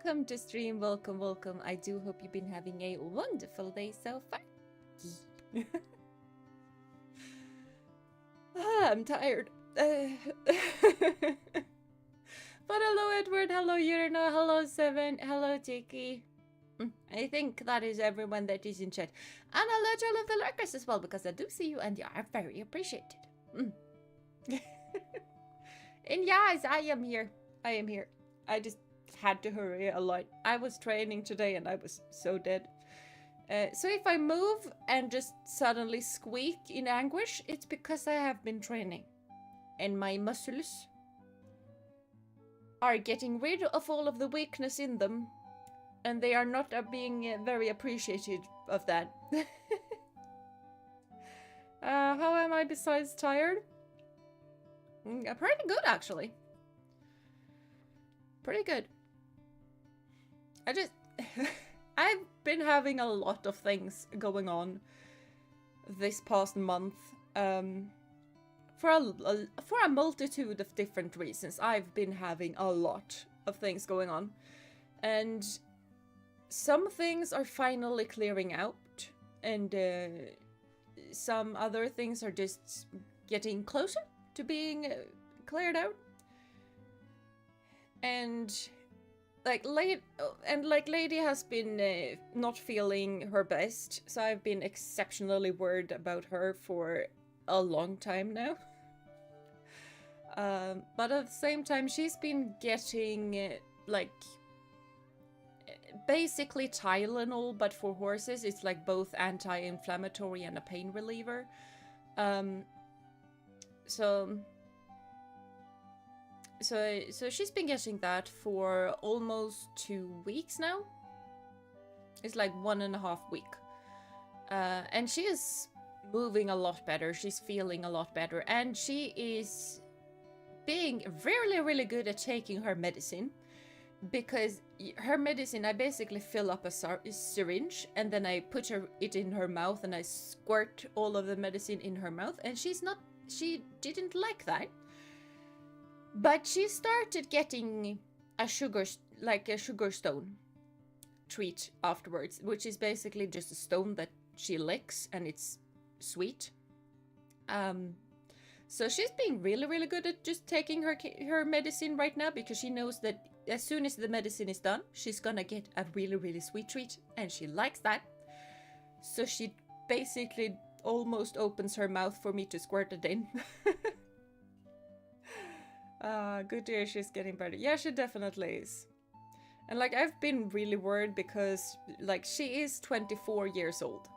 welcome to stream. Welcome, welcome. I do hope you've been having a wonderful day so far. I'm tired. But hello, Edward. Hello, Urina. Hello, Seven. Hello, Tiki. I think that is everyone that is in chat. And hello to all of the lurkers as well, because I do see you and you are very appreciated. And yes, I am here. I am here. I just had to hurry a lot. I was training today and I was so dead. So if I move and just suddenly squeak in anguish, it's because I have been training. And my muscles are getting rid of all of the weakness in them. And they are not being very appreciated of that. How am I besides tired? Pretty good, actually. Pretty good. I've been having a lot of things going on this past month. For a multitude of different reasons. I've been having a lot of things going on. And some things are finally clearing out. And some other things are just getting closer to being cleared out. And Lady has been not feeling her best, so I've been exceptionally worried about her for a long time now. But at the same time, she's been getting basically Tylenol, but for horses. It's like both anti-inflammatory and a pain reliever. So she's been getting that for almost 2 weeks now. It's like 1.5 weeks. And she is moving a lot better. She's feeling a lot better. And she is being really, really good at taking her medicine. Because her medicine, I basically fill up a syringe and then I put it in her mouth and I squirt all of the medicine in her mouth. And she didn't like that. But she started getting a sugar stone treat afterwards, which is basically just a stone that she licks and it's sweet. So she's being really, really good at just taking her medicine right now, because she knows that as soon as the medicine is done, she's gonna get a really, really sweet treat, and she likes that. So she basically almost opens her mouth for me to squirt it in. Good to hear she's getting better. Yeah, she definitely is. And I've been really worried because she is 24 years old.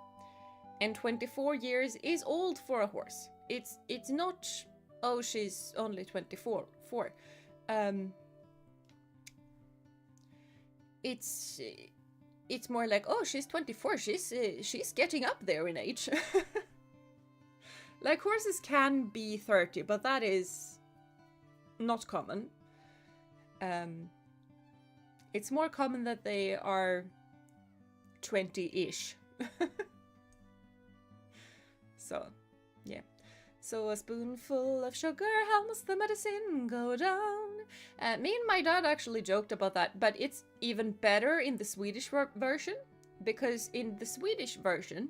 And 24 years is old for a horse. It's not, oh, she's only 24. It's more like, oh, she's 24. She's getting up there in age. Horses can be 30, but that is not common. It's more common that they are 20-ish. So, yeah. So a spoonful of sugar helps the medicine go down. Me and my dad actually joked about that, but it's even better in the Swedish version, because in the Swedish version,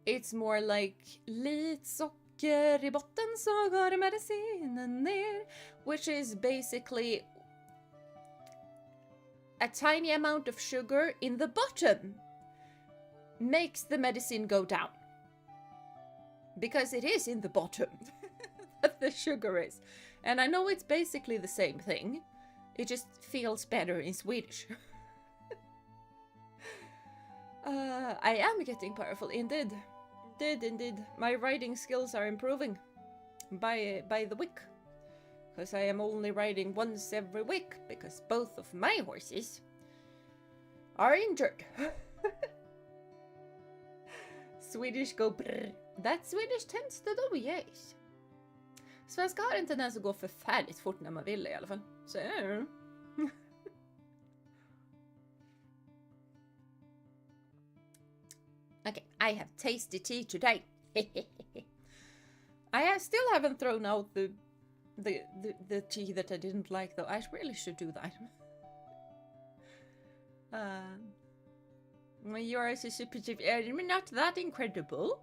it's more like lite socker i botten så går medicinen ner, which is basically a tiny amount of sugar in the bottom makes the medicine go down. Because it is in the bottom that the sugar is. And I know it's basically the same thing. It just feels better in Swedish. I am getting powerful, indeed. Indeed. My riding skills are improving by the week. Because I am only riding once every week, because both of my horses are injured. Swedish go brr. That Swedish tends to do, yes. Svenska har en tendens att gå förfärligt fort när man vill i alla fall. Så Okay, I have tasty tea today. I still haven't thrown out the tea that I didn't like, though. I really should do that. You are a super chief. Not that incredible.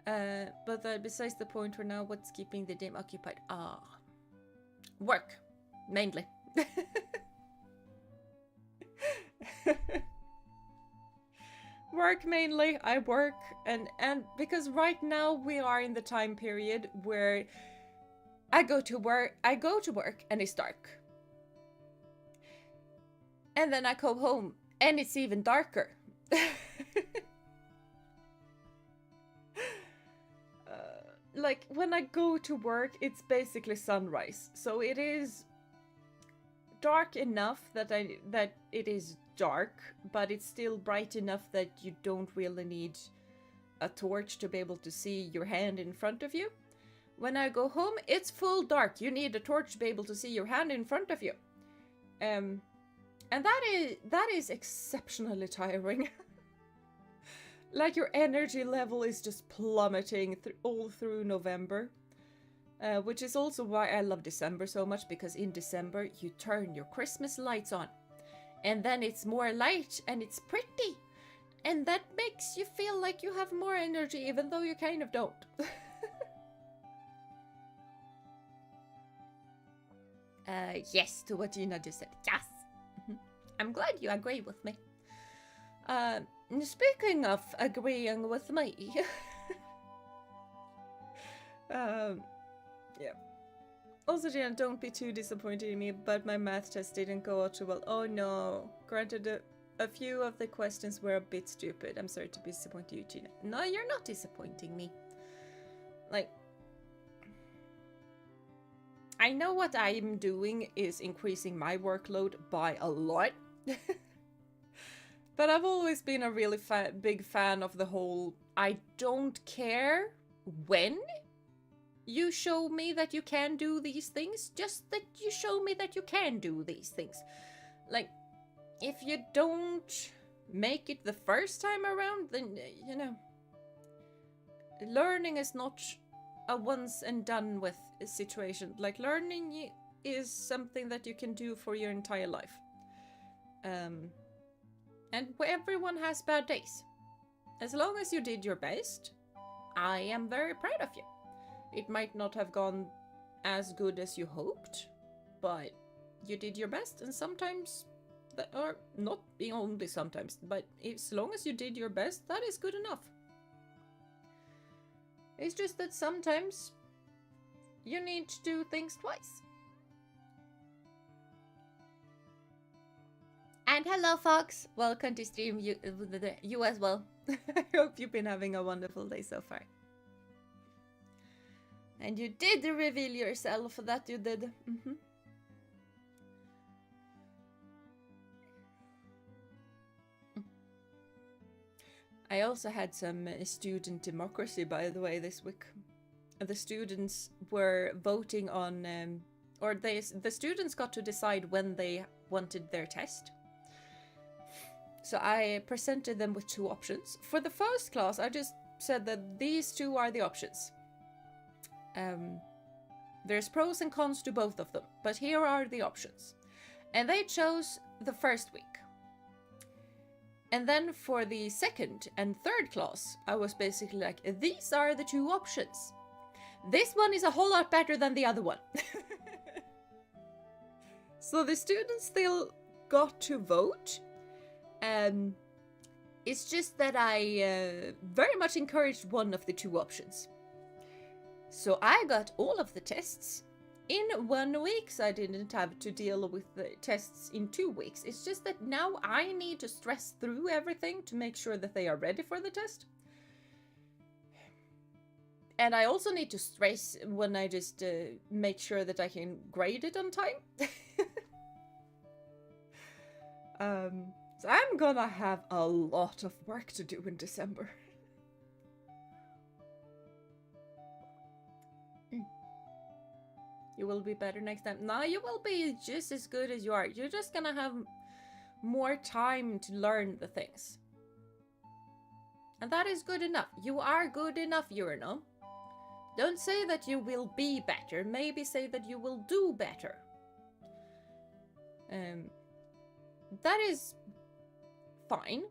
But besides the point for now, what's keeping the dame occupied? Work, mainly. Work mainly. I work, and because right now we are in the time period where I go to work, and it's dark. And then I come home and it's even darker. Like when I go to work, it's basically sunrise. So it is dark enough that it is dark, but it's still bright enough that you don't really need a torch to be able to see your hand in front of you. When I go home, it's full dark. You need a torch to be able to see your hand in front of you. And that is exceptionally tiring. Like your energy level is just plummeting all through November. Which is also why I love December so much, because in December you turn your Christmas lights on. And then it's more light and it's pretty. And that makes you feel like you have more energy even though you kind of don't. Yes, to what Jeena just said. Yes! I'm glad you agree with me. Speaking of agreeing with me. Yeah. Also, Jeena, don't be too disappointed in me, but my math test didn't go out too well. Oh no. Granted, a few of the questions were a bit stupid. I'm sorry to disappoint you, Jeena. No, you're not disappointing me. Like, I know what I'm doing is increasing my workload by a lot. But I've always been a really big fan of the whole, I don't care when you show me that you can do these things, just that you show me that you can do these things. Like, if you don't make it the first time around, then, you know, learning is not a once and done with situation. Like, learning is something that you can do for your entire life. And everyone has bad days. As long as you did your best, I am very proud of you. It might not have gone as good as you hoped, but you did your best, and sometimes, or not only sometimes, but as long as you did your best, that is good enough. It's just that sometimes you need to do things twice. And hello, Fox! Welcome to stream, you as well. I hope you've been having a wonderful day so far. And you did reveal yourself, that you did. I also had some student democracy, by the way, this week. The students were voting on, the students got to decide when they wanted their test. So I presented them with two options. For the first class, I just said that these two are the options. There's pros and cons to both of them, but here are the options. And they chose the first week. And then for the second and third class, I was basically like, these are the two options. This one is a whole lot better than the other one. So the students still got to vote. It's just that I very much encouraged one of the two options. So I got all of the tests in 1 week, so I didn't have to deal with the tests in 2 weeks. It's just that now I need to stress through everything to make sure that they are ready for the test. And I also need to stress when I just make sure that I can grade it on time. So I'm gonna have a lot of work to do in December. You will be better next time. No, you will be just as good as you are. You're just gonna have more time to learn the things. And that is good enough. You are good enough, Urano. Don't say that you will be better. Maybe say that you will do better. That is fine.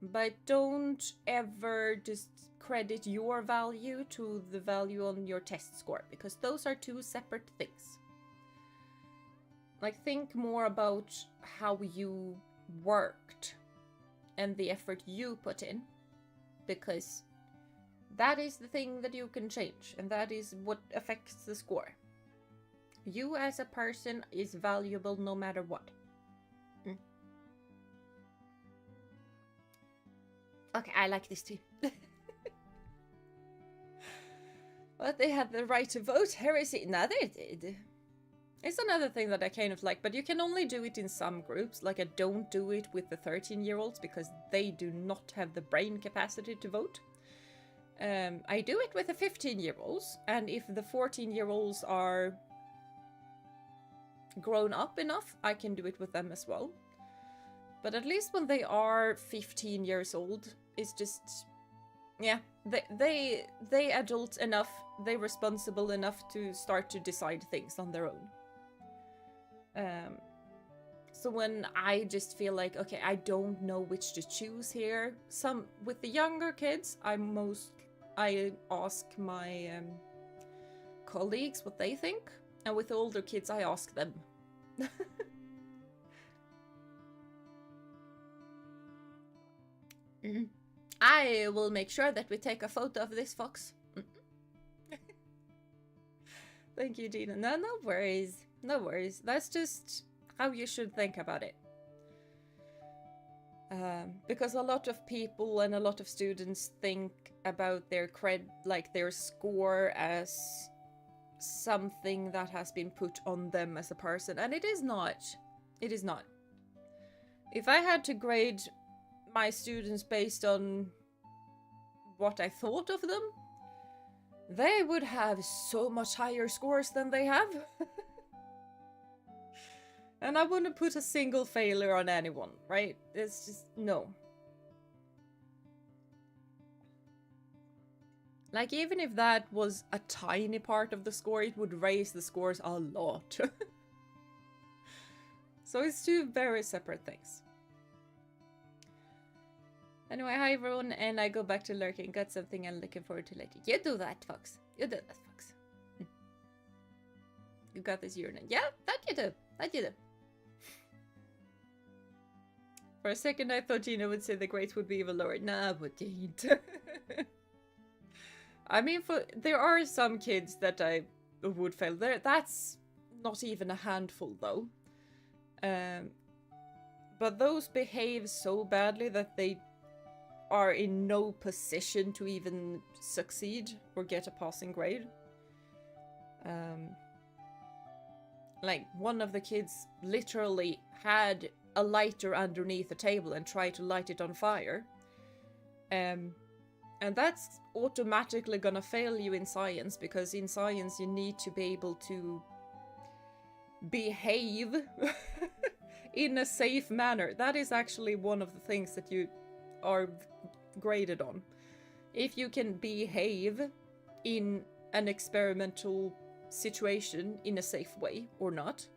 But don't ever just credit your value to the value on your test score, because those are two separate things. Like, think more about how you worked and the effort you put in, because that is the thing that you can change, and that is what affects the score. You as a person is valuable no matter what. Okay, I like this too. But they had the right to vote. Heresy. No, they did. It's another thing that I kind of like, but you can only do it in some groups. Like, I don't do it with the 13-year-olds because they do not have the brain capacity to vote. I do it with the 15-year-olds, and if the 14-year-olds are grown up enough, I can do it with them as well. But at least when they are 15 years old, it's just, yeah, they adult enough, they responsible enough to start to decide things on their own. So when I just feel like, okay, I don't know which to choose here. With the younger kids, I ask my colleagues what they think, and with the older kids, I ask them. I will make sure that we take a photo of this fox. Thank you, Jeena. No worries. No worries. That's just how you should think about it. Because a lot of people and a lot of students think about their their score as something that has been put on them as a person, and it is not. It is not. If I had to grade my students based on what I thought of them, they would have so much higher scores than they have. And I wouldn't put a single failure on anyone, right? It's just, no. Like, even if that was a tiny part of the score, it would raise the scores a lot. So it's two very separate things. Anyway, hi everyone, and I go back to lurking. Got something I'm looking forward to later. You do that, Fox. You do that, Fox. You got this urinal. Yeah, that you do. That you do. For a second, I thought Jeena would say the grades would be even lower. Nah, I wouldn't. I mean, there are some kids that I would fail. That's not even a handful, though. But those behave so badly that they are in no position to even succeed or get a passing grade. Like, one of the kids literally had a lighter underneath the table and tried to light it on fire. And that's automatically gonna fail you in science, because in science you need to be able to behave in a safe manner. That is actually one of the things that you are graded on. If you can behave in an experimental situation in a safe way or not.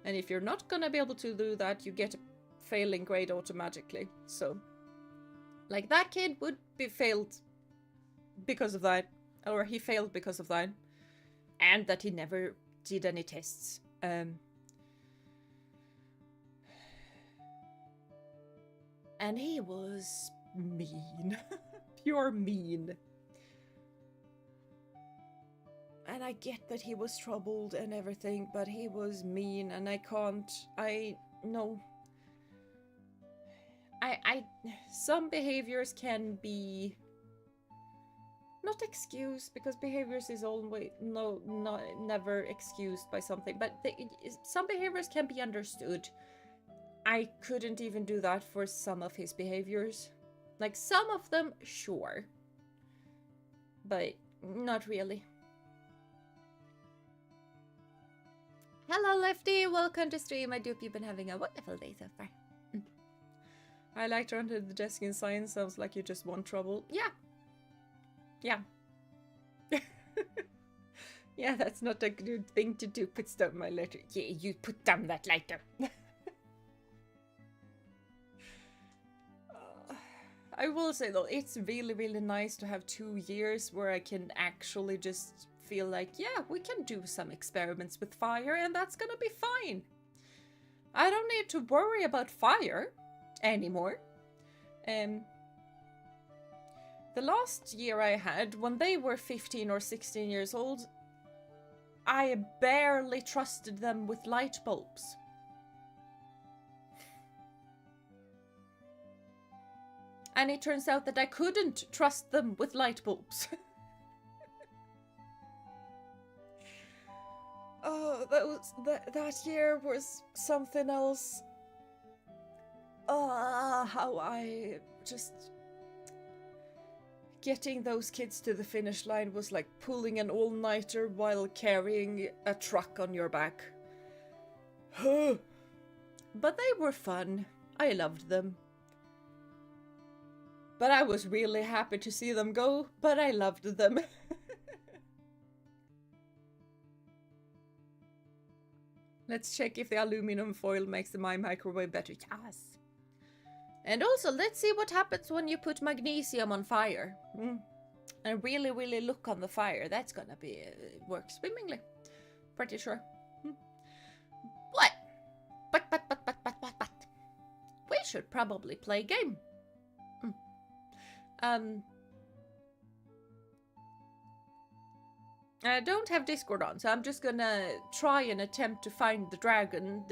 And if you're not gonna be able to do that, you get a failing grade automatically. So, like, that kid would be failed because of that, or he failed because of that, and that he never did any tests. And he was mean. Pure mean. And I get that he was troubled and everything, but he was mean, and some behaviors can be not excused, because behaviors is always never excused by something, but some behaviors can be understood. I couldn't even do that for some of his behaviors. Like, some of them, sure, but not really. Hello, Lefty! Welcome to stream. I do hope you've been having a wonderful day so far. I liked her under the desk in science. Sounds like you just want trouble. Yeah. Yeah. Yeah, that's not a good thing to do. Put down my letter. Yeah, you put down that lighter. I will say though, it's really, really nice to have 2 years where I can actually just feel like, yeah, we can do some experiments with fire and that's gonna be fine. I don't need to worry about fire anymore. The last year I had, when they were 15 or 16 years old, I barely trusted them with light bulbs. And it turns out that I couldn't trust them with light bulbs. Oh, that year was something else. How I just... Getting those kids to the finish line was like pulling an all-nighter while carrying a truck on your back. But they were fun. I loved them. But I was really happy to see them go, but I loved them. Let's check if the aluminum foil makes my microwave better. Yes. And also, let's see what happens when you put magnesium on fire. And really, really look on the fire. That's gonna be work swimmingly. Pretty sure. But. We should probably play a game. I don't have Discord on, so I'm just gonna try and attempt to find the dragon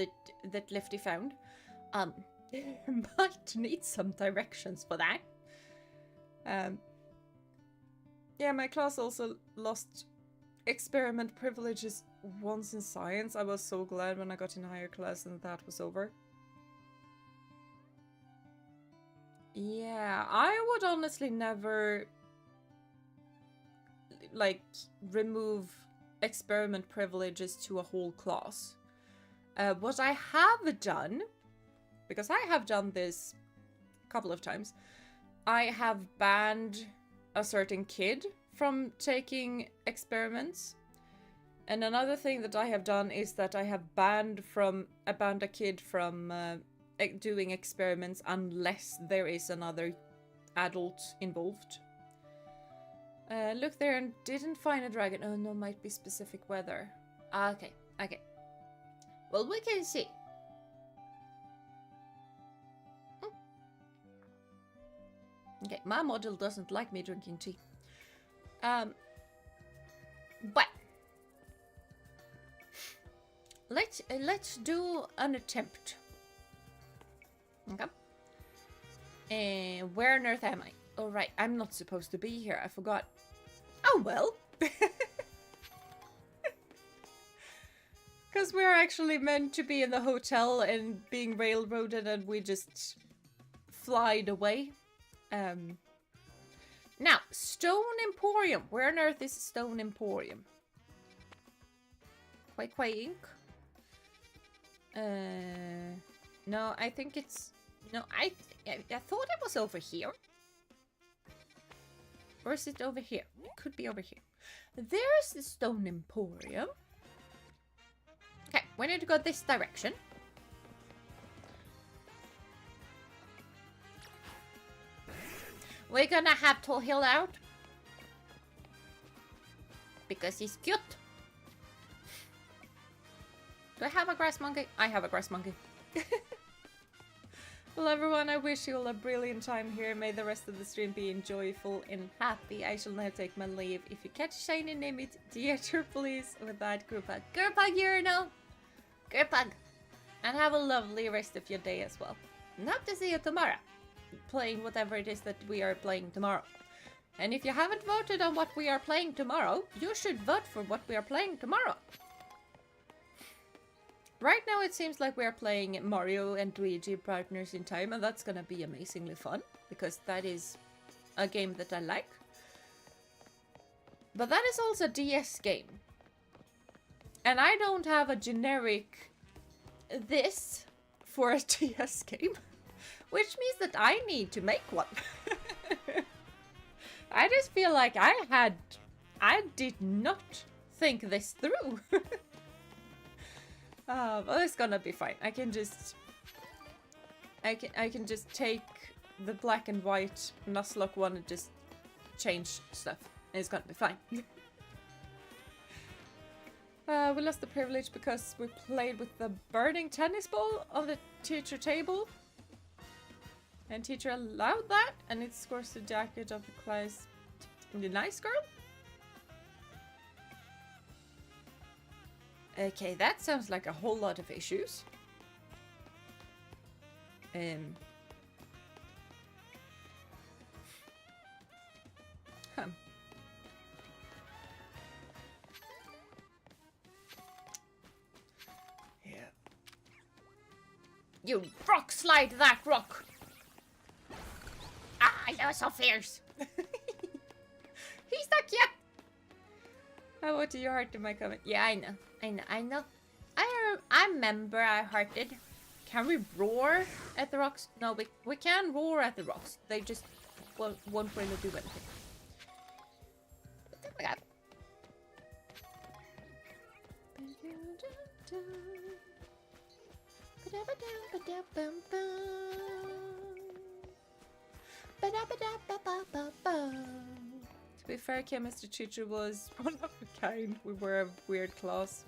that Lefty found. Might need some directions for that. Yeah, my class also lost experiment privileges once in science. I was so glad when I got in higher class and that was over. Yeah, I would honestly never like remove experiment privileges to a whole class. What I have done, because I have done this a couple of times, I have banned a certain kid from taking experiments. And another thing that I have done is that I have banned a kid from doing experiments unless there is another adult involved. Look there and didn't find a dragon. Oh no, might be specific weather. Okay. Well, we can see. Okay, my model doesn't like me drinking tea. But let's do an attempt. Okay. And where on earth am I? Oh right, I'm not supposed to be here. I forgot. Oh well. Because we're actually meant to be in the hotel and being railroaded and we just flied away. Now, Stone Emporium. Where on earth is Stone Emporium? Quite Inc. No, I think it's... No, I thought it was over here. Or is it over here? It could be over here. There's the Stone Emporium. Okay, we need to go this direction. We're gonna have to heal out. Because he's cute. Do I have a grass monkey? I have a grass monkey. Well, everyone, I wish you all a brilliant time here. May the rest of the stream be enjoyable and happy. I shall now take my leave. If you catch a shiny name it, theater, please. With that, group hug. Group hug, Urinal. Group hug. And have a lovely rest of your day as well. And hope to see you tomorrow. Playing whatever it is that we are playing tomorrow. And if you haven't voted on what we are playing tomorrow, you should vote for what we are playing tomorrow. Right now it seems like we are playing Mario and Luigi Partners in Time, and that's gonna be amazingly fun, because that is a game that I like. But that is also a DS game. And I don't have a generic this for a DS game. Which means that I need to make one. I just feel like I did not think this through. Well, it's gonna be fine. I can just take the black and white Nuzlocke one and just change stuff. And it's gonna be fine. We lost the privilege because we played with the burning tennis ball on the teacher table. And teacher allowed that, and it scores the jacket of the class. The nice girl? Okay, that sounds like a whole lot of issues. Huh. Yeah. You rock slide that rock! Ah, you're so fierce! He's so cute! I want your heart in my comment. Yeah, I know. I remember I hearted. Can we roar at the rocks? No, we can roar at the rocks. They just won't really do anything. Oh my god. To be fair, chemistry teacher was one of a kind. We were a weird class.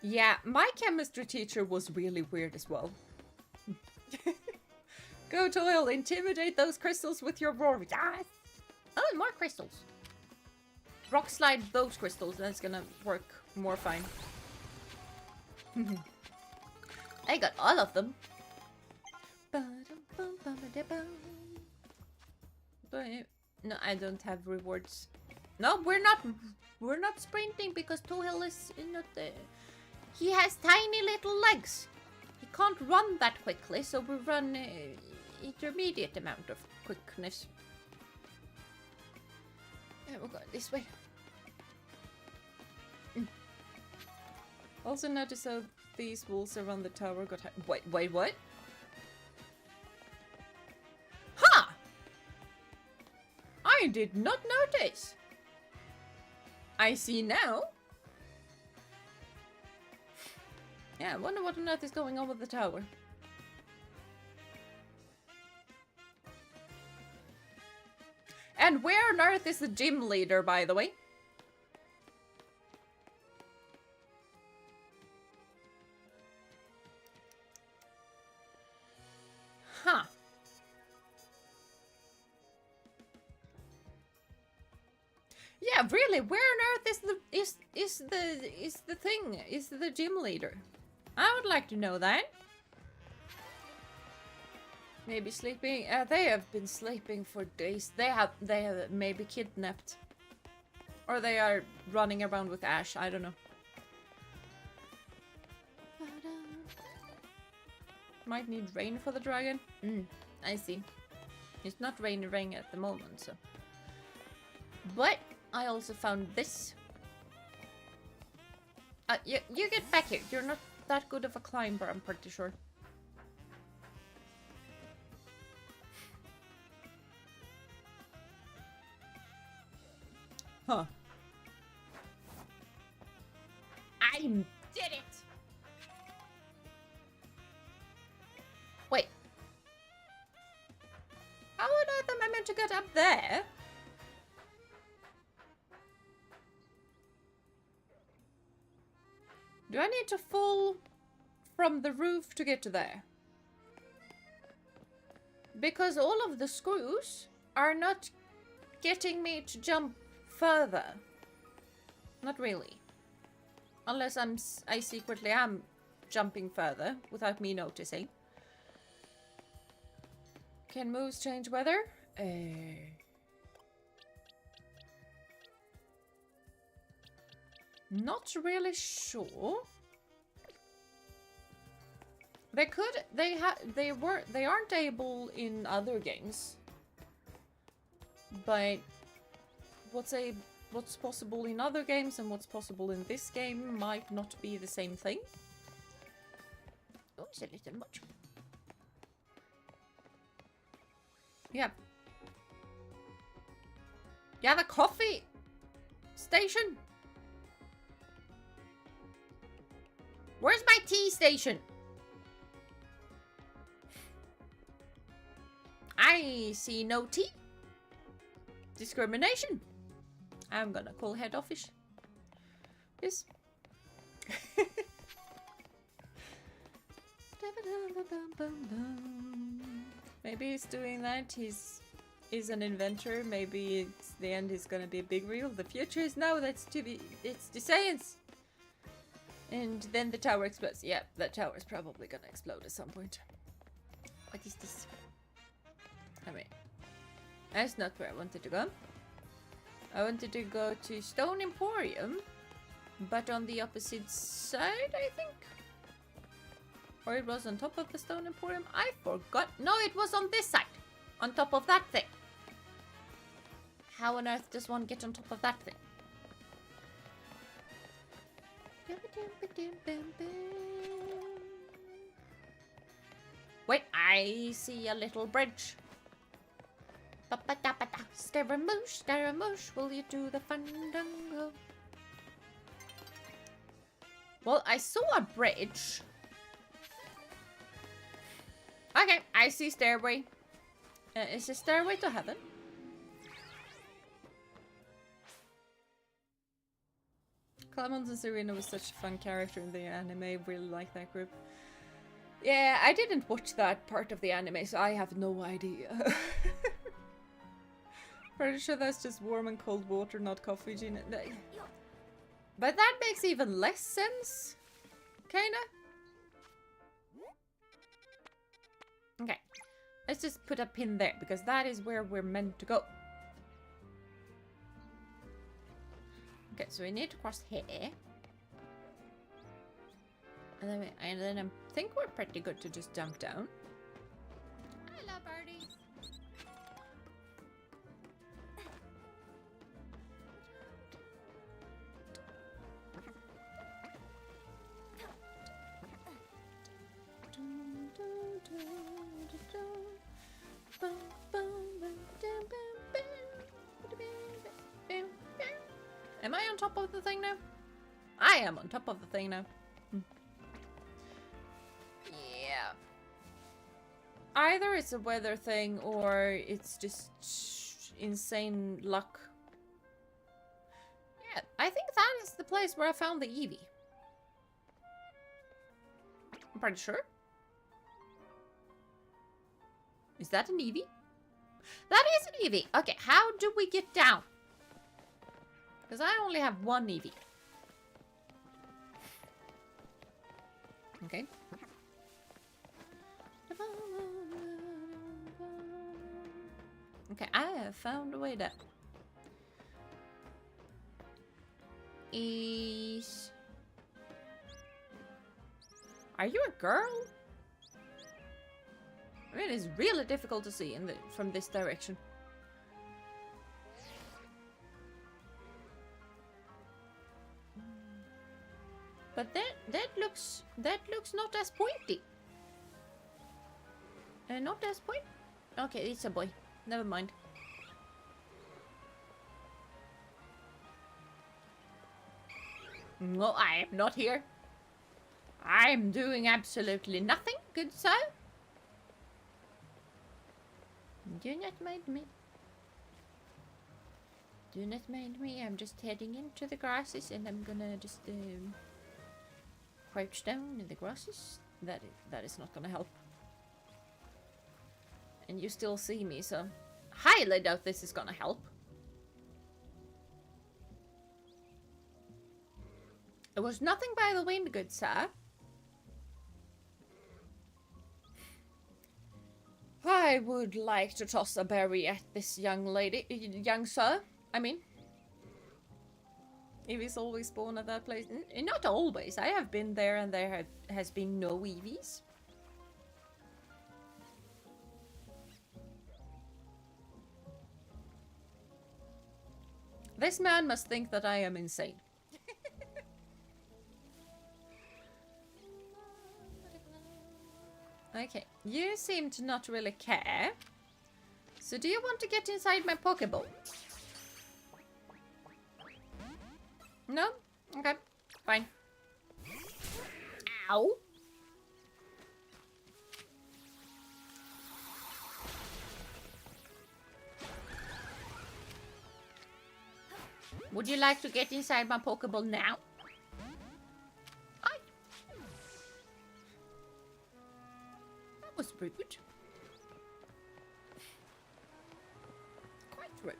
Yeah, my chemistry teacher was really weird as well. Go Toil, intimidate those crystals with your roar. Yes! Oh, more crystals. Rock slide those crystals, and it's gonna work more fine. I got all of them. No, I don't have rewards. No, we're not sprinting because Toil is not there. He has tiny little legs. He can't run that quickly, so we run intermediate amount of quickness. Yeah, we'll go this way. Also notice how these walls around the tower got wait, what? Huh! I did not notice. I see now. Yeah, I wonder what on earth is going on with the tower. And where on earth is the gym leader, by the way? Huh. Yeah, really, where on earth is the gym leader? I would like to know that. Maybe sleeping. They have been sleeping for days. They have maybe kidnapped, or they are running around with Ash. I don't know. Might need rain for the dragon. I see. It's not raining at the moment, so. But I also found this. You get back here. You're not that good of a climber, I'm pretty sure. Huh. I did it! Wait. How on earth am I meant to get up there? Do I need to fall from the roof to get to there? Because all of the screws are not getting me to jump further. Not really. Unless I secretly am jumping further without me noticing. Can moves change weather? Not really sure. They could. They aren't able in other games. But what's possible in other games and what's possible in this game might not be the same thing. Oh, it's a little much. Yeah. You have a coffee station? Where's my tea station? I see no T. Discrimination. I'm gonna call head office. Yes. Maybe he's doing that. He's an inventor. Maybe it's the end is gonna be a big reveal. The future is now. It's the science. And then the tower explodes. Yeah, that tower is probably gonna explode at some point. What is this? I mean, that's not where I wanted to go. I wanted to go to Stone Emporium, but on the opposite side, I think. Or it was on top of the Stone Emporium. I forgot. No, it was on this side. On top of that thing. How on earth does one get on top of that thing? Wait, I see a little bridge. Scaramouche, will you do the fandango? Well, I saw a bridge. Okay, I see stairway. Is it stairway to heaven? Clemens and Serena was such a fun character in the anime. Really like that group. Yeah, I didn't watch that part of the anime, so I have no idea. Pretty sure that's just warm and cold water, not coffee, Jeena. But that makes even less sense. Kinda. Okay. Let's just put a pin there, because that is where we're meant to go. Okay, so we need to cross here. And then I think we're pretty good to just jump down. Hello, birdie. Am I on top of the thing now? I am on top of the thing now. Yeah. Either it's a weather thing or it's just insane luck. Yeah, I think that is the place where I found the Eevee. I'm pretty sure. Is that an Eevee? That is an Eevee! Okay, how do we get down? Because I only have one Eevee. Okay. Okay, I have found a way down. Are you a girl? I mean, it's really difficult to see from this direction. But that looks not as pointy. Not as point. Okay, it's a boy. Never mind. No, I am not here. I'm doing absolutely nothing, good sir. Do not mind me. Do not mind me. I'm just heading into the grasses, and I'm gonna just crouch down in the grasses. That is not gonna help. And you still see me, so highly doubt this is gonna help. It was nothing by the wind, good sir. I would like to toss a berry at this young lady, young sir. I mean, Eevees always spawn at that place. Not always. I have been there and there has been no Eevees. This man must think that I am insane. Okay, you seem to not really care. So do you want to get inside my Pokeball? No? Okay, fine. Ow! Would you like to get inside my Pokeball now? Hi. That was rude. Quite rude.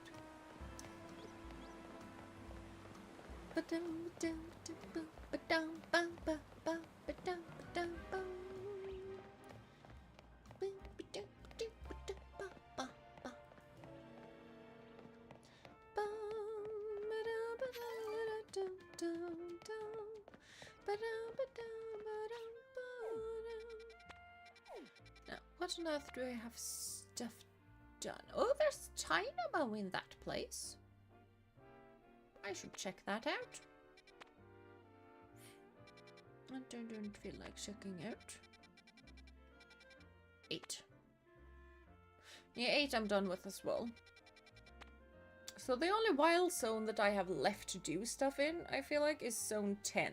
Now, what on earth do I have stuff done? Oh, there's Dynamo in that place. I should check that out. I don't feel like checking out. 8. Yeah, 8 I'm done with as well. So the only wild zone that I have left to do stuff in, I feel like, is zone 10.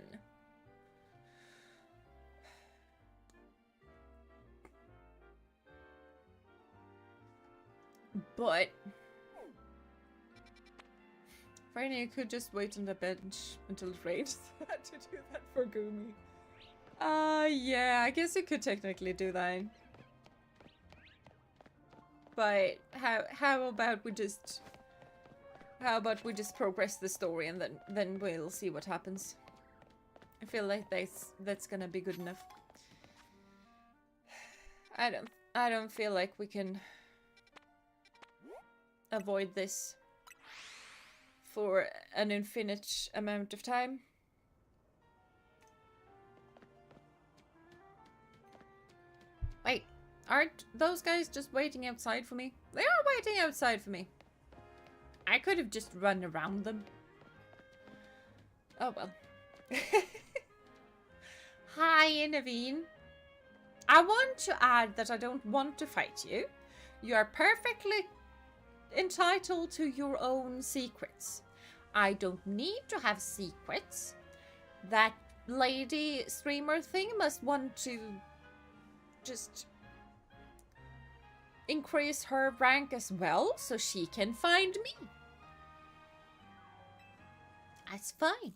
But Franny, you could just wait on the bench until it rains to do that for Gumi. Yeah, I guess you could technically do that. But how about we just progress the story and then we'll see what happens. I feel like that's gonna be good enough. I don't feel like we can avoid this for an infinite amount of time. Wait, aren't those guys just waiting outside for me? They are waiting outside for me. I could have just run around them. Oh well. Hi, Naveen. I want to add that I don't want to fight you. You are perfectly entitled to your own secrets. I don't need to have secrets. That lady streamer thing must want to just increase her rank as well so she can find me. That's fine.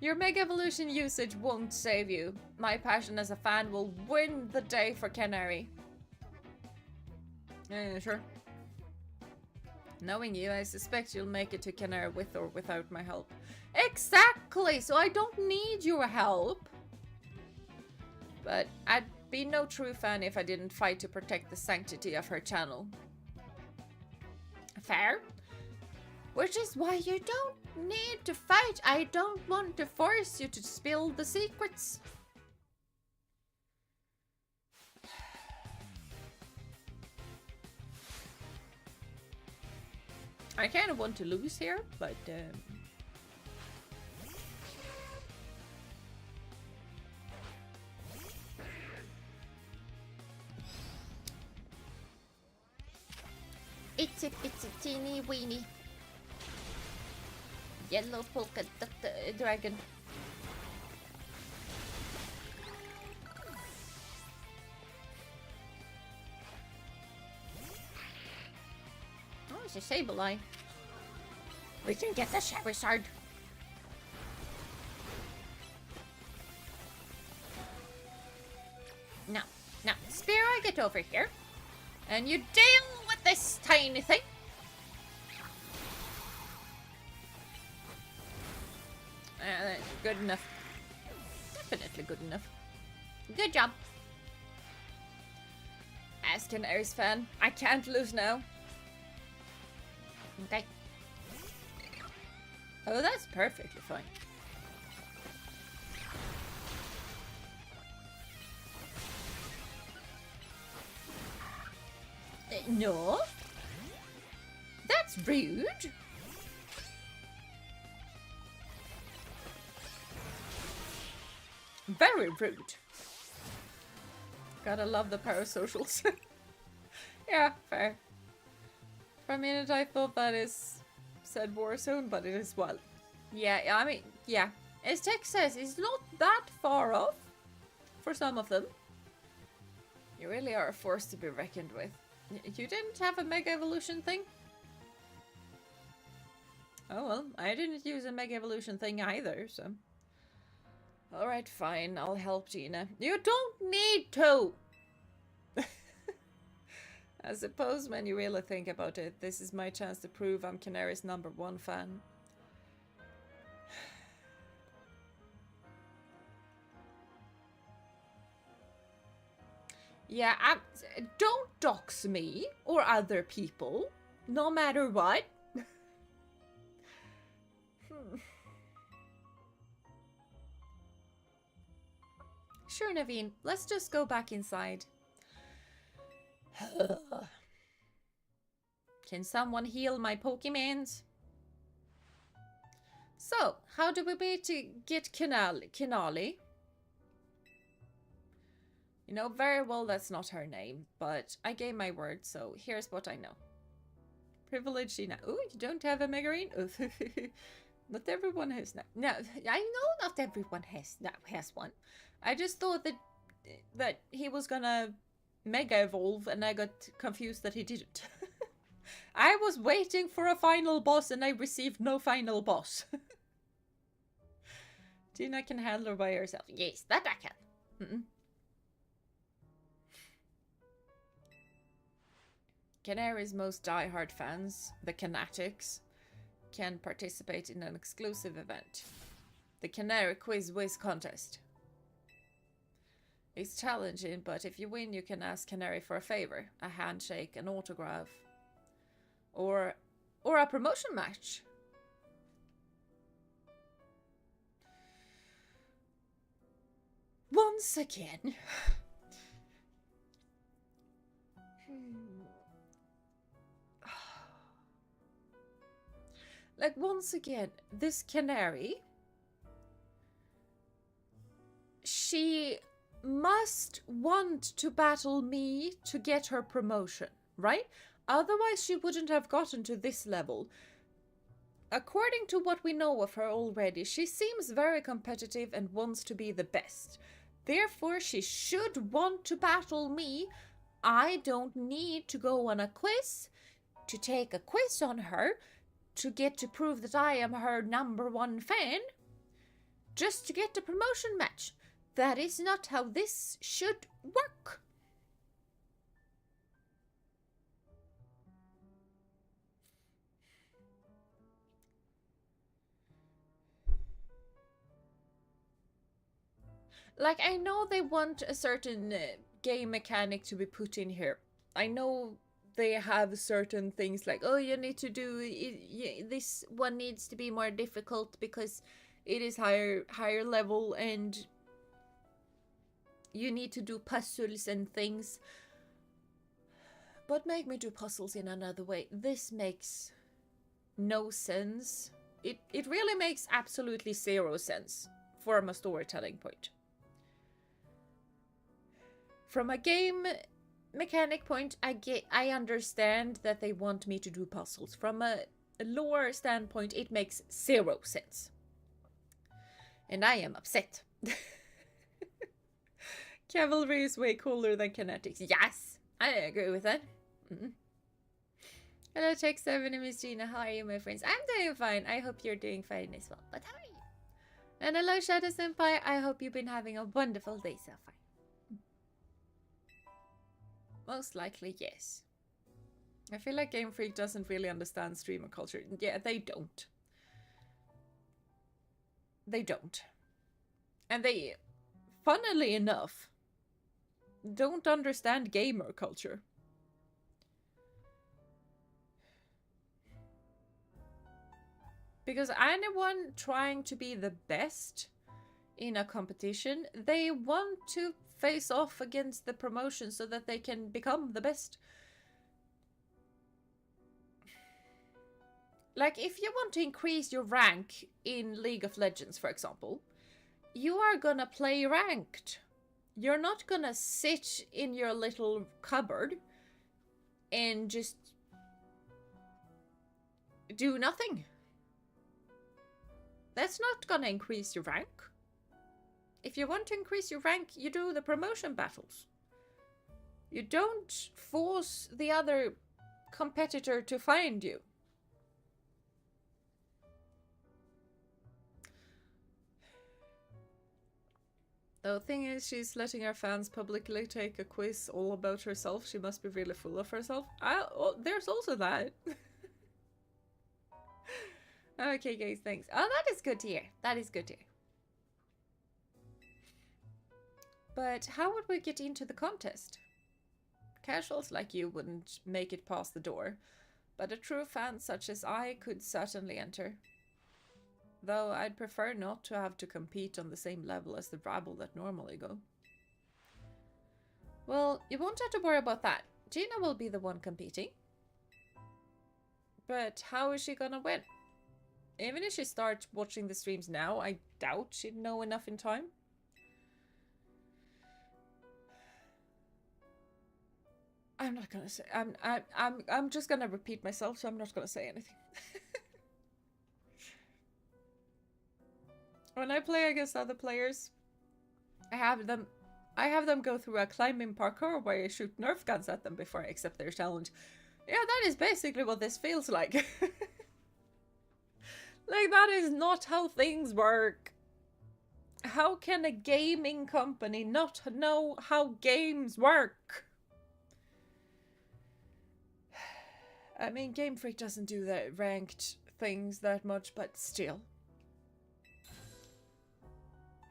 Your Mega Evolution usage won't save you. My passion as a fan will win the day for Canari. Yeah, sure. Knowing you, I suspect you'll make it to Canari with or without my help. Exactly! So I don't need your help. But I'd be no true fan if I didn't fight to protect the sanctity of her channel. Fair? Which is why you don't need to fight. I don't want to force you to spill the secrets. I kind of want to lose here, but it's a teeny weeny yellow polka dragon. Oh, it's a Sableye. We can get the Charizard. Now, Spira, get over here. And you deal with this tiny thing. That's good enough. Definitely good enough. Good job. As Canari's fan, I can't lose now. Okay. Oh, that's perfectly fine. No. That's rude. Very rude. Gotta love the parasocials. Yeah, fair. For a minute I thought that is said Warzone, but it is well. Yeah, I mean, yeah. As Tech says, it's not that far off for some of them. You really are a force to be reckoned with. You didn't have a Mega Evolution thing? Oh well, I didn't use a Mega Evolution thing either, so... Alright, fine, I'll help Jeena. You don't need to! I suppose when you really think about it, this is my chance to prove I'm Canari's #1 fan. Yeah, don't dox me or other people, no matter what. Sure, Naveen, let's just go back inside. Can someone heal my Pokemons? So, how do we be to get Canari? You know very well that's not her name, but I gave my word, so here's what I know. Privileged Jeena. Oh, you don't have a Megarine? Not everyone has now. No, I know not everyone has one. I just thought that he was gonna Mega Evolve, and I got confused that he didn't. I was waiting for a final boss, and I received no final boss. Jeena can handle her by herself. Yes, that I can. Canari's most die-hard fans, the Canatics, can participate in an exclusive event. The Canari Quiz Whiz Contest. It's challenging, but if you win, you can ask Canari for a favor. A handshake, an autograph. Or a promotion match. Once again... Like, once again, this Canari, she must want to battle me to get her promotion, right? Otherwise, she wouldn't have gotten to this level. According to what we know of her already, she seems very competitive and wants to be the best. Therefore, she should want to battle me. I don't need to go on a quiz, to take a quiz on her, to get to prove that I am her #1 fan, just to get the promotion match. That is not how this should work. Like, I know they want a certain game mechanic to be put in here. I know they have certain things like, oh, you need to do this one needs to be more difficult because it is higher level and you need to do puzzles and things. But make me do puzzles in another way. This makes no sense. It really makes absolutely 0 sense from a storytelling point. From a game mechanic point, I understand that they want me to do puzzles. From a lore standpoint, it makes 0 sense. And I am upset. Cavalry is way cooler than kinetics. Yes, I agree with that. Hello, Tech7 and Miss Jeena. How are you, my friends? I'm doing fine. I hope you're doing fine as well. But how are you? And hello, Shadow Senpai. I hope you've been having a wonderful day so far. Most likely, yes. I feel like Game Freak doesn't really understand streamer culture. Yeah, they don't. They don't. And they, funnily enough, don't understand gamer culture. Because anyone trying to be the best in a competition, they want to face off against the promotion so that they can become the best. Like, if you want to increase your rank in League of Legends, for example, you are gonna play ranked. You're not gonna sit in your little cupboard and just do nothing. That's not gonna increase your rank. If you want to increase your rank, you do the promotion battles. You don't force the other competitor to find you. The thing is, she's letting her fans publicly take a quiz all about herself. She must be really full of herself. There's also that. Okay, guys, thanks. Oh, that is good to hear. That is good to hear. But how would we get into the contest? Casuals like you wouldn't make it past the door, but a true fan such as I could certainly enter. Though I'd prefer not to have to compete on the same level as the rabble that normally go. Well, you won't have to worry about that. Jeena will be the one competing. But how is she gonna win? Even if she starts watching the streams now, I doubt she'd know enough in time. I'm not gonna say. I'm just gonna repeat myself, so I'm not gonna say anything. When I play against other players, I have them go through a climbing parkour where I shoot Nerf guns at them before I accept their challenge. Yeah, that is basically what this feels like. Like, that is not how things work. How can a gaming company not know how games work? I mean, Game Freak doesn't do the ranked things that much, but still.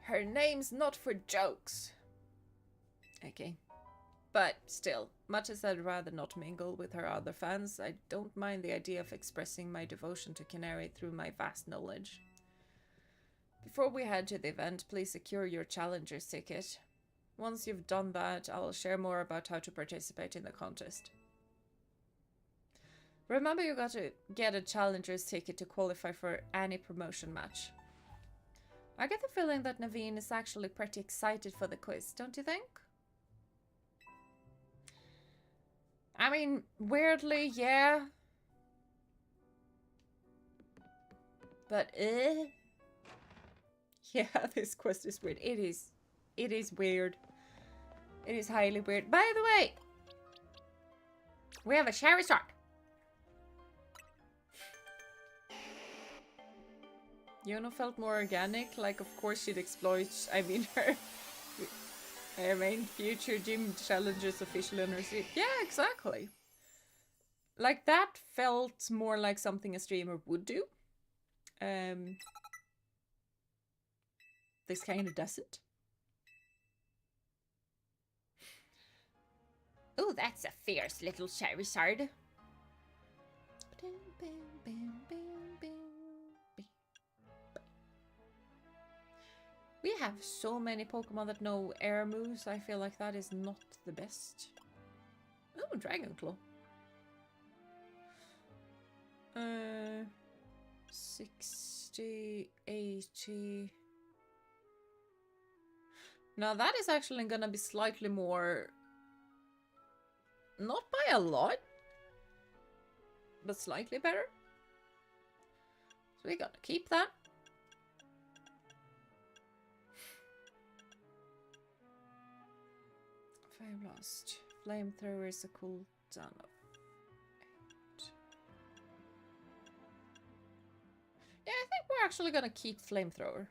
Her name's not for jokes. Okay. But still, much as I'd rather not mingle with her other fans, I don't mind the idea of expressing my devotion to Canari through my vast knowledge. Before we head to the event, please secure your challenger's ticket. Once you've done that, I will share more about how to participate in the contest. Remember, you got to get a challenger's ticket to qualify for any promotion match. I get the feeling that Naveen is actually pretty excited for the quiz, don't you think? I mean, weirdly, yeah. But, yeah, this quest is weird. It is weird. It is highly weird. By the way, we have a cherry shot. Yono felt more organic, like of course she'd exploit, I mean, her main future gym challenges officially on her stream. Yeah, exactly. Like, that felt more like something a streamer would do. This kind of doesn't. Oh, that's a fierce little Charizard. We have so many Pokemon that know air moves. I feel like that is not the best. Oh, Dragon Claw. 60, 80. Now that is actually gonna be slightly more, not by a lot, but slightly better. So we gotta keep that. Fire Blast. Flamethrower is a cooldown of 8. Yeah, I think we're actually gonna keep Flamethrower.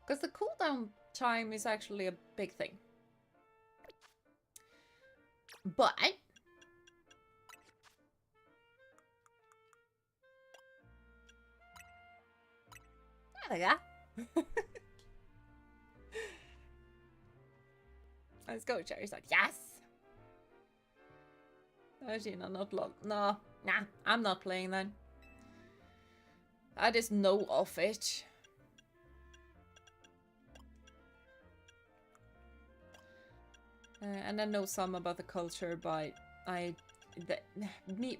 Because the cooldown time is actually a big thing. But there we go. Let's go, Charizard. Yes! Oh, Jeena, not long. No, nah, I'm not playing then. I just know of it. And I know some about the culture, but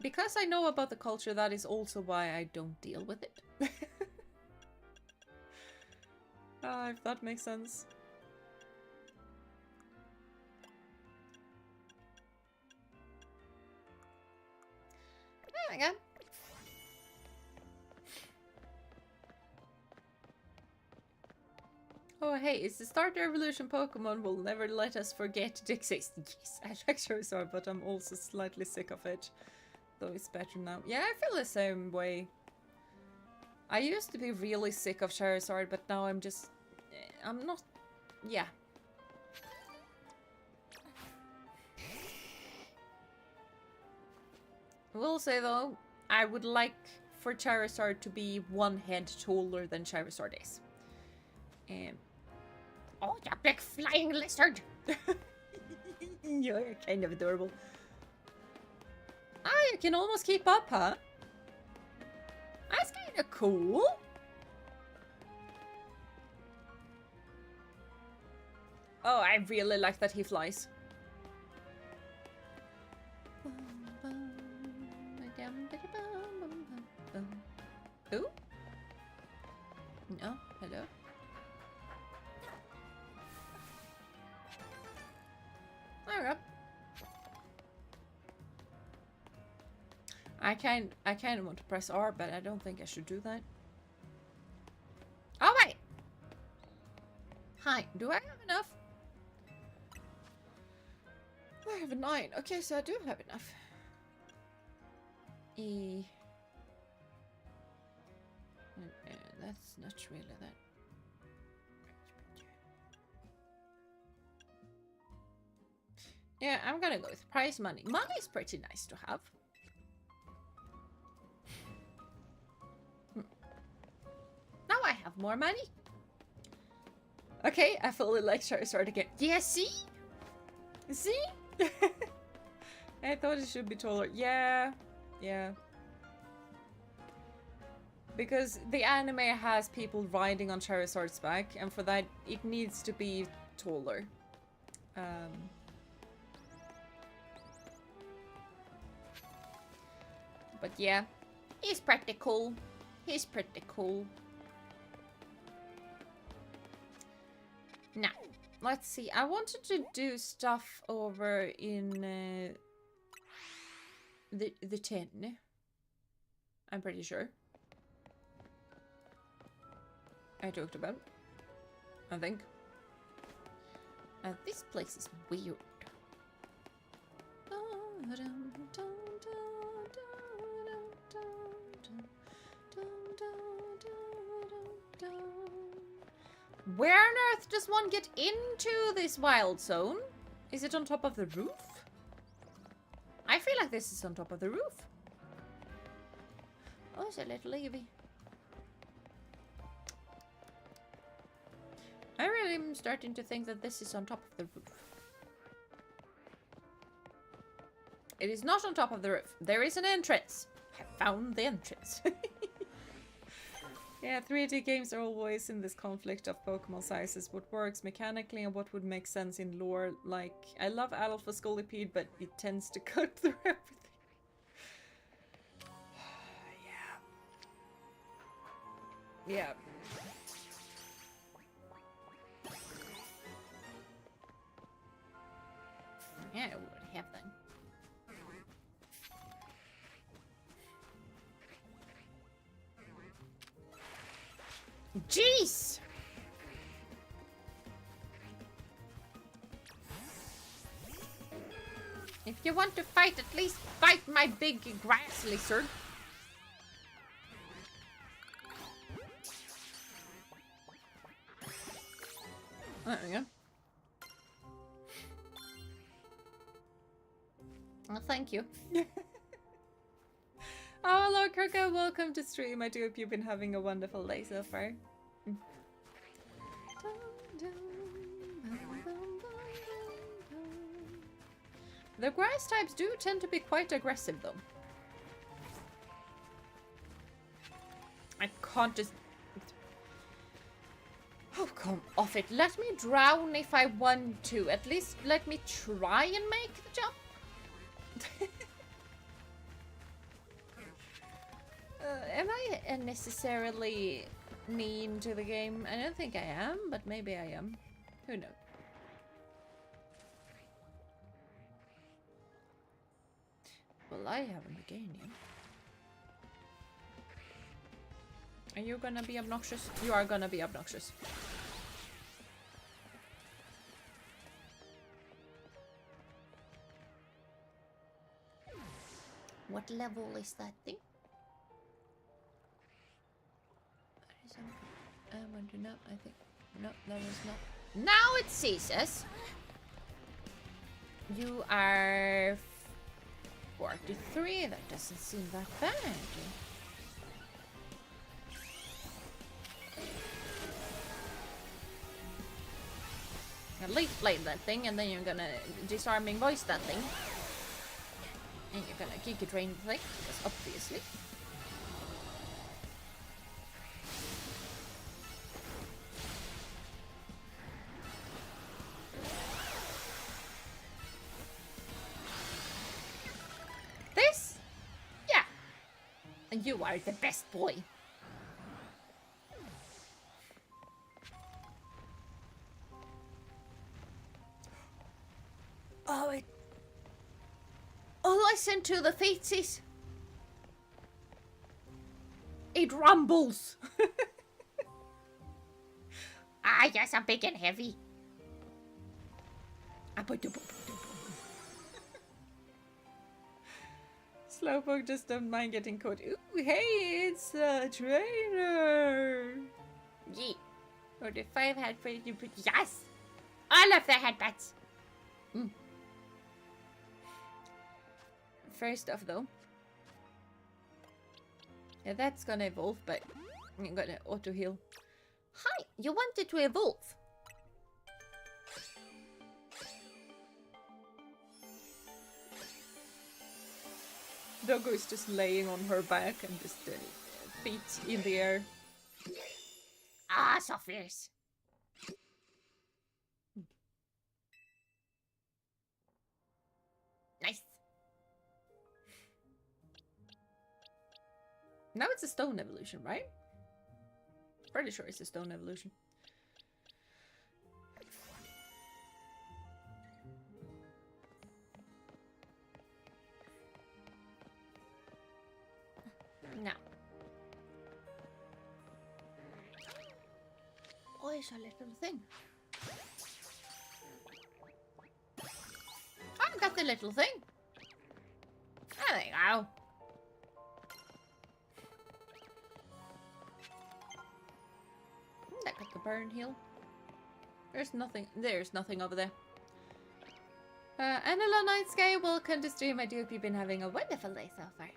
because I know about the culture, that is also why I don't deal with it. If that makes sense. There we go. Oh hey, it's the Starter Evolution Pokemon will never let us forget it exists. Yes, I like Charizard, but I'm also slightly sick of it. Though it's better now. Yeah, I feel the same way. I used to be really sick of Charizard, but now I'm just... I'm not... Yeah. I will say though, I would like for Charizard to be one head taller than Charizard is. Oh, you big flying lizard! You're kind of adorable. Ah, you can almost keep up, huh? That's kind of cool. Oh, I really like that he flies. Who? No, hello. Alright. I kind of want to press R, but I don't think I should do that. Oh wait! Hi, do I have enough? I have a 9. Okay, so I do have enough. That's not really that. Yeah, I'm gonna go with prize money. Money is pretty nice to have. Now I have more money. Okay, I fully like Charizard again. Yeah, see? See? I thought it should be taller. Yeah. Yeah. Because the anime has people riding on Charizard's back, and for that, it needs to be taller. But yeah, he's pretty cool. He's pretty cool. Now, let's see. I wanted to do stuff over in the 10. I'm pretty sure. I talked about. I think. This place is weird. Where on earth does one get into this wild zone? Is it on top of the roof? I feel like this is on top of the roof. Oh, it's a little Eevee. I really am starting to think that this is on top of the roof. It is not on top of the roof. There is an entrance. I found the entrance. Yeah, 3D games are always in this conflict of Pokemon sizes. What works mechanically and what would make sense in lore. Like, I love Alpha Scolipede, but it tends to cut through everything. Yeah. Yeah. Yeah, I would have them. Jeez! If you want to fight, at least fight my big grass lizard. There we go. Well, thank you. Oh, hello, Kirka. Welcome to stream. I do hope you've been having a wonderful day so far. The grass types do tend to be quite aggressive, though. I can't just... Oh, come off it. Let me drown if I want to. At least let me try and make the jump. Am I necessarily mean to the game? I don't think I am, but maybe I am. Who knows? Well, I haven't again yet. Are you gonna be obnoxious? You are gonna be obnoxious. What level is that thing? No, I think... No, that was not... Now it ceases! You are... 43, that doesn't seem that bad. Leaf blade that thing, and then you're gonna disarming voice that thing. And you're gonna Giga Drain the thing, because obviously. This? Yeah. And you are the best boy. Oh, it... Oh, listen to the feetsies. It rumbles. Ah, yes, I'm big and heavy. Slowpoke just don't mind getting caught. Ooh, hey, it's a trainer. Yeah. Or the 5 hat for you. Yes. I love the headbats. Mm. First off, though, yeah, that's gonna evolve, but I'm gonna auto heal. Hi, you wanted to evolve. Doggo is just laying on her back and just feet in the air. Ah, so fierce. Nice. Now it's a stone evolution, right? Pretty sure it's a stone evolution. No. Oh, it's a little thing. I've got the little thing. There you go. That got the burn heal. There's nothing over there. Anila Night Sky, welcome to stream. I do hope you've been having a wonderful day so far.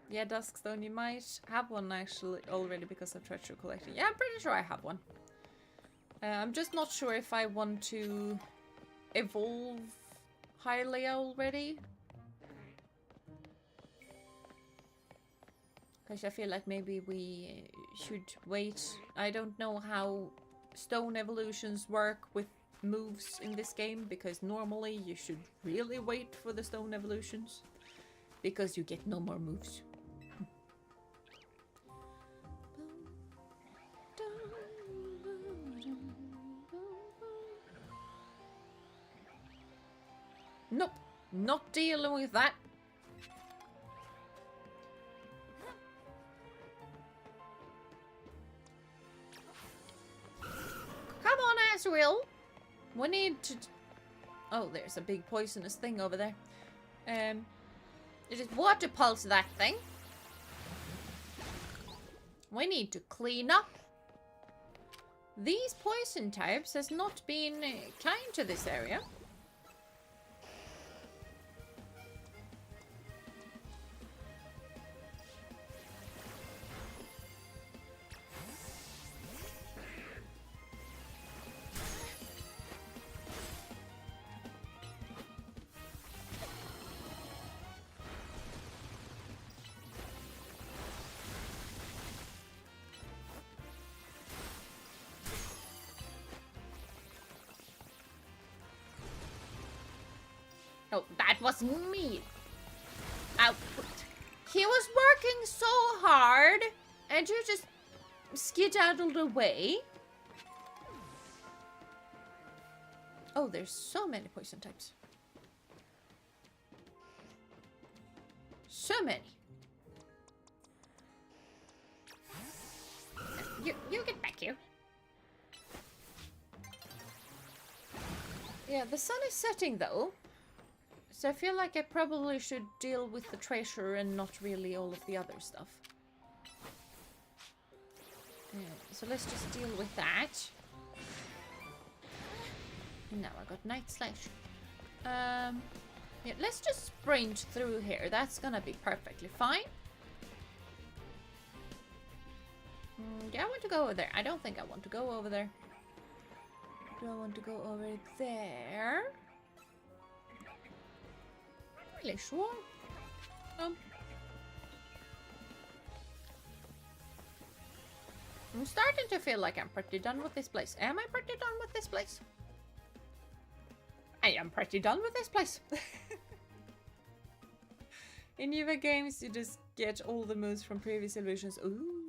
Yeah, Duskstone, you might have one actually already because of treasure collecting. Yeah, I'm pretty sure I have one. I'm just not sure if I want to evolve Hylia already. Because I feel like maybe we should wait. I don't know how stone evolutions work with moves in this game, because normally you should really wait for the stone evolutions, because you get no more moves. Nope, not dealing with that. Come on, Azrael. We need to... Oh, there's a big poisonous thing over there. Just water pulse that thing. We need to clean up. These poison types has not been kind to this area. Oh, that was me. Output. He was working so hard, and you just skedaddled away. Oh, there's so many poison types. So many. You get back here. Yeah, the sun is setting though. So I feel like I probably should deal with the treasure and not really all of the other stuff. Yeah, so let's just deal with that. And now I got Night Slash. Yeah, let's just sprint through here. That's gonna be perfectly fine. Do I want to go over there? I don't think I want to go over there. Do I want to go over there? Not really sure. I'm starting to feel like I'm pretty done with this place. Am I pretty done with this place? I am pretty done with this place. In newer games, you just get all the moves from previous illusions. Ooh.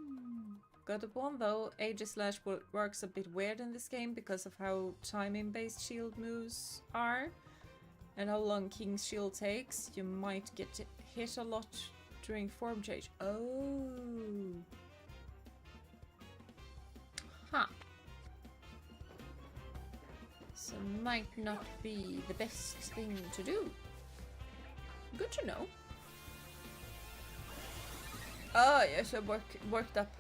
Got a one though. Aegis-Slash works a bit weird in this game because of how timing-based shield moves are. And how long King's Shield takes. You might get hit a lot during form change. Oh. Huh. So might not be the best thing to do. Good to know. Oh yes, I worked up.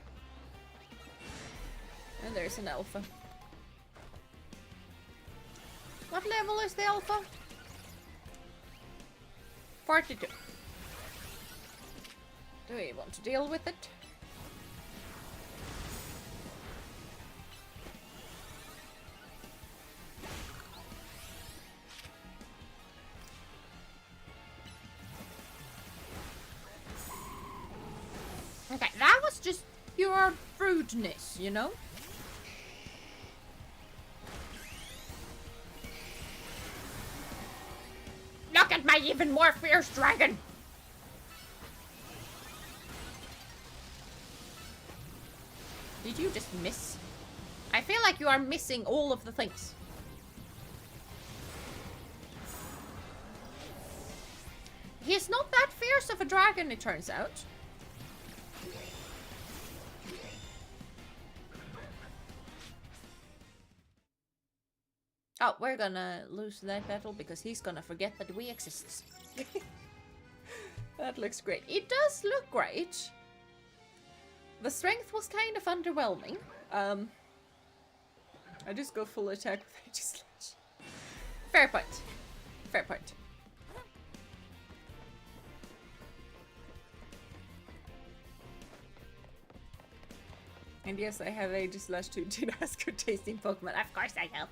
And there's an alpha. What level is the alpha? 42. Do we want to deal with it? Okay, that was just pure rudeness, you know? Look at my even more fierce dragon! Did you just miss? I feel like you are missing all of the things. He's not that fierce of a dragon, it turns out. Oh, we're gonna lose that battle because he's gonna forget that we exist. That looks great. It does look great. The strength was kind of underwhelming. I just go full attack with Aegis-Slash. Fair point. Fair point. And yes, I have Aegis-Slash too. Jeena has good tasting Pokemon. Of course I have.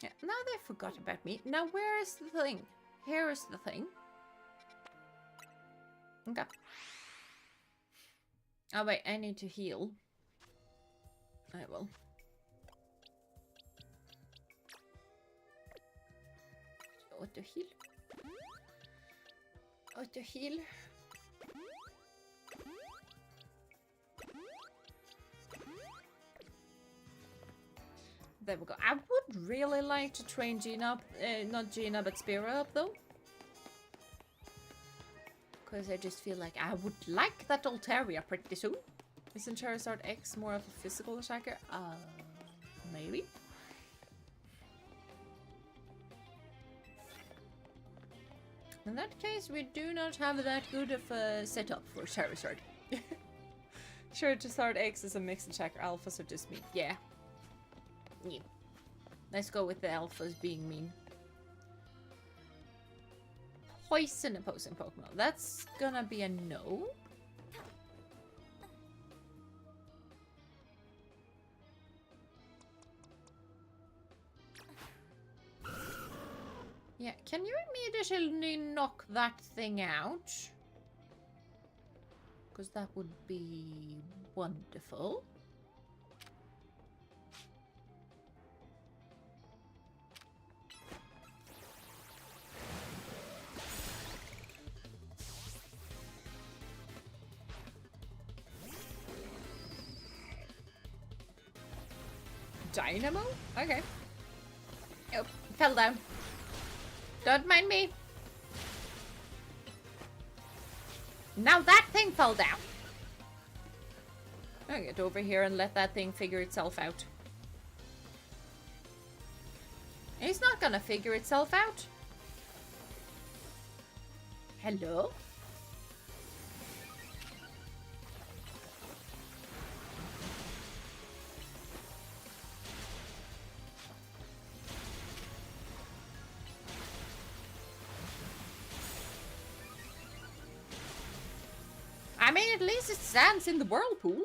Yeah, now they forgot about me. Now where is the thing? Here is the thing. Okay. Oh wait, I need to heal. I will. Auto heal. Auto heal. There we go. I would really like to train Jeena up, not Jeena, but Spira up though. Because I just feel like I would like that Altaria pretty soon. Isn't Charizard X more of a physical attacker? Maybe. In that case, we do not have that good of a setup for Charizard. Charizard X is a mixed attacker, alphas are just mean. Yeah. Yeah. Let's go with the alphas being mean. Poison opposing Pokemon. That's gonna be a no. Yeah, can you immediately knock that thing out? Because that would be wonderful. Dynamo? Okay. Oh, fell down. Don't mind me. Now that thing fell down. I'll get over here and let that thing figure itself out. It's not gonna figure itself out. Hello? I mean, at least it stands in the whirlpool.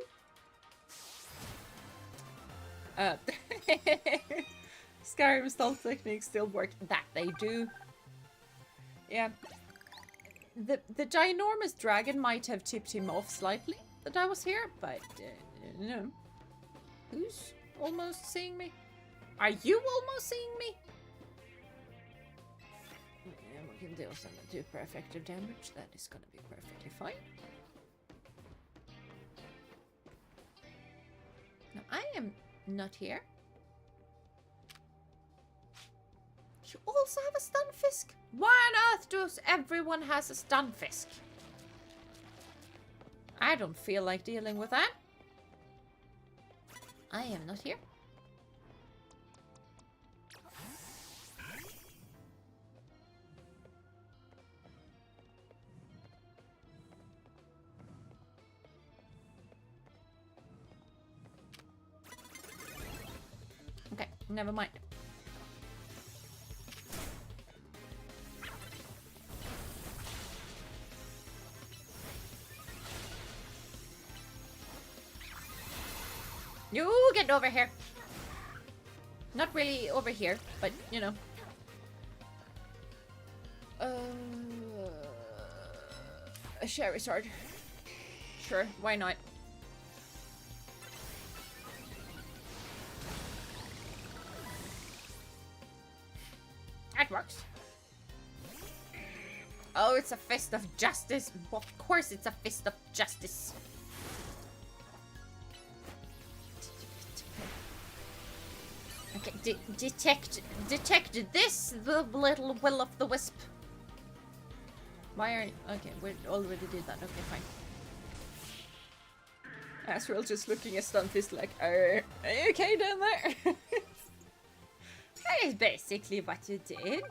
Skyrim stealth techniques still work. That they do. Yeah. The ginormous dragon might have tipped him off slightly that I was here, but no. Who's almost seeing me? Are you almost seeing me? Yeah, we can deal some super effective damage. That is gonna be perfectly fine. No, I am not here. You also have a Stunfisk? Why on earth does everyone has a Stunfisk? I don't feel like dealing with that. I am not here. Okay, never mind. You get over here. Not really over here, but you know. A Sherry sword. Sure, why not? That works. Oh, it's a fist of justice. Of course it's a fist of justice. Okay, detect this, the little will of the wisp. Why are you... Okay, we already did that. Okay, fine. Asriel just looking at Stunfist like, are you okay down there? That is basically what you did.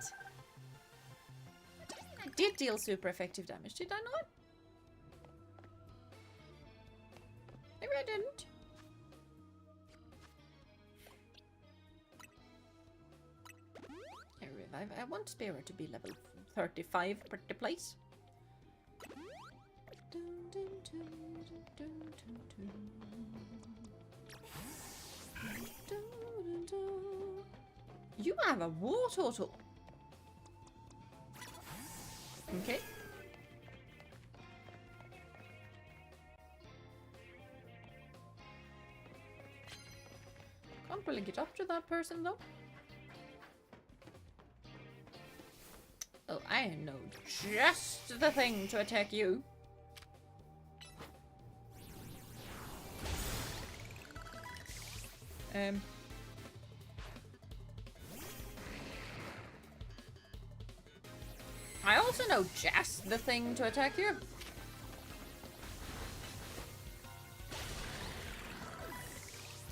I did deal super effective damage, did I not? Maybe I didn't. I want Spearer to be level 35 per the place. You have a war total. Okay. Can't really get up to that person though. Oh, I know just the thing to attack you. I also know just the thing to attack you.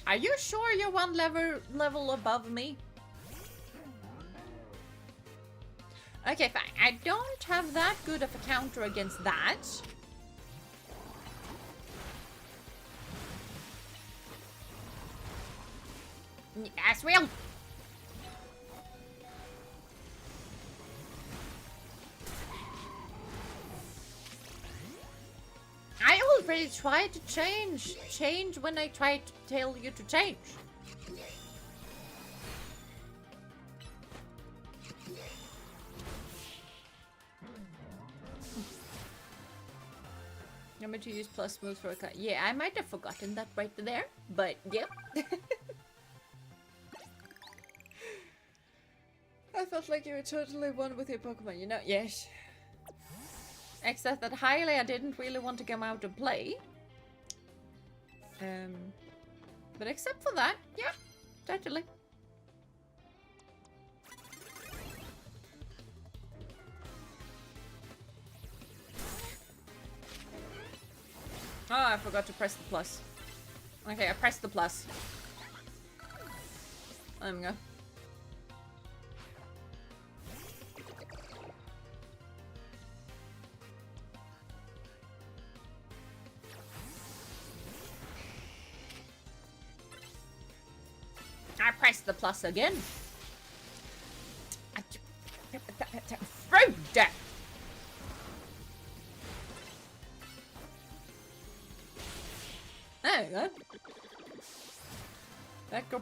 Are you sure you're one level above me? Okay, fine. I don't have that good of a counter against that. Asriel! I already tried to change. Change when I tried to tell you to change. Remember to use plus moves for a cut. Yeah, I might have forgotten that right there, but yep. I felt like you were totally one with your Pokemon, you know? Yes. Except that highly I didn't really want to come out and play. But except for that, yeah, totally. Oh, I forgot to press the plus. Okay, I pressed the plus. There we go. I pressed the plus again. Throw that!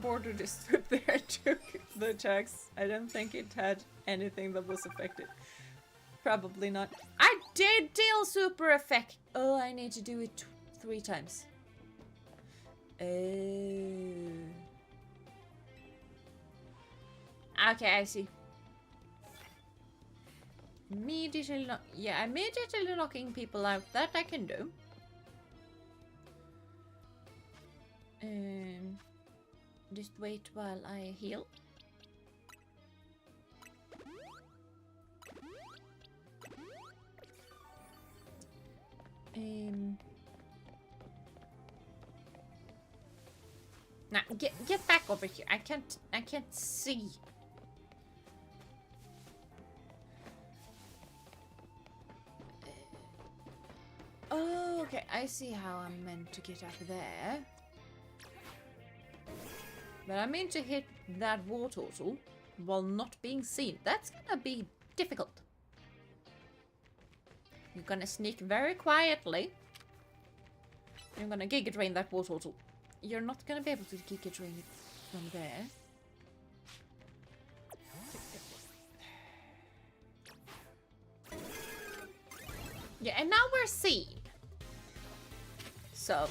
border district there took the attacks. I don't think it had anything that was affected. Probably not. I did deal super effect. Oh, I need to do it 3 times. Okay, I see. Immediately knocking people out. That I can do. Just wait while I heal. Now get back over here. I can't see. Oh, okay. I see how I'm meant to get up there. But I mean to hit that war turtle while not being seen. That's gonna be difficult. You're gonna sneak very quietly. You're gonna Giga Drain that war turtle. You're not gonna be able to Giga Drain it from there. Yeah, and now we're seen. So.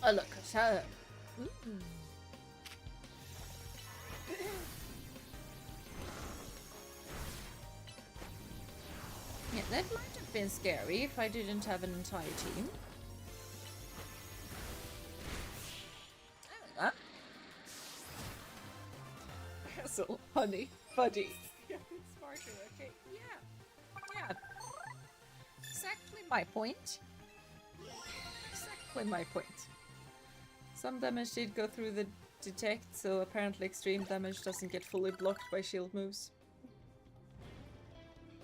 Oh look, so yeah, that might have been scary if I didn't have an entire team. Hassle, honey, buddy. Yeah, it's smarter, okay? Yeah. Exactly my point. Exactly my point. Some damage did go through the detect, so apparently extreme damage doesn't get fully blocked by shield moves.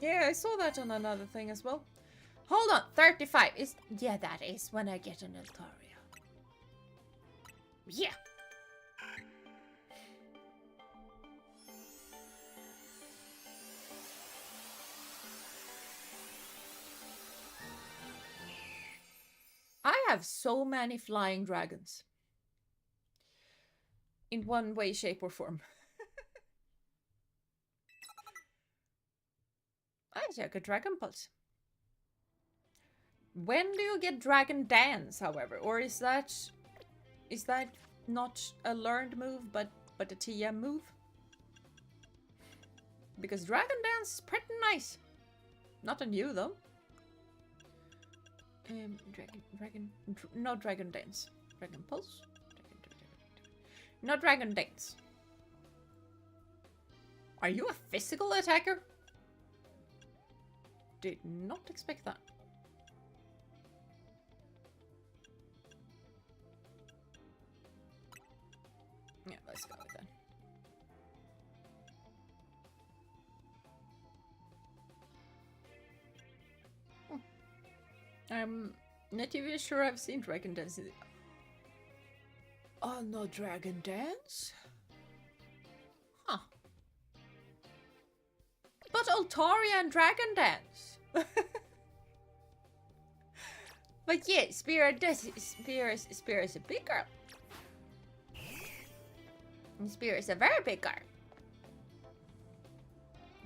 Yeah, I saw that on another thing as well. Hold on, 35 is... Yeah, that is when I get an Altaria. Yeah. I have so many flying dragons. In one way, shape, or form. I take a Dragon Pulse. When do you get Dragon Dance, however? Or is that not a learned move, but a TM move? Because Dragon Dance is pretty nice. Not on you, though. No Dragon Dance. Dragon Pulse? No Dragon Dance. Are you a physical attacker? Did not expect that. Yeah, let's go with that. I'm not even sure I've seen Dragon Dance. Oh, no Dragon Dance? Huh. But Altaria and Dragon Dance! But yeah, Spear is a big girl. And Spear is a very big girl.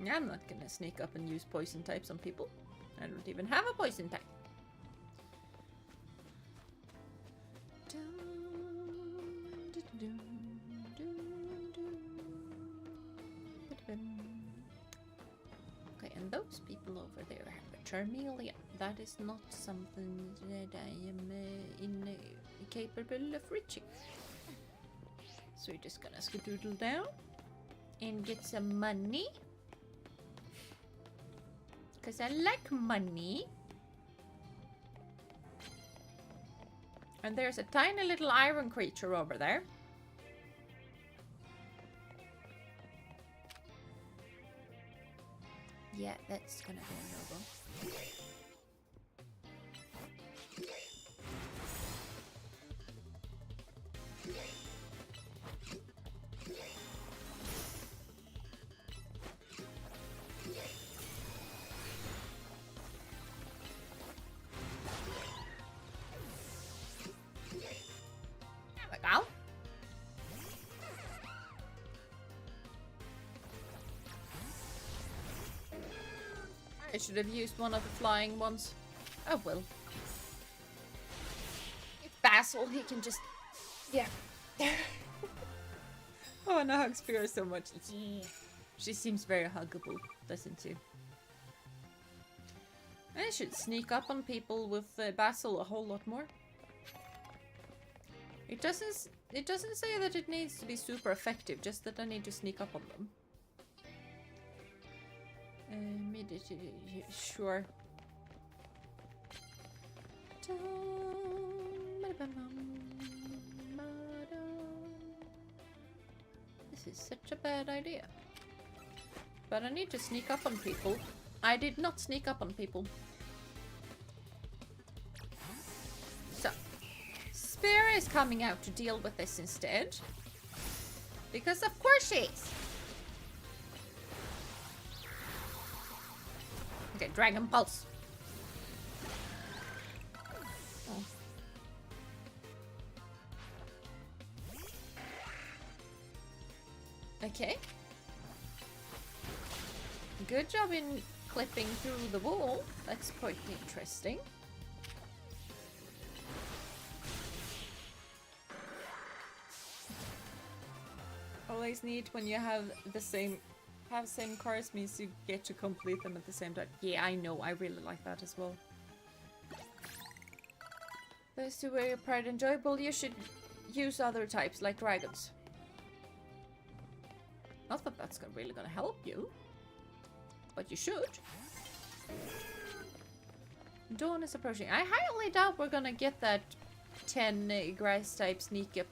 I'm not gonna sneak up and use poison types on people. I don't even have a poison type. Okay, and those people over there have a Charmeleon. That is not something that I am capable of reaching. So we're just gonna skedoodle down and get some money. Because I like money. And there's a tiny little iron creature over there. Yeah, that's gonna be a no-go. I should have used one of the flying ones. Oh well. It's Basil, he can just... Yeah. Oh, and I hug Spira so much. Yeah. She seems very huggable, doesn't she? I should sneak up on people with Basil a whole lot more. It doesn't say that it needs to be super effective, just that I need to sneak up on them. Sure. This is such a bad idea. But I need to sneak up on people. I did not sneak up on people. So, Spira is coming out to deal with this instead. Because of course she is. Okay, Dragon Pulse. Oh. Okay. Good job in clipping through the wall. That's quite interesting. Always neat when you have the same cars means you get to complete them at the same time. Yeah, I know. I really like that as well. Those two were your pride enjoyable. You should use other types like dragons. Not that that's really gonna help you, but you should. Dawn is approaching. I highly doubt we're gonna get that 10 grass type sneak up.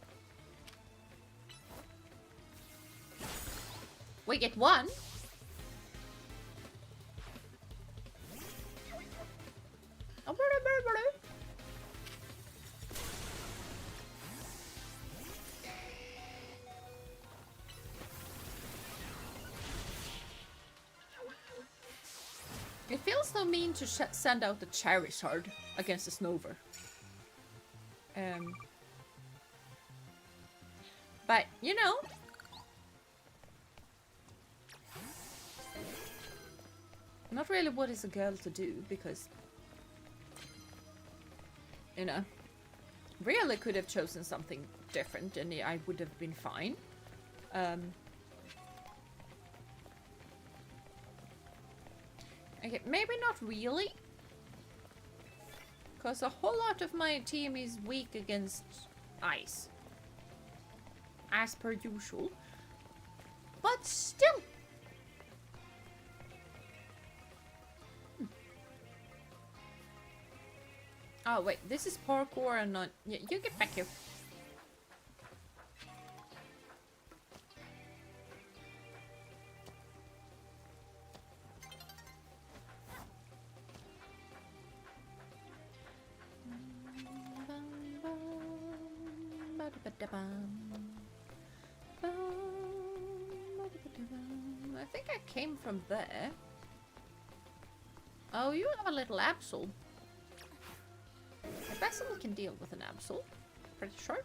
We get one. It feels so mean to send out the Charizard against the Snover. But, you know. Not really what is a girl to do, because, you know, really could have chosen something different and I would have been fine. Okay, maybe not really. Because a whole lot of my team is weak against ice. As per usual. But still. Oh wait, this is parkour and not... Yeah, you get back here. I think I came from there. Oh, you have a little Absol. A Basil can deal with an Absol. Pretty sure.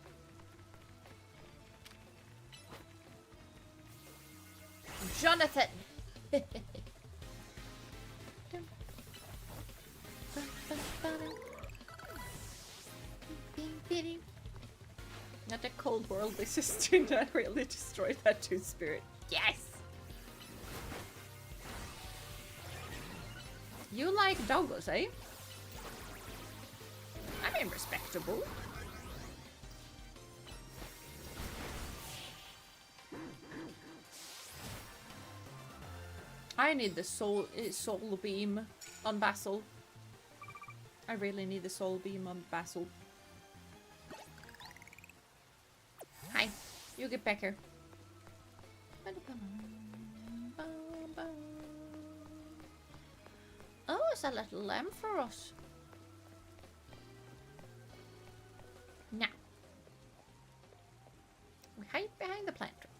Jonathan! Not a cold world, this is to not really destroy that two-spirit. Yes! You like doggos, eh? I mean, respectable. I need the soul beam on Basil. I really need the soul beam on Basil. Hi, you get back here. is a little lamp for us. Now, we hide behind the plant tree.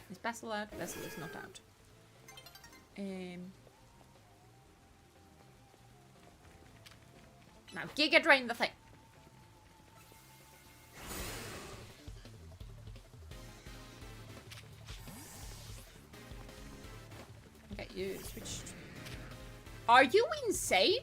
Is Basil out? Basil is not out. Now, Giga drain the thing. Okay, you switched. Are you insane?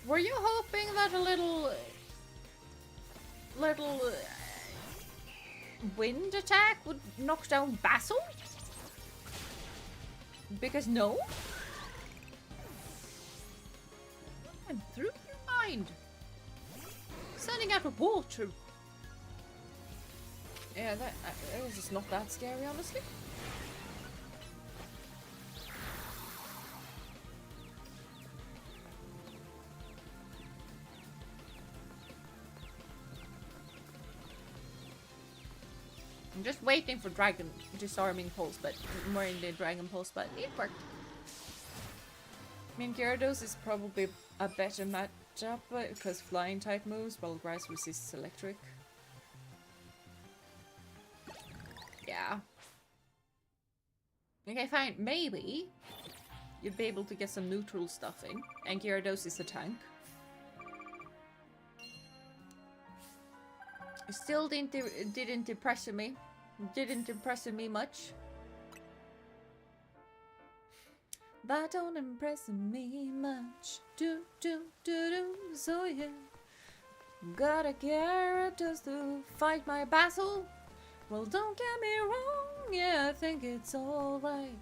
Were you hoping that a little wind attack would knock down Basil? Because no? And through your mind. Sending out a water. Yeah, that is just not that scary, honestly. I'm just waiting for dragon disarming pulse, but more in the dragon pulse, but it worked. I mean, Gyarados is probably a better matchup because flying type moves, while grass resists electric. Yeah. Okay, fine. Maybe you'd be able to get some neutral stuff in, and Gyarados is a tank. It still didn't impress me. Didn't impress me much. That don't impress me much. Do. So yeah, got a Gyarados to fight my Basil. Well, don't get me wrong. Yeah, I think it's alright.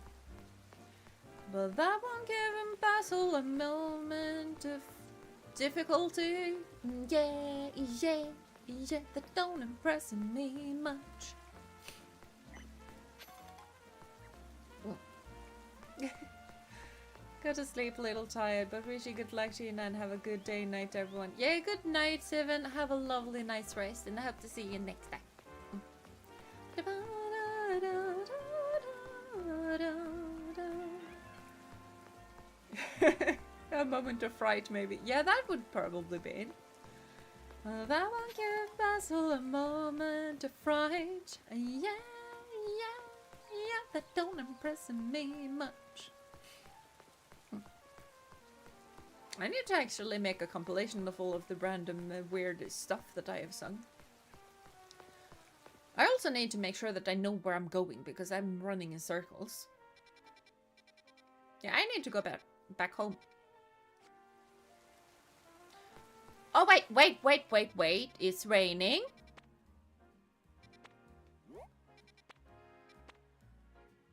But that won't give him Basil a moment of difficulty. Yeah, that don't impress me much. Go to sleep a little tired, but wish you good luck, Jeena, and have a good day and night, everyone. Yeah, good night, Seven. Have a lovely night's rest, and I hope to see you next time. A moment of fright, maybe. Yeah, that would probably be it. That won't give Basil a moment of fright. Yeah, that don't impress me much. I need to actually make a compilation of all of the random weird stuff that I have sung. I also need to make sure that I know where I'm going because I'm running in circles. Yeah, I need to go back home. Oh, wait. It's raining.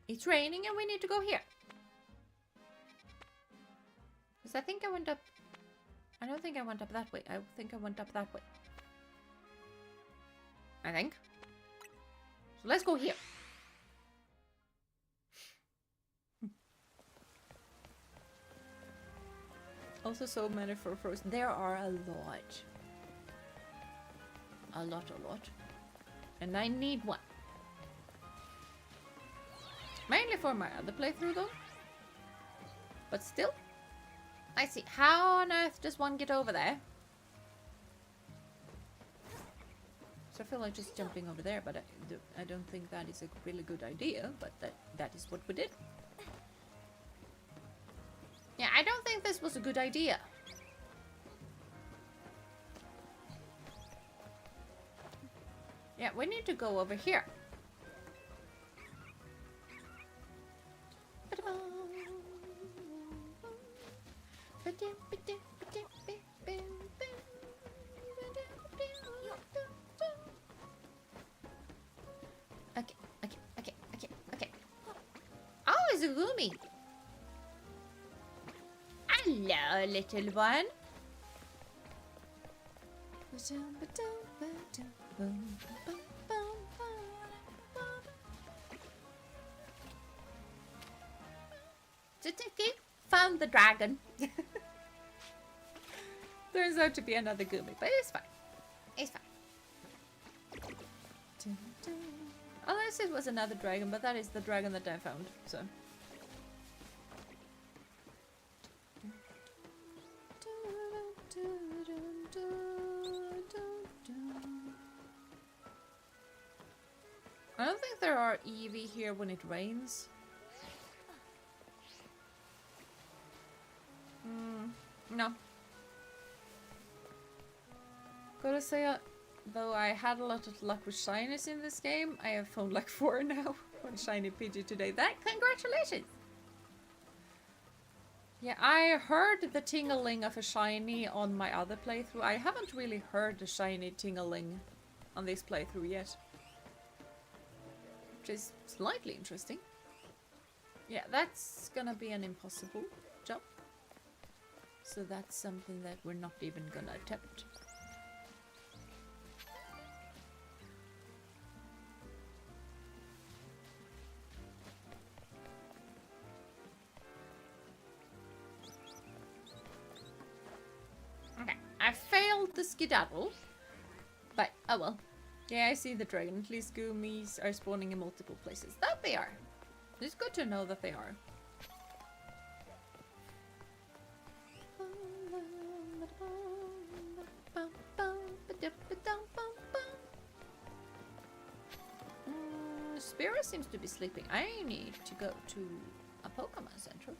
It's raining and we need to go here. Because I think I went up... I don't think I went up that way. I think I went up that way. I think. So let's go here. Also so many for frozen. There are a lot. A lot. And I need one. Mainly for my other playthrough though. But still. I see. How on earth does one get over there? So I feel like just jumping over there, but I don't think that is a really good idea, but that is what we did. Yeah, I don't think this was a good idea. Yeah, we need to go over here. Okay. Oh, it's a Lumi. Hello, little one. Found the dragon. Turns out to be another Gumi, but it's fine. It's fine. Unless it was another dragon, but that is the dragon that I found, so. I don't think there are Eevee here when it rains. No. Gotta say, though I had a lot of luck with shinies in this game, I have found like 4 now on Shiny Pidgey today. Congratulations! Yeah, I heard the tingling of a shiny on my other playthrough. I haven't really heard the shiny tingling on this playthrough yet. Which is slightly interesting. Yeah, that's gonna be an impossible jump. So that's something that we're not even gonna attempt. Okay, I failed the skedaddle. But, oh well. Yeah, I see the dragon. At least Goomies are spawning in multiple places. That they are. It's good to know that they are. Spiro seems to be sleeping. I need to go to a Pokemon Center.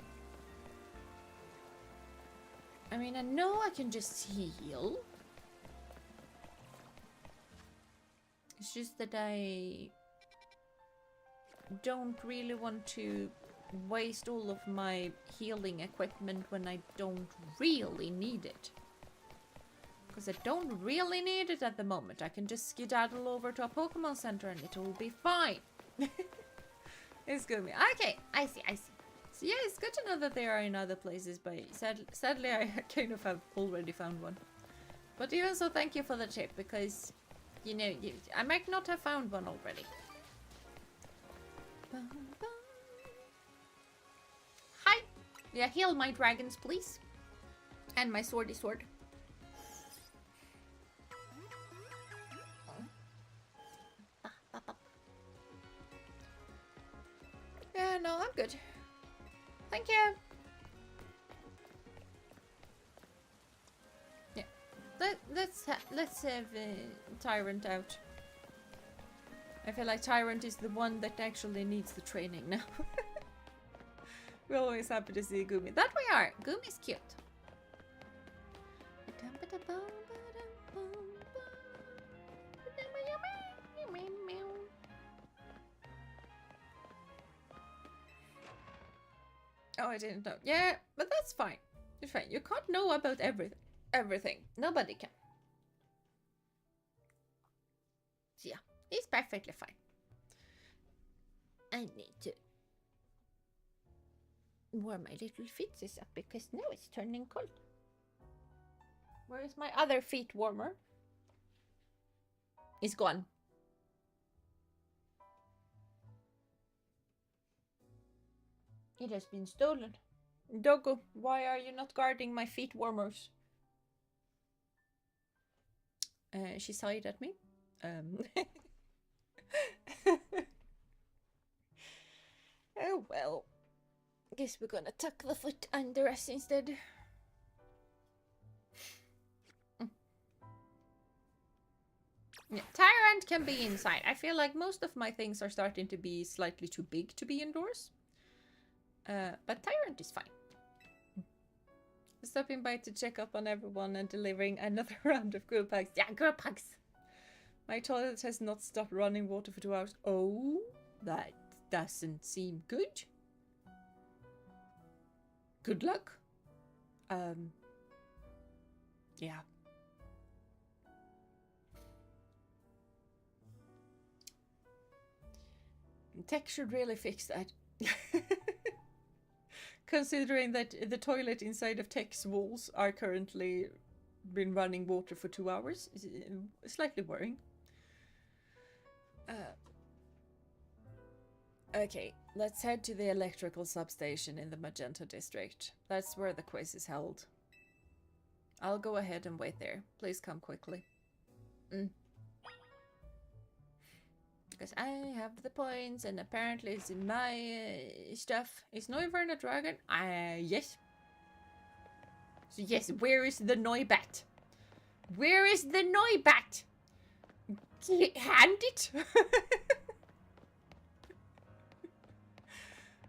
I mean, I know I can just heal. It's just that I don't really want to waste all of my healing equipment when I don't really need it. Because I don't really need it at the moment. I can just skedaddle over to a Pokemon Center and it will be fine. It's good. Okay, I see. So yeah, it's good to know that they are in other places, but sadly I kind of have already found one. But even so, thank you for the tip, because, you know, I might not have found one already. Hi! Yeah, heal my dragons, please. And my swordy sword. Yeah, no, I'm good. Thank you. Yeah, let's have Tyrant out. I feel like Tyrant is the one that actually needs the training now. We're always happy to see Gumi. That we are. Gumi's cute. Oh, I didn't know. Yeah, but that's fine. It's fine. You can't know about everything. Nobody can. So yeah, it's perfectly fine. I need to warm my little feet up because now it's turning cold. Where is my other feet warmer? It's gone. It has been stolen. Doggo, why are you not guarding my feet warmers? She sighed at me. Oh well. Guess we're gonna tuck the foot under us instead. Yeah, Tyrant can be inside. I feel like most of my things are starting to be slightly too big to be indoors. But Tyrant is fine. Stopping by to check up on everyone and delivering another round of group hugs. Yeah, group hugs! My toilet has not stopped running water for 2 hours. Oh, that doesn't seem good. Good luck. Yeah. Tech should really fix that. Considering that the toilet inside of Tech's walls are currently been running water for 2 hours. It's slightly worrying. Okay, let's head to the electrical substation in the Magenta district. That's where the quiz is held. I'll go ahead and wait there. Please come quickly. Because I have the points, and apparently it's in my stuff. Is Neuver a dragon? Yes. So yes, where is the Noibat? Where is the Noibat? Hand it?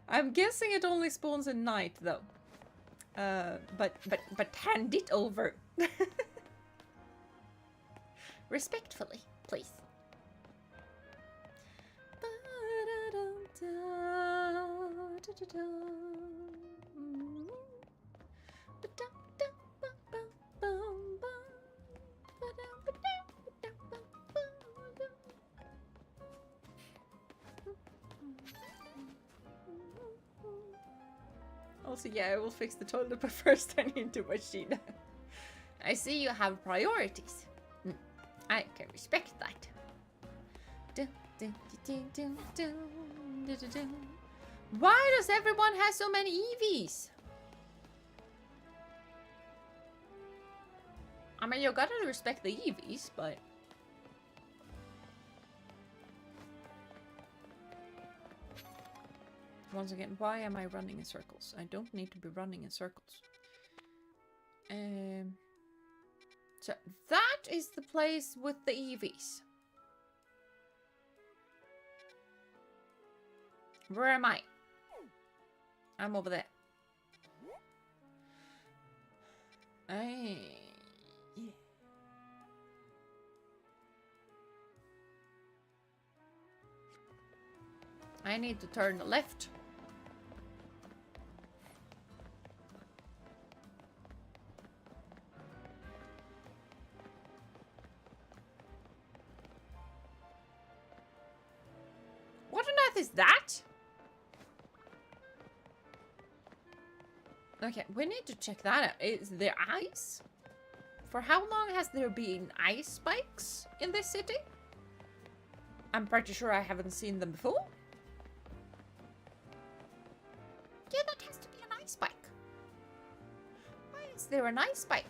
I'm guessing it only spawns at night, though. But hand it over. Respectfully, please. Also, yeah, I will fix the toilet, but first I need to watch Jeena. I see you have priorities. I can respect that. Why does everyone have so many EVs? I mean, you gotta respect the EVs, but... Once again, why am I running in circles? I don't need to be running in circles. So that is the place with the EVs. Where am I? I'm over there. I need to turn left. What on earth is that? Okay, we need to check that out. Is there ice? For how long has there been ice spikes in this city? I'm pretty sure I haven't seen them before. Yeah, that has to be an ice spike. Why is there an ice spike?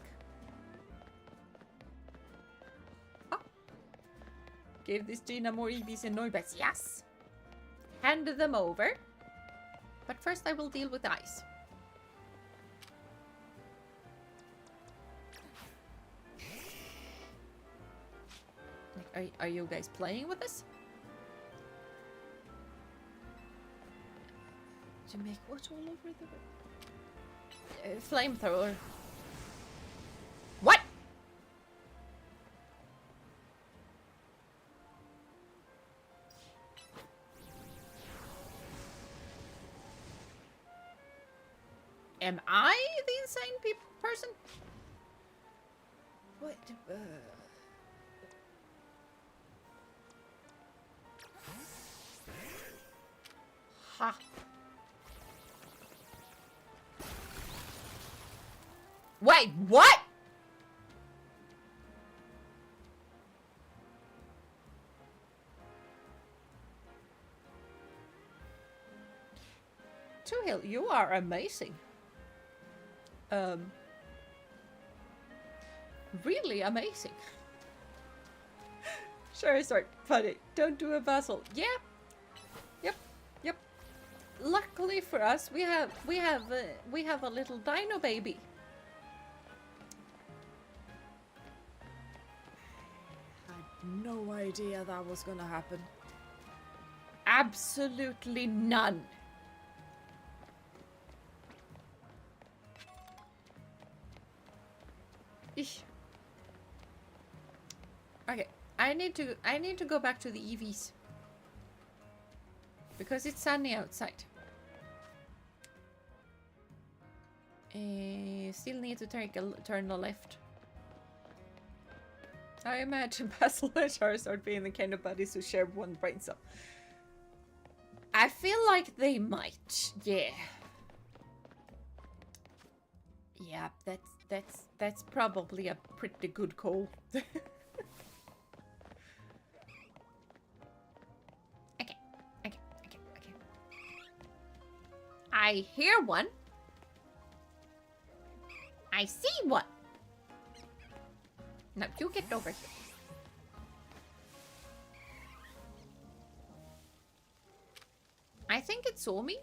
Oh. Give this Jeena more EVs and Noibets. Yes. Hand them over. But first I will deal with ice. Are you guys playing with this? To make what all over the flamethrower? What? Am I the insane person? What? Ha. Wait, what? Two Hill, you are amazing. Really amazing. Sure, sorry, funny. Don't do a vassal. Yeah. Yep. Luckily for us, we have a little dino baby. I had no idea that was gonna happen. Absolutely none. Eesh. Okay, I need to go back to the EVs because it's sunny outside. Still need to turn the left. I imagine Basil and Charizard being the kind of buddies who share one brain cell. I feel like they might, yeah. Yeah, that's probably a pretty good call. Okay. I hear one. I see one. Now you get over here. I think it saw me.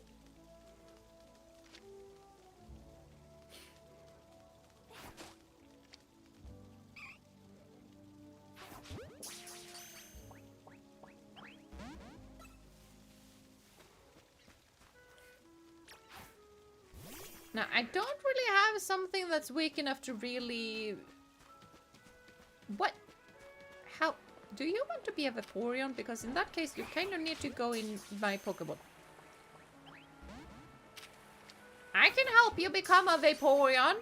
Now, I don't really have something that's weak enough to really... What? How? Do you want to be a Vaporeon? Because in that case, you kind of need to go in my Pokemon. I can help you become a Vaporeon.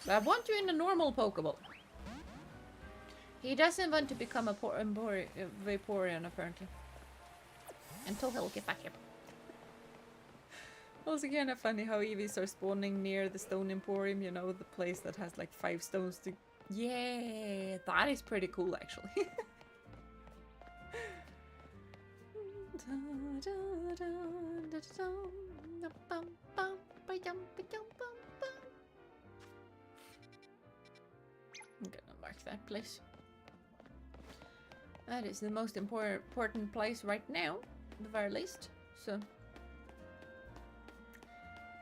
I want you in a normal Pokeball. He doesn't want to become a Vaporeon, apparently. Until he'll get back here. Also kind of funny how EVs are spawning near the Stone Emporium, you know, the place that has like 5 stones to... Yeah, that is pretty cool, actually. I'm gonna mark that place. That is the most important place right now, at the very least. So,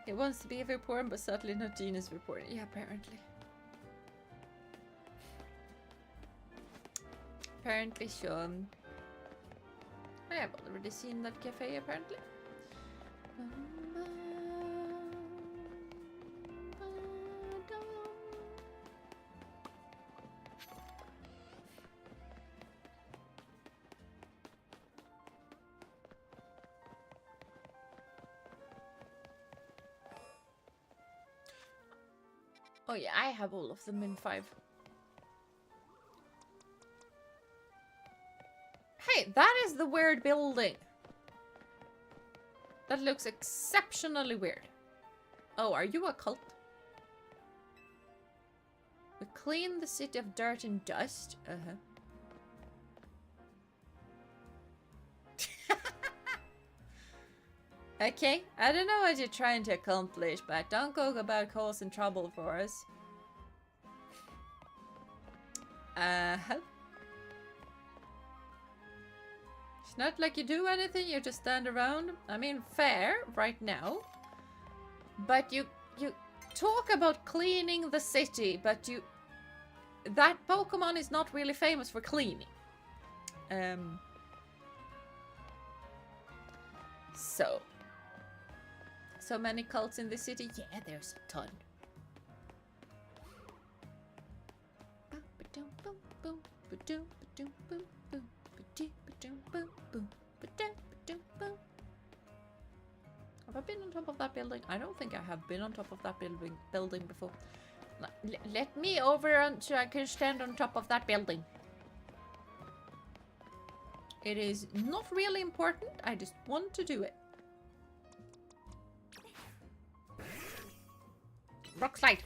he wants to be a Vaporeon, but sadly not Jeena's Vaporeon. Yeah, apparently. Apparently, so. I have already seen that cafe, apparently. Oh yeah, I have all of them in 5. Hey, that is the weird building. That looks exceptionally weird. Oh, are you a cult? We clean the city of dirt and dust. Okay, I don't know what you're trying to accomplish, but don't go about causing trouble for us. It's not like you do anything, you just stand around. I mean, fair right now. But you talk about cleaning the city, but that Pokemon is not really famous for cleaning. So many cults in the city? Yeah, there's a ton. Have I been on top of that building? I don't think I have been on top of that building before. Let me over so I can stand on top of that building. It is not really important. I just want to do it. Rock slide.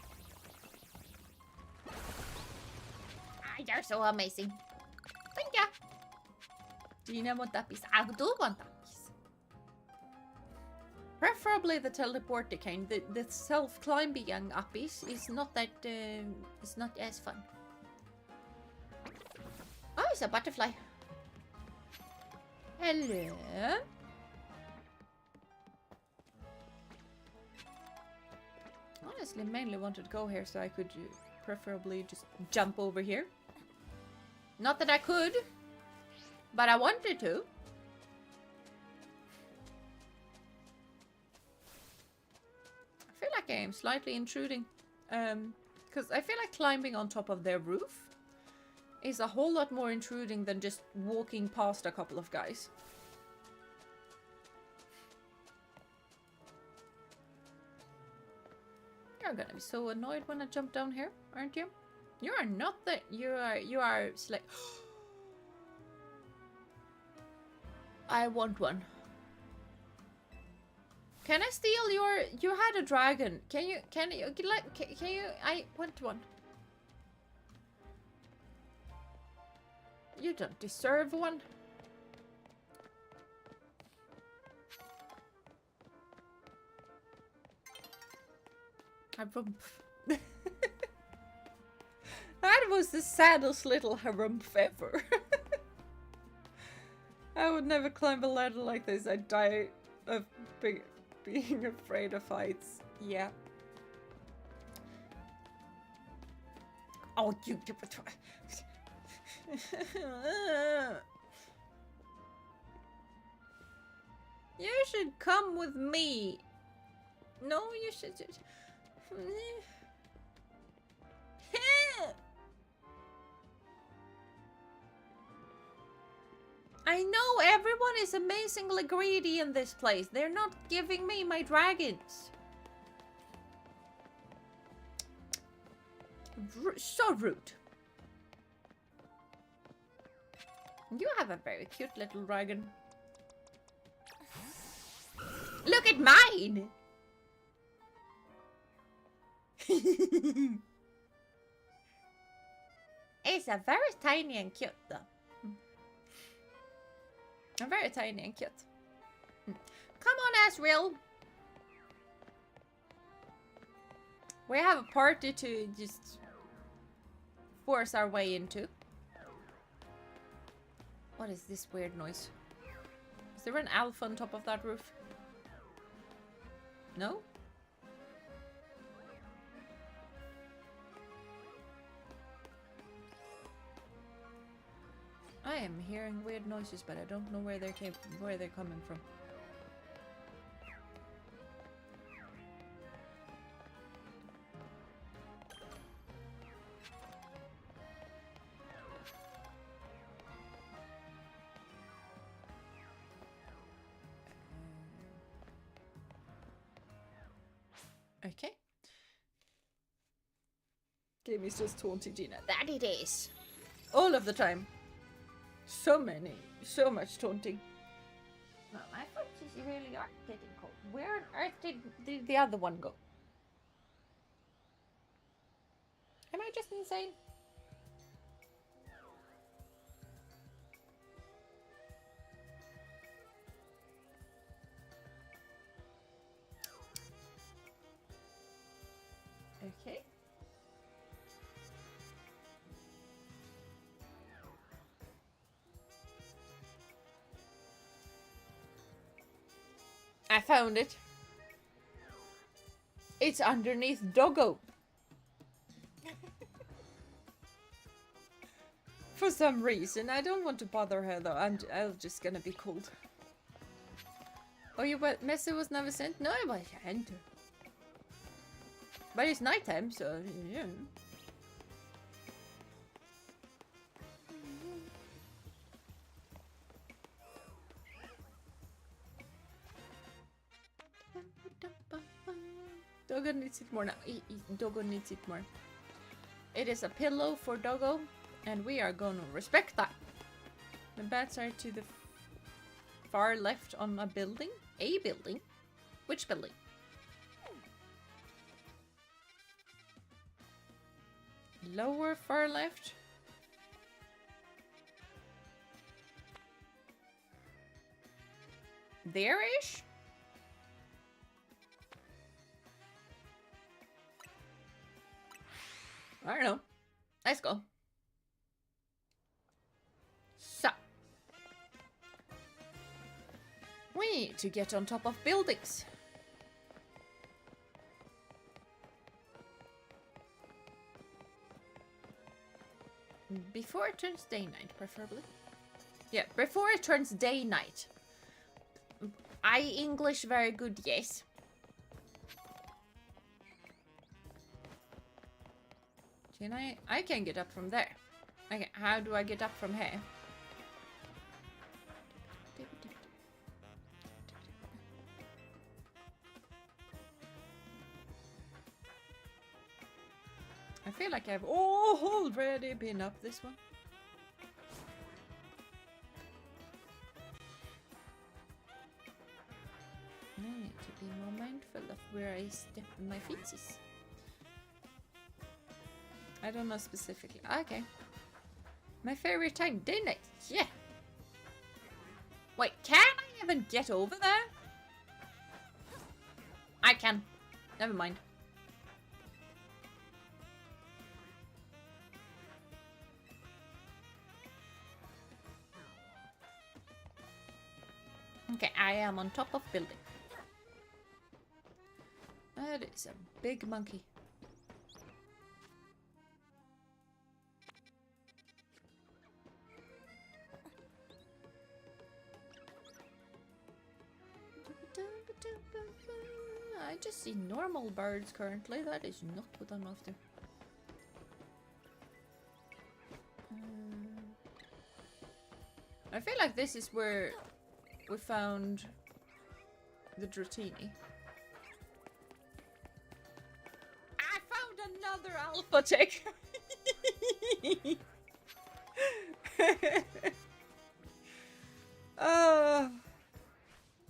Ah, you're so amazing. Thank you. Jeena want that piece. I do want that piece. Preferably the teleporter kind. The self-climbing uppies is not that. It's not as fun. Oh, it's a butterfly. Hello. Honestly, mainly wanted to go here so I could preferably just jump over here. Not that I could, but I wanted to. I feel like I am slightly intruding. Because I feel like climbing on top of their roof is a whole lot more intruding than just walking past a couple of guys. You're gonna be so annoyed when I jump down here, aren't you? You are not that. You are like. I want one. Can I steal your? You had a dragon. Can you? I want one. You don't deserve one. Harumph. That was the saddest little harumph ever. I would never climb a ladder like this. I'd die of being afraid of heights. Yeah. Oh, you. You should come with me. No, you should. I know everyone is amazingly greedy in this place. They're not giving me my dragons. So rude. You have a very cute little dragon. Look at mine! It's a very tiny and cute though. Very tiny and cute. Come on, Asriel. We have a party to just force our way into. What is this weird noise? Is there an elf on top of that roof? No? I am hearing weird noises, but I don't know where they're coming from. Okay. Game is just taunting Jeena. That it is. All of the time. So much taunting. No, my foot is really are getting cold. Where on earth did the other one go? Am I just insane? Okay. I found it. It's underneath Doggo. For some reason. I don't want to bother her though. I'm just gonna be cold. Oh, your message was never sent? No, it wasn't. But it's nighttime, so yeah. Doggo needs it more now. Doggo needs it more. It is a pillow for Doggo, and we are gonna respect that. The bats are to the far left on a building. A building? Which building? Lower far left. There-ish? I don't know. Let's go. So. We need to get on top of buildings. Before it turns day-night, preferably. Yeah, before it turns day-night. English very good, yes. Can I can get up from there. Okay, how do I get up from here? I feel like I've already been up this one. I need to be more mindful of where I step my feet is. I don't know specifically. Okay. My favorite time, day-night. Yeah. Wait, can I even get over there? I can. Never mind. Okay, I am on top of building. That is a big monkey. I just see normal birds currently. That is not what I'm after. I feel like this is where we found the Dratini. I found another alpha tick! Oh.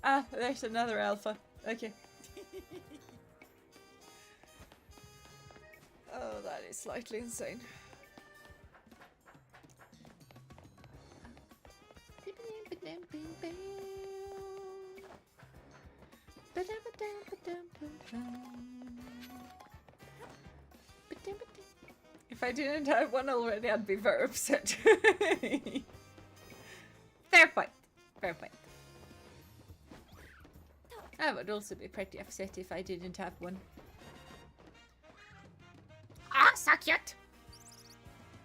Ah, there's another alpha. Okay. Oh, that is slightly insane. If I didn't have one already, I'd be very upset. Fair point. Fair point. I would also be pretty upset if I didn't have one. Ah, suck it!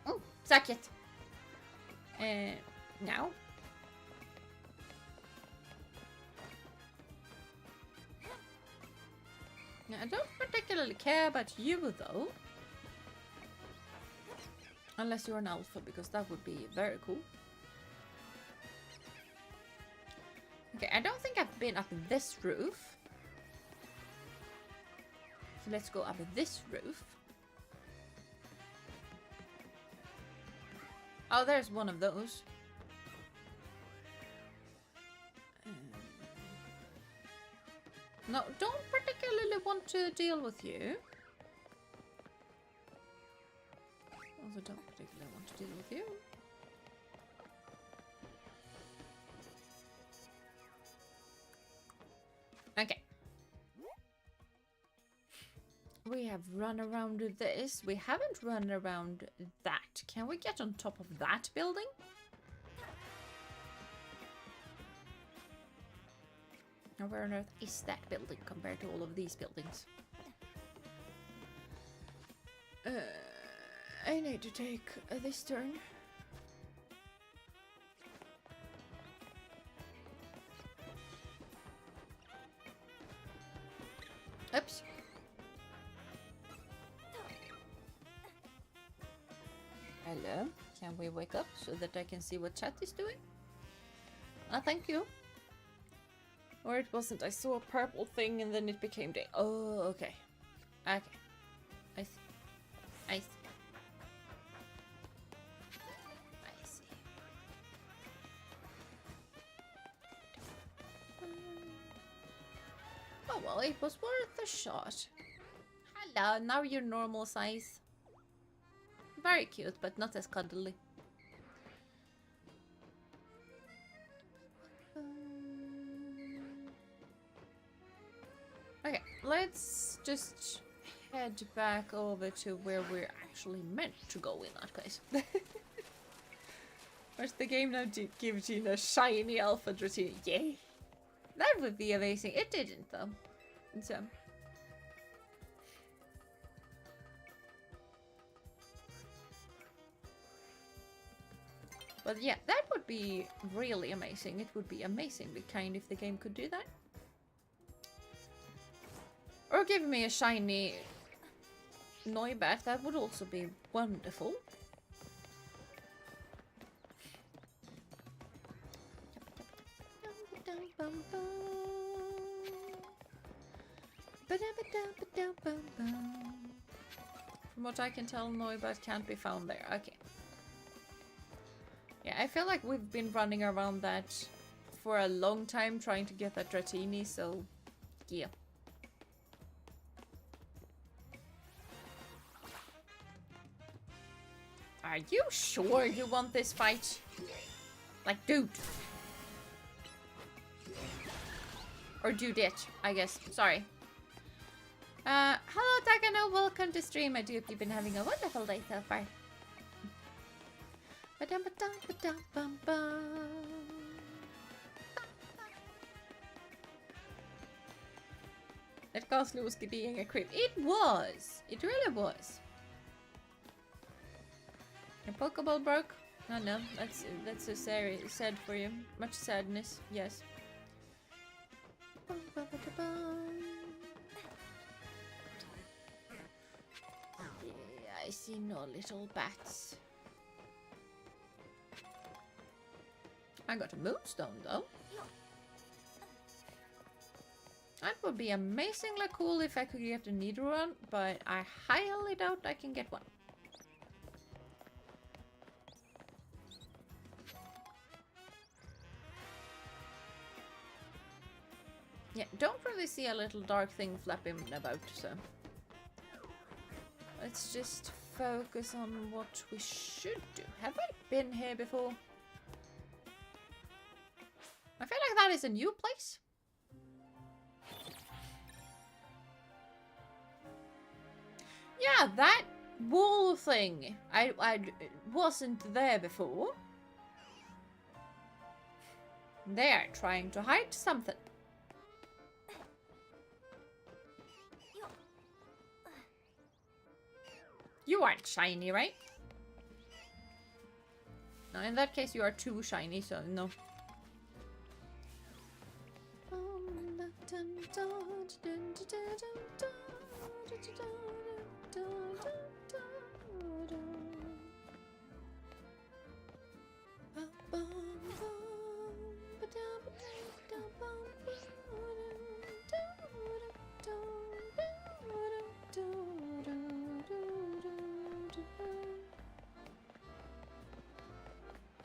Oh, suck it. Now. I don't particularly care about you, though. Unless you're an alpha, because that would be very cool. Okay, I don't think I've been up this roof. So let's go up this roof. Oh, there's one of those. No, don't particularly want to deal with you. Also don't particularly want to deal with you. Okay. We have run around this. We haven't run around that. Can we get on top of that building? Now where on earth is that building compared to all of these buildings? I need to take this turn. Oops. Hello. Can we wake up so that I can see what chat is doing? Ah, thank you. Or it wasn't. I saw a purple thing and then it became day. Oh, okay. Okay. I see. I see. I see. Oh well, it was worth a shot. Hello, now you're normal size. Very cute, but not as cuddly. Okay, let's just head back over to where we're actually meant to go in that case. Where's the game now to give Jeena shiny alpha Dratini? Yay! That would be amazing. It didn't though. So. But yeah, that would be really amazing. It would be amazingly kind if the game could do that. Or give me a shiny Noibat, that would also be wonderful. From what I can tell, Noibat can't be found there. Okay. Yeah, I feel like we've been running around that for a long time trying to get that Dratini, so yeah. Are you sure you want this fight? Like, dude. Or dude it, I guess. Sorry. Hello Takano, welcome to stream. I do hope you've been having a wonderful day so far. That castle was being a creep. It was! It really was. Your Pokeball broke? Oh no, that's so sad for you. Much sadness, yes. Yeah, I see no little bats. I got a moonstone though. That would be amazingly cool if I could get a needle one, but I highly doubt I can get one. Yeah, don't really see a little dark thing flapping about, so... Let's just focus on what we should do. Have I been here before? I feel like that is a new place. Yeah, that wall thing. I wasn't there before. They're trying to hide something. You aren't shiny, right? No, in that case you are too shiny, so no.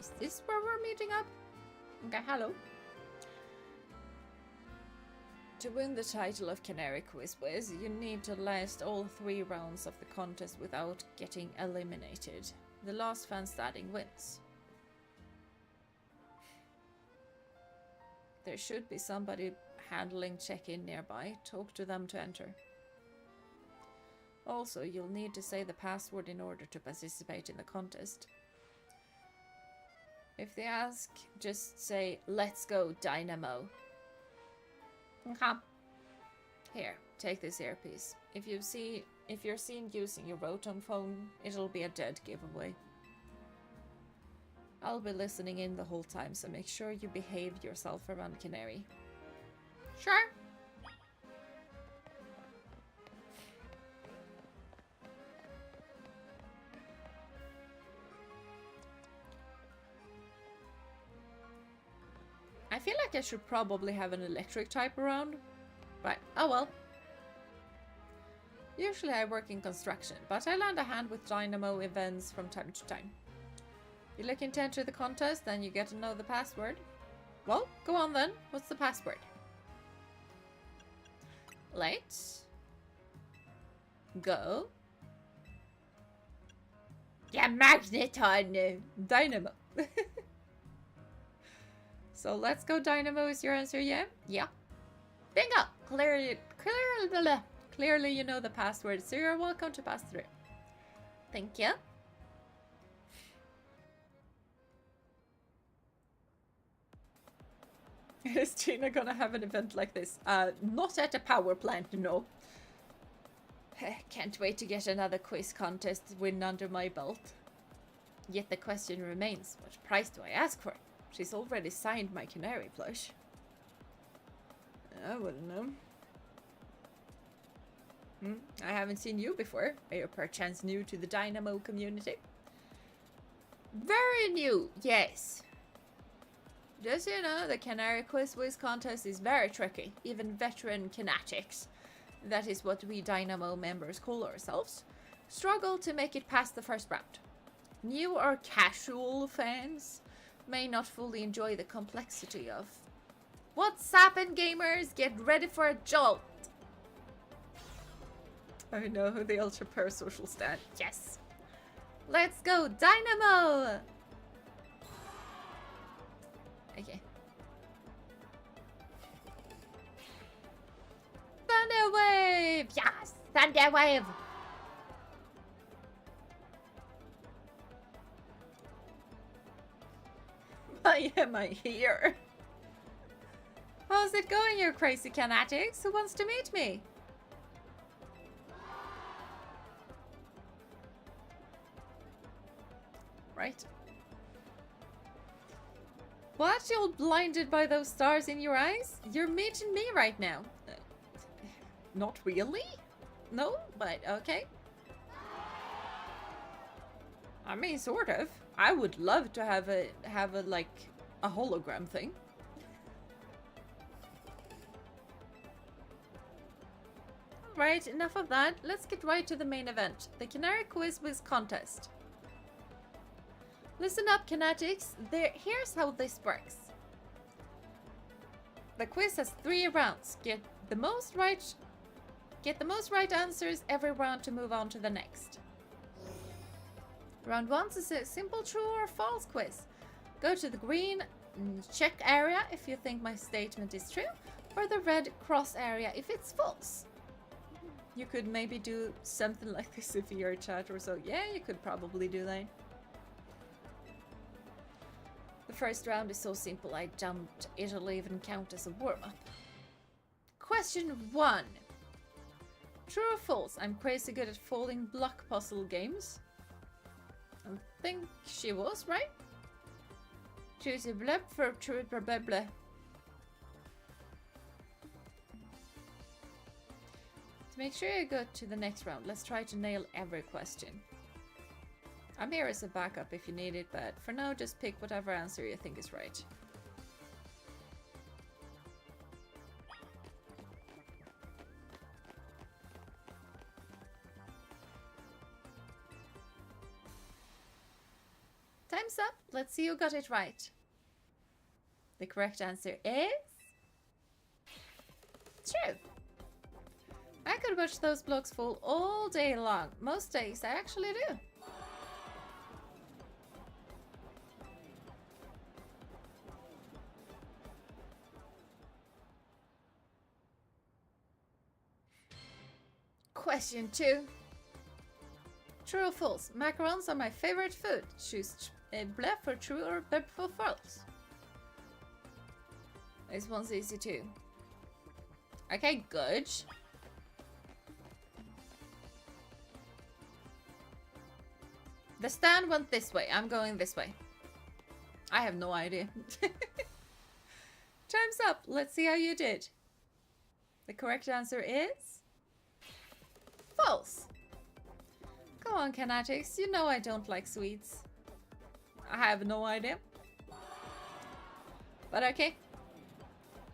Is this where we're meeting up? Okay, hello. To win the title of Canari Quiz Whiz, you need to last all 3 rounds of the contest without getting eliminated. The last fan standing wins. There should be somebody handling check-in nearby. Talk to them to enter. Also, you'll need to say the password in order to participate in the contest. If they ask, just say, "Let's go, Dynamo." Okay. Here, take this earpiece. If you're seen using your Rotom phone, it'll be a dead giveaway. I'll be listening in the whole time, so make sure you behave yourself around Canari. Sure. I feel like I should probably have an electric type around, but oh well. Usually I work in construction, but I lend a hand with Dynamo events from time to time. You're looking to enter the contest, then you get to know the password. Well, go on then. What's the password? Let's go. Yeah, Magneton Dynamo. So let's go Dynamo is your answer, yeah? Yeah. Bingo! Clearly you know the password, so you're welcome to pass through. Thank you. Is Jeena gonna have an event like this? Not at a power plant, no. Can't wait to get another quiz contest win under my belt. Yet the question remains, what price do I ask for? She's already signed my Canari plush. I wouldn't know. I haven't seen you before. Are you perchance new to the Dynamo community? Very new, yes. Just so you know, the Canari Quiz Whiz contest is very tricky. Even veteran Canatics, that is what we Dynamo members call ourselves, struggle to make it past the first round. New or casual fans may not fully enjoy the complexity of... What's happened, gamers? Get ready for a jolt! I know who the ultra parasocial stand. Yes! Let's go, Dynamo! Okay. Thunder Wave! Yes! Thunder Wave! Why am I here? How's it going, you crazy Canatics? Who wants to meet me? right? What? You're blinded by those stars in your eyes? You're meeting me right now. Not really? No, but okay. I mean, sort of. I would love to have a like a hologram thing. Right, enough of that. Let's get right to the main event, the Canari Quiz Contest. Listen up, Canatics. Here's how this works. The quiz has 3 rounds. Get the most right answers every round to move on to the next. Round 1 is a simple true or false quiz. Go to the green check area if you think my statement is true, or the red cross area if it's false. You could maybe do something like this if you're a chat or so. Yeah, you could probably do that. The first round is so simple I jumped. It'll even count as a warm-up. Question 1. True or false? I'm crazy good at folding block puzzle games. I think she was, right? Choose a bleb for true blah blah blah. To make sure you go to the next round, let's try to nail every question. I'm here as a backup if you need it, but for now just pick whatever answer you think is right. Time's up. Let's see who got it right. The correct answer is... true. I could watch those blocks fall all day long. Most days I actually do. Question 2. True or false? Macarons are my favorite food. Choose bleh for true or bleh for false. This one's easy too. Okay, good. The stand went this way. I'm going this way. I have no idea. Time's up. Let's see how you did. The correct answer is... false. Go on, Canatics. You know I don't like sweets. I have no idea. But okay.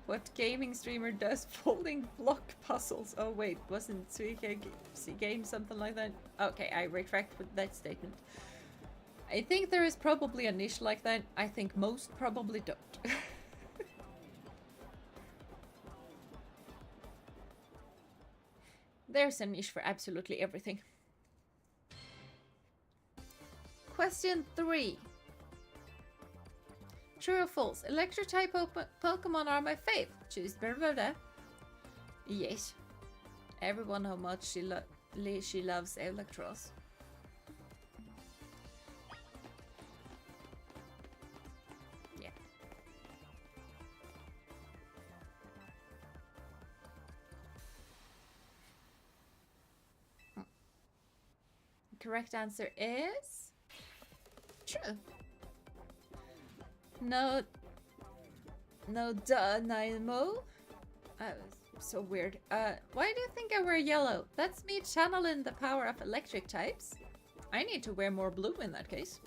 What gaming streamer does folding block puzzles? Oh wait, wasn't Suika game something like that? Okay, I retract with that statement. I think there is probably a niche like that. I think most probably don't. There's a niche for absolutely everything. Question 3. True or false? Electric type Pokemon are my fave. Choose blah blah blah. Yes. Everyone know how much she loves Electros. Yeah. Correct answer is true. No, duh, Naimo. That was so weird. Why do you think I wear yellow? That's me channeling the power of electric types. I need to wear more blue in that case.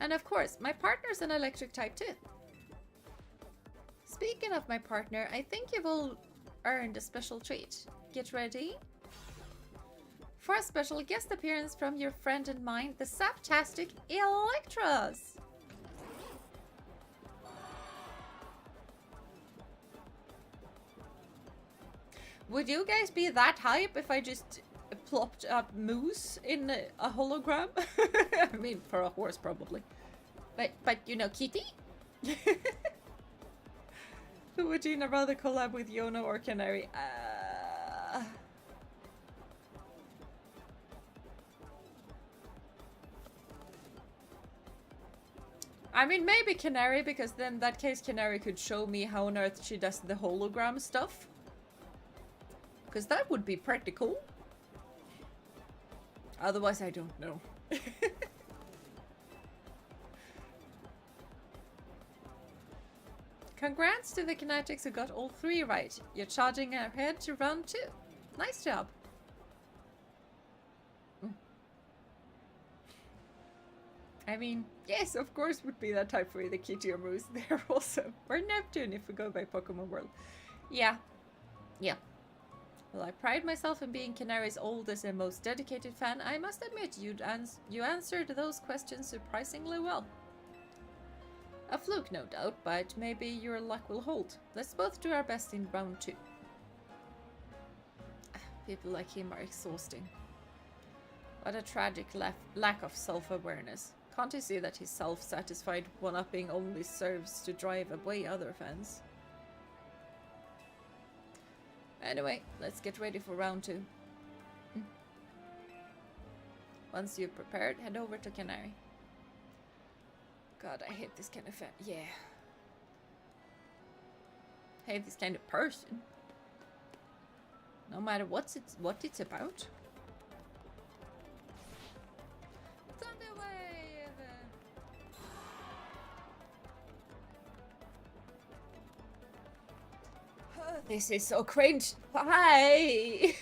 And of course, my partner's an electric type too. Speaking of my partner, I think you've all earned a special treat. Get ready for a special guest appearance from your friend and mine, the Saptastic Electros. Would you guys be that hype if I just plopped up Moose in a hologram? I mean, for a horse probably. But you know, Kitty? Who would Jeena rather collab with, Yono or Canari? I mean, maybe Canari, because then in that case Canari could show me how on earth she does the hologram stuff. Because that would be practical. Otherwise, I don't know. Congrats to the Kinetics who got all 3 right. You're charging ahead to round 2. Nice job. I mean, yes, of course would be that type for the Kitty or Moose. They're awesome. Or Neptune if we go by Pokemon World. Yeah. Yeah. Well, I pride myself in being Canari's oldest and most dedicated fan. I must admit, you answered those questions surprisingly well. A fluke, no doubt, but maybe your luck will hold. Let's both do our best in round 2. People like him are exhausting. What a tragic lack of self-awareness. Can't you see that his self-satisfied one-upping only serves to drive away other fans? Anyway, let's get ready for round 2. Once you're prepared, head over to Canari. God, I hate this kind of yeah. Hate this kind of person. No matter what it's about. This is so cringe. Hi.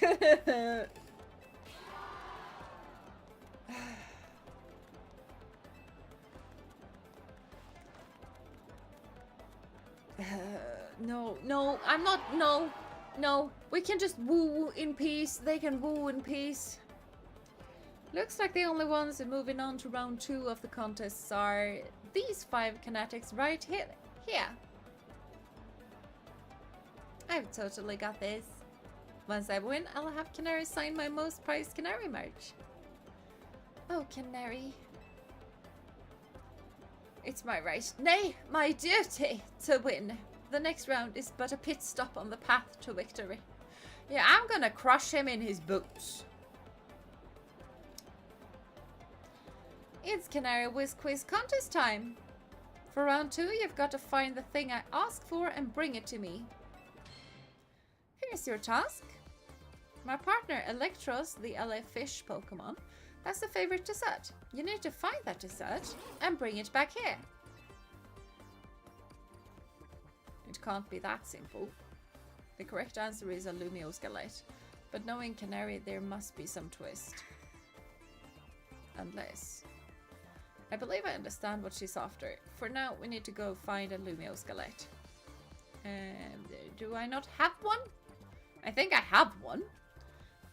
No, I'm not. No. We can just woo in peace. They can woo in peace. Looks like the only ones moving on to round 2 of the contests are these 5 Kinetics right here. I've totally got this. Once I win, I'll have Canari sign my most prized Canari merch. Oh, Canari. It's my right, nay, my duty to win. The next round is but a pit stop on the path to victory. Yeah, I'm gonna crush him in his boots. It's Canari Whiz Quiz contest time. For round 2, you've got to find the thing I asked for and bring it to me. Here's your task. My partner Electros, the LA Fish Pokemon, has a favorite dessert. You need to find that dessert and bring it back here. It can't be that simple. The correct answer is a Lumiose City, but knowing Canari, there must be some twist. Unless... I believe I understand what she's after. For now, we need to go find a Lumiose City. Do I not have one? I think I have one.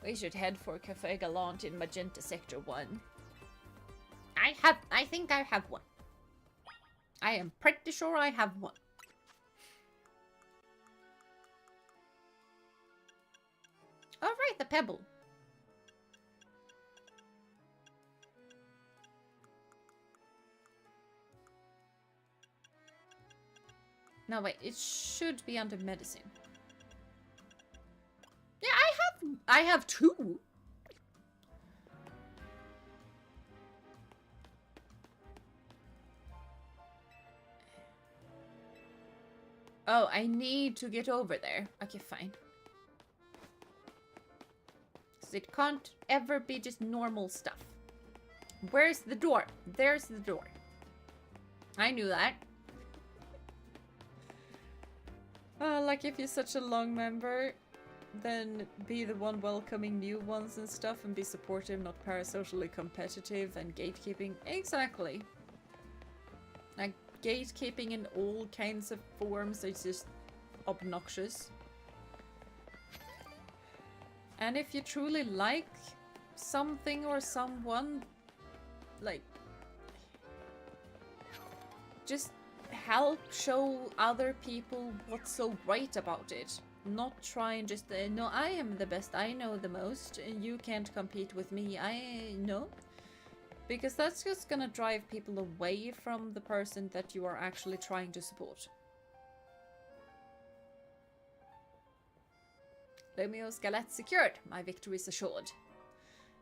We should head for Cafe Galant in Magenta Sector 1. I think I have one. I am pretty sure I have one. Alright, the pebble. No, wait, it should be under medicine. Yeah, I have 2. Oh, I need to get over there. Okay, fine. So it can't ever be just normal stuff. Where's the door? There's the door. I knew that. Like if you're such a long member, then be the one welcoming new ones and stuff and be supportive, not parasocially competitive and gatekeeping. Exactly. Like gatekeeping in all kinds of forms is just obnoxious. And if you truly like something or someone, like, just help show other people what's so great about it. Not try and just, no, I am the best, I know the most, and you can't compete with me, I know. Because that's just gonna drive people away from the person that you are actually trying to support. Lumiose City secured. My victory is assured.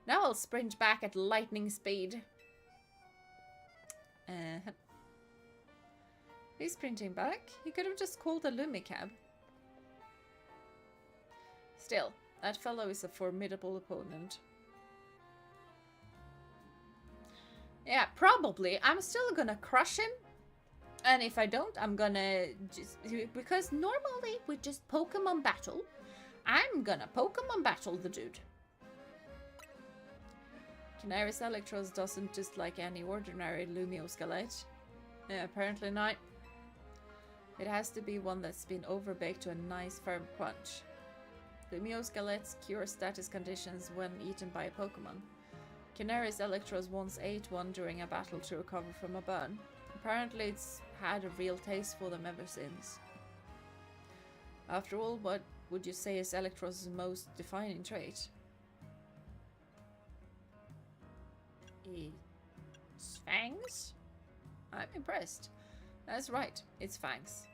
Now I'll sprint back at lightning speed. He's sprinting back. He could have just called a Lumicab. Still, that fellow is a formidable opponent. Yeah, probably. I'm still gonna crush him. And if I don't, I'm gonna just... Because normally we just Pokemon battle. I'm gonna Pokemon battle the dude. Canari's Electros doesn't just like any ordinary Lumiose Skelette. Apparently not. It has to be one that's been overbaked to a nice firm crunch. Lumiose Skelettes cure status conditions when eaten by a Pokemon. Canari's Electros once ate one during a battle to recover from a burn. Apparently it's had a real taste for them ever since. After all, what would you say is Electros' most defining trait? Its fangs? I'm impressed. That's right, it's fangs.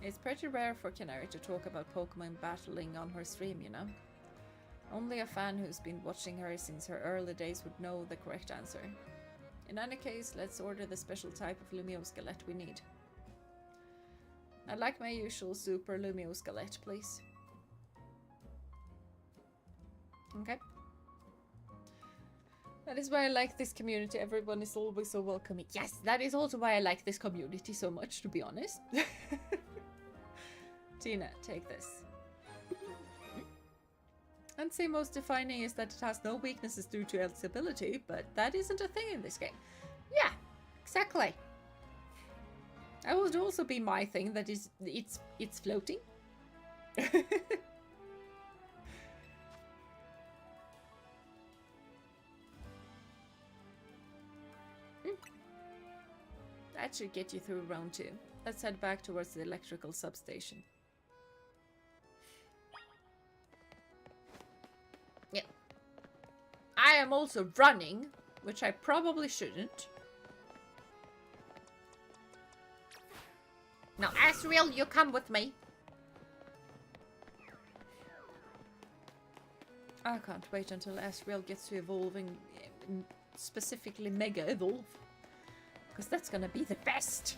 It's pretty rare for Canari to talk about Pokemon battling on her stream, you know. Only a fan who's been watching her since her early days would know the correct answer. In any case, let's order the special type of Lumiose Skelette we need. I'd like my usual Super Lumiose Skelette, please. Okay. That is why I like this community. Everyone is always so welcoming. Yes, that is also why I like this community so much, to be honest. Jeena, take this. I'd say most defining is that it has no weaknesses due to its ability, but that isn't a thing in this game. Yeah, exactly. That would also be my thing, that is, it's floating. That should get you through round 2. Let's head back towards the electrical substation. Yep. I am also running, which I probably shouldn't. Now, Asriel, you come with me. I can't wait until Asriel gets to evolving, specifically Mega Evolve. Because that's gonna be the best.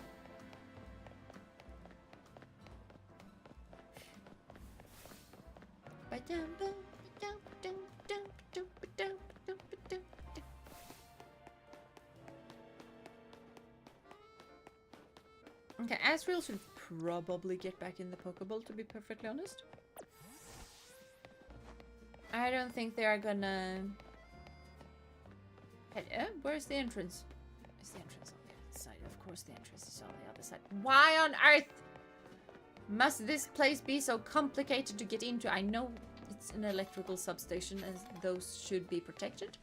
Okay, Asriel should probably get back in the Pokeball, to be perfectly honest. I don't think they are gonna... Where's the entrance? Is the entrance on the other side? Of course the entrance is on the other side. Why on earth must this place be so complicated to get into? I know it's an electrical substation and those should be protected.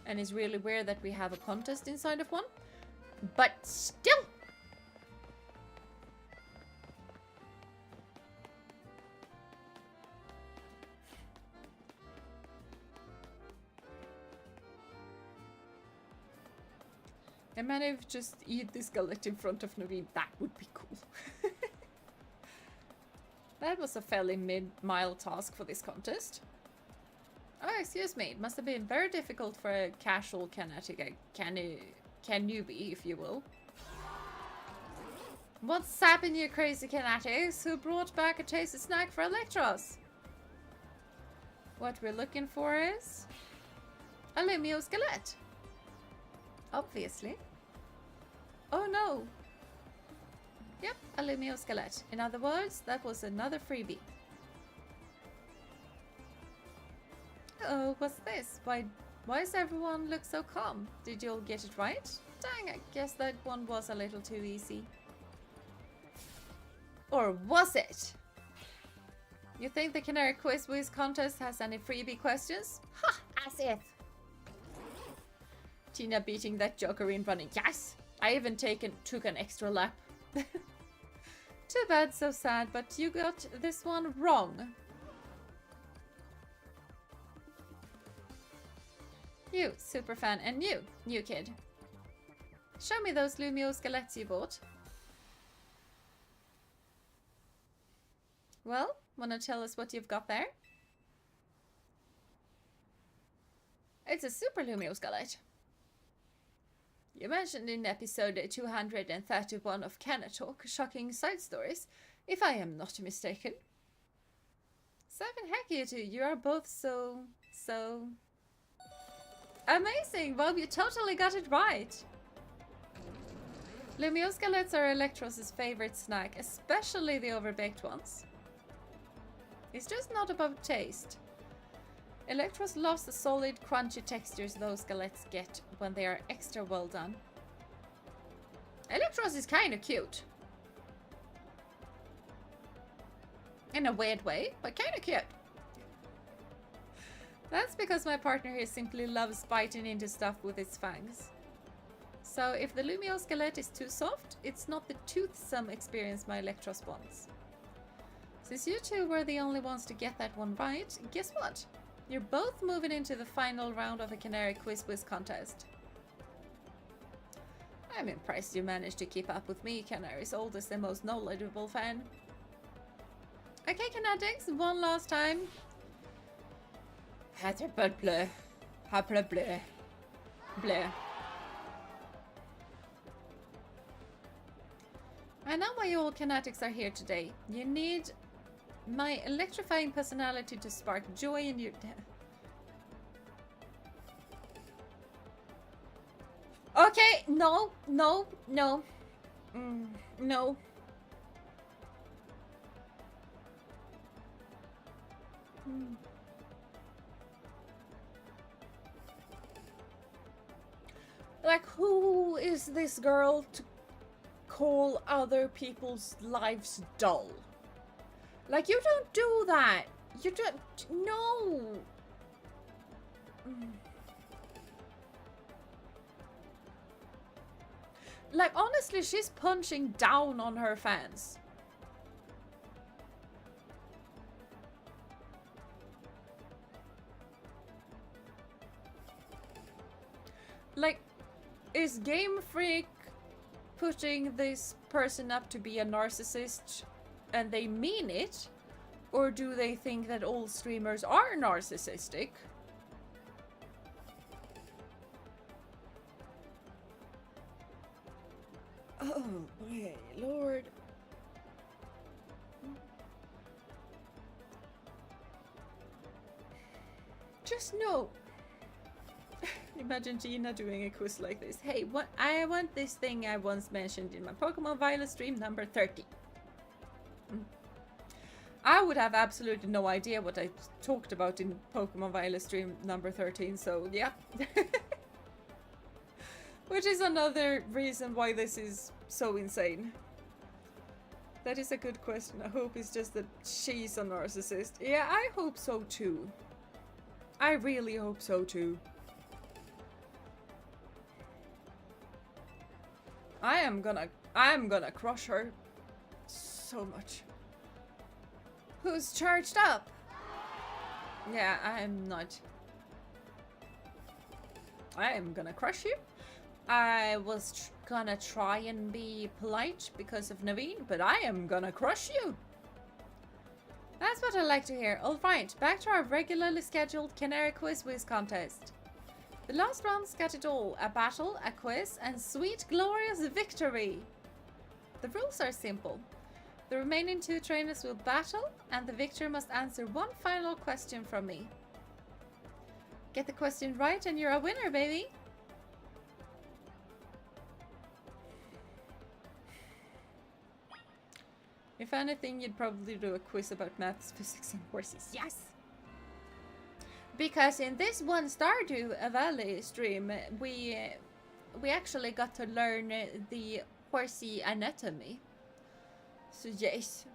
And it's really weird that we have a contest inside of one. But still! I might have just eat this skeleton in front of Naveen. That would be cool. That was a fairly mid-mild task for this contest. Oh, excuse me. It must have been very difficult for a casual Canatic newbie, if you will. What's happened, you crazy Canatics? Who brought back a tasty snack for Electros? What we're looking for is... a Lumiose Skelette. Obviously. Oh no! Yep, a Lumiose Skelette. In other words, that was another freebie. Oh, what's this? Why does everyone look so calm? Did you all get it right? Dang, I guess that one was a little too easy. Or was it? You think the Canari Quiz Whiz contest has any freebie questions? Ha! As if! Jeena beating that joker in running. Yes! I even took an extra lap. Too bad, so sad, but you got this one wrong. You, superfan, and you, new kid. Show me those Lumiose Skelettes you bought. Well, wanna tell us what you've got there? It's a Super Lumiose Skelette. You mentioned in episode 231 of Canna Talk, shocking side stories, if I am not mistaken. 7 heck you two, you are both so... amazing! Well, you totally got it right. Lumiose skelettes are Electros' favorite snack, especially the overbaked ones. It's just not about taste. Electros loves the solid, crunchy textures those skelettes get when they are extra well done. Electros is kind of cute. In a weird way, but kind of cute. That's because my partner here simply loves biting into stuff with its fangs. So if the Lumiose skeleton is too soft, it's not the toothsome experience my Electros wants. Since you two were the only ones to get that one right, guess what? You're both moving into the final round of a Canari quiz contest. I'm impressed you managed to keep up with me, Canari's oldest and most knowledgeable fan. Okay, Canatics, one last time. Bleh. I know why you all Canatics are here today. You need my electrifying personality to spark joy in you. Okay, no. No. Like, who is this girl to call other people's lives dull? Like, you don't do that. You don't. No. Like, honestly, she's punching down on her fans. Like, is Game Freak putting this person up to be a narcissist and they mean it? Or do they think that all streamers are narcissistic? Oh my lord. Just no. Imagine Jeena doing a quiz like this. Hey, I want this thing I once mentioned in my Pokemon Violet stream number 30. I would have absolutely no idea what I talked about in Pokemon Violet stream number 13, so yeah. Which is another reason why this is so insane. That is a good question. I hope it's just that she's a narcissist. Yeah, I hope so too. I really hope so too. I am gonna crush her so much. Who's charged up? Yeah, I'm not. I am gonna crush you. I was gonna try and be polite because of Naveen, but I am gonna crush you. That's what I like to hear. Alright, back to our regularly scheduled Canari quiz contest. The last round's got it all. A battle, a quiz, and sweet, glorious victory. The rules are simple. The remaining two trainers will battle, and the victor must answer one final question from me. Get the question right and you're a winner, baby! If anything, you'd probably do a quiz about maths, physics, and horses. Yes! Because in this one Stardew Valley stream, we actually got to learn the horsey anatomy. So yes,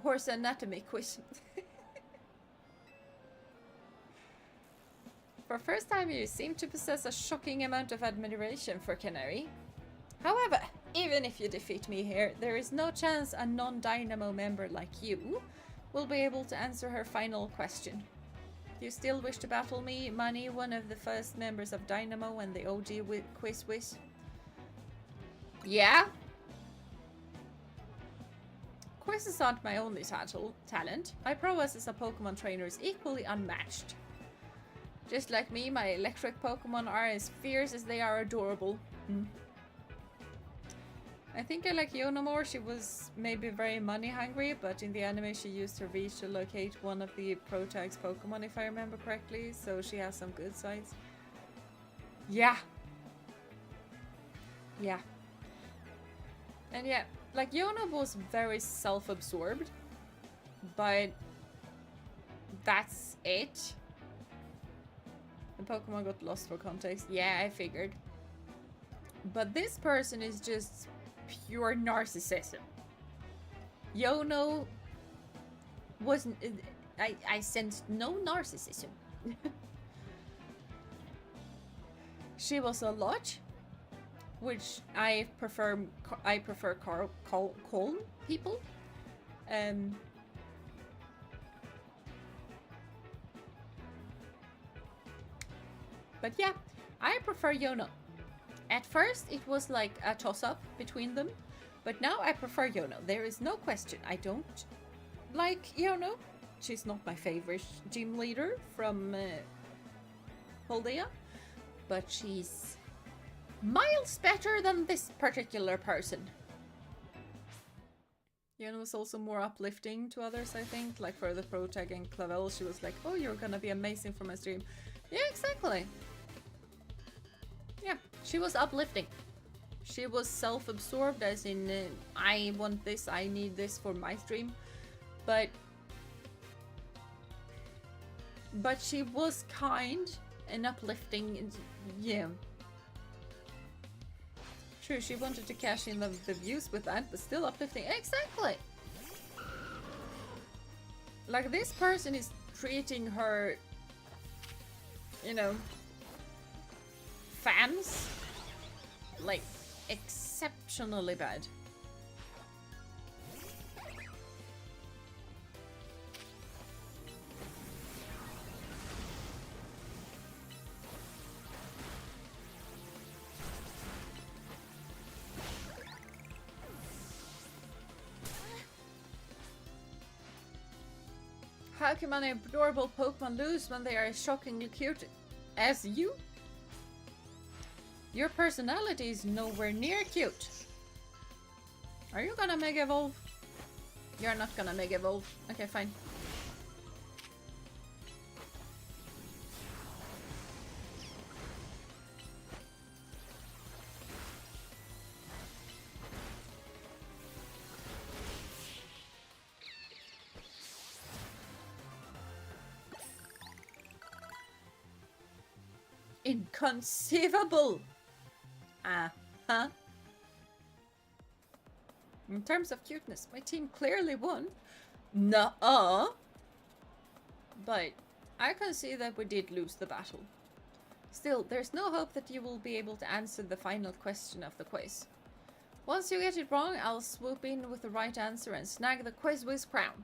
horse anatomy quiz. For first time, you seem to possess a shocking amount of admiration for Canari. However, even if you defeat me here, there is no chance a non-Dynamo member like you will be able to answer her final question. Do you still wish to battle me, Money, one of the first members of Dynamo and the OG quiz whiz? Yeah? Quizzes aren't my only talent. My prowess as a Pokemon trainer is equally unmatched. Just like me, my electric Pokemon are as fierce as they are adorable. I think I like Yona more. She was maybe very money hungry, but in the anime she used her reach to locate one of the Protag's Pokemon, if I remember correctly, so she has some good sides. Yeah. Yeah. And yeah, like Jeena was very self-absorbed, but that's it. The Pokemon got lost for context. Yeah, I figured. But this person is just pure narcissism. Jeena wasn't... I sensed no narcissism. She was a lot, which I prefer calm people. But yeah, I prefer Jeena. At first, it was like a toss-up between them, but now I prefer Jeena. There is no question. I don't like Jeena. She's not my favorite gym leader from Holdea, but she's miles better than this particular person. Jeena was also more uplifting to others, I think. Like for the Protag and Clavel, she was like, oh, you're gonna be amazing for my stream. Yeah, exactly. Yeah, she was uplifting. She was self-absorbed, as in, I want this, I need this for my stream. But she was kind and uplifting, and yeah. True, she wanted to cash in the views with that, but still uplifting. Exactly! Like, this person is treating her, you know, fans like exceptionally bad. How can an adorable Pokemon lose when they are as shockingly cute as you? Your personality is nowhere near cute. Are you gonna Mega Evolve? You're not gonna Mega Evolve. Okay, fine. Inconceivable! Uh-huh. In terms of cuteness, my team clearly won. Nuh-uh. But I can see that we did lose the battle. Still, there's no hope that you will be able to answer the final question of the quiz. Once you get it wrong, I'll swoop in with the right answer and snag the Quiz Whiz crown.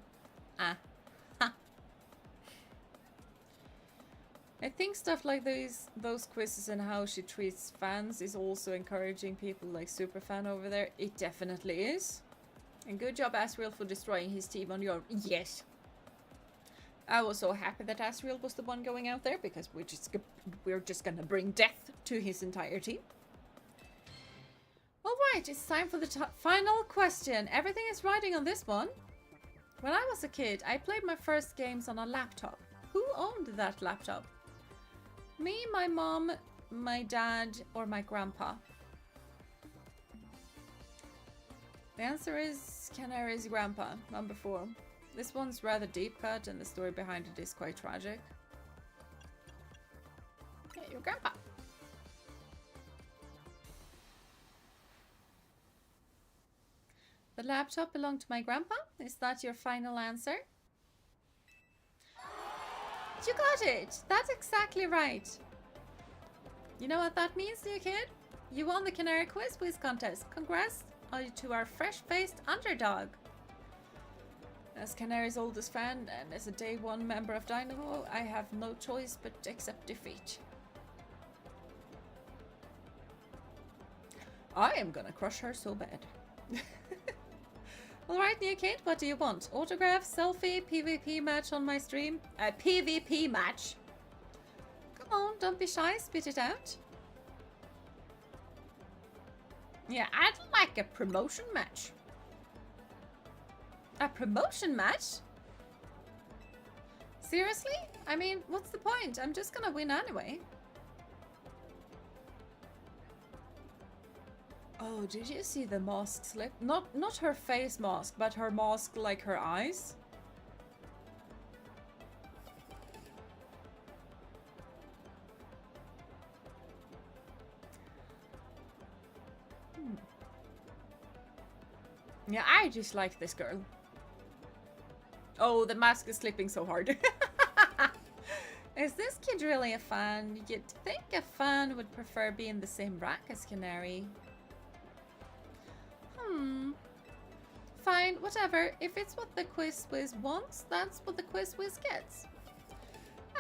I think stuff like those quizzes and how she treats fans is also encouraging people like Superfan over there. It definitely is. And good job, Asriel, for destroying his team on your... Yes. I was so happy that Asriel was the one going out there, because we're just gonna bring death to his entire team. Alright, it's time for the final question. Everything is riding on this one. When I was a kid, I played my first games on a laptop. Who owned that laptop? Me, my mom, my dad, or my grandpa? The answer is Canari's grandpa, number 4. This one's rather deep cut and the story behind it is quite tragic. Yeah, your grandpa. The laptop belonged to my grandpa? Is that your final answer? You got it! That's exactly right. You know what that means, new kid? You won the Canary Quiz Whiz contest. Congrats to our fresh-faced underdog. As Canari's oldest fan and as a day 1 member of Dynamo, I have no choice but to accept defeat. I am gonna crush her so bad. Alright, new kid, what do you want? Autograph, selfie, PvP match on my stream? A PvP match? Come on, don't be shy, spit it out. Yeah, I'd like a promotion match. A promotion match? Seriously? I mean, what's the point? I'm just gonna win anyway. Oh, did you see the mask slip? Not her face mask, but her mask like her eyes. Yeah, I just like this girl. Oh, the mask is slipping so hard. Is this kid really a fan? You'd think a fan would prefer being the same rank as Canari. Fine, whatever. If it's what the quiz whiz wants, that's what the quiz whiz gets.